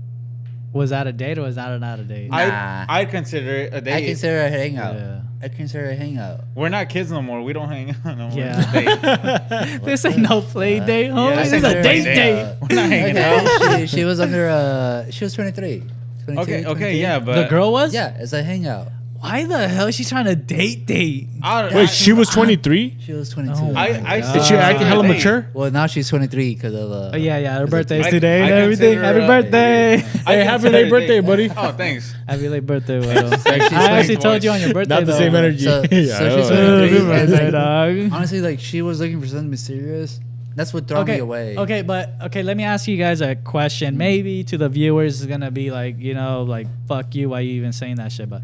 Was that a date or was that not a date? Nah. I'd consider it a date. I consider a hangout. Yeah. I consider a hangout. We're not kids no more. We don't hang out no more. Yeah. It's a date. This ain't no play date, homie. Yeah, This I is a consider date it a date. We're not hanging out. Okay, she was under. She was 23. 22, Okay, 23. yeah, but The girl was? Yeah, it's a hangout. Why the hell is she trying to date? Wait, she was 23. She was 22. Oh my I God. Did she act hella Date. mature? Well, now she's 23 because of. Oh, yeah, her because birthday's I- today and I everything. consider, Happy birthday. Hey, happy late birthday, buddy. Oh, thanks. Happy late birthday, Widow. she's I actually twice. told you on your birthday. Not the though. same energy. So- so she's I know. 23. Happy birthday, dog. Honestly, like she was looking for something mysterious. That's what threw me away. Okay, let me ask you guys a question. Maybe to the viewers, is gonna be like, like, fuck you, why you even saying that shit? But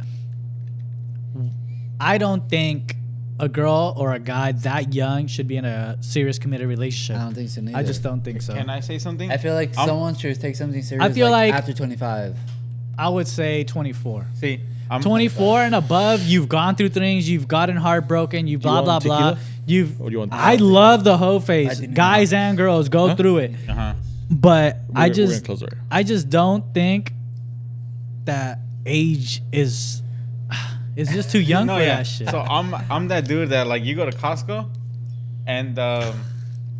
I don't think a girl or a guy that young should be in a serious committed relationship. I don't think so neither. I just don't think so. Can I say something? I feel like someone should take something serious. I feel like after 25. I would say 24. See, I'm 24 and above, you've gone through things, you've gotten heartbroken, you blah want blah blah. tequila? You've Or do you want I love the hoe face. I didn't Guys and girls go through it. Uh-huh. But We're gonna close the door. I just don't think that age is just too young No, for yeah. that shit. So I'm that dude that like you go to Costco, and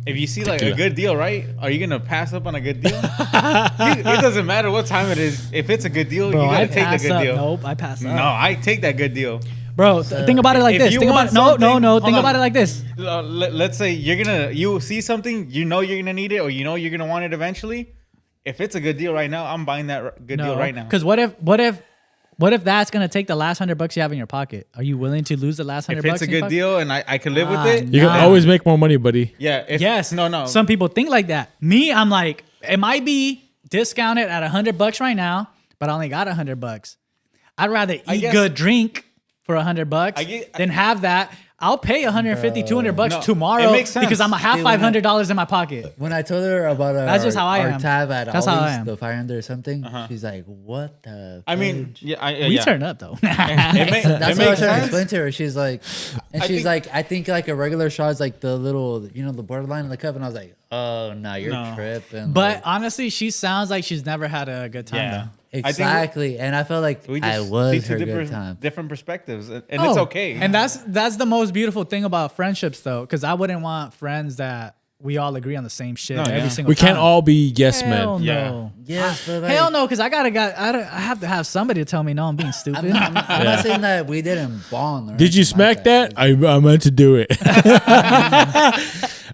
if you see like Tequila. a good deal, right? Are you gonna pass up on a good deal? It doesn't matter what time it is. If it's a good deal, Bro, you I gotta take the pass good up. deal. Nope, I pass up. No, I take that good deal. Bro, think about it like if this. you Think want about no. something- Think hold about on. it like this. Let's say you see something, you know you're gonna need it, or you know you're gonna want it eventually. If it's a good deal right now, I'm buying that good deal right now. Because what if that's gonna take the last $100 you have in your pocket? Are you willing to lose the last $100? If it's a good deal and I can live with Ah, it, You can Nah. always make more money, buddy. yeah. Yes. No. Some people think like that. Me, I'm like, it might be discounted at $100 right now, but I only got $100. I'd rather eat guess- good, drink for $100 get- than have that. I'll pay $150, $200 No, tomorrow it makes sense. because I'm gonna have See, when I- $500 in my pocket. When I told her about our, That's just how I our am. tab at That's how I Ollie's, am. the 500 or something, she's like, "What the?" I mean, fudge?" yeah, We yeah. turn up though. It, That's it what I was makes trying to sense. explain to her. She's like, and I she's think- like, I think like a regular shot is like the little, the borderline in the cup, and I was like, oh no, you're No. tripping. But like, honestly, she sounds like she's never had a good time Yeah. though. I think exactly, and I felt like we I just was see her two good time. different perspectives, and it's okay. And that's the most beautiful thing about friendships though, because I wouldn't want friends that we all agree on the same shit No, every yeah. single We time. can't all be yes Hell men. Yeah. no. Yes, but like, Hell no, because I have to have somebody to tell me no, I'm being stupid. I'm not saying that we didn't bond. Or Did you anything smack like that? I meant to do it.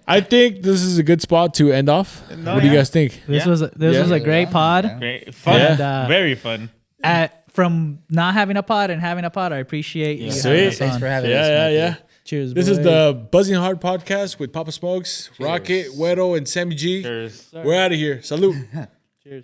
I think this is a good spot to end off. No, What do you yeah. guys think? This Yeah. was a great pod. Yeah. Great, fun, Yeah. very fun. From not having a pod and having a pod, I appreciate you. Sweet. having us Thanks on. for having Yeah, us. yeah, Mikey. yeah. Cheers. This is boy. the Buzzing Hard podcast with Papa Smokes, Rocket, Wedo, and Sammy G. Cheers. We're out of here. Salute. Cheers.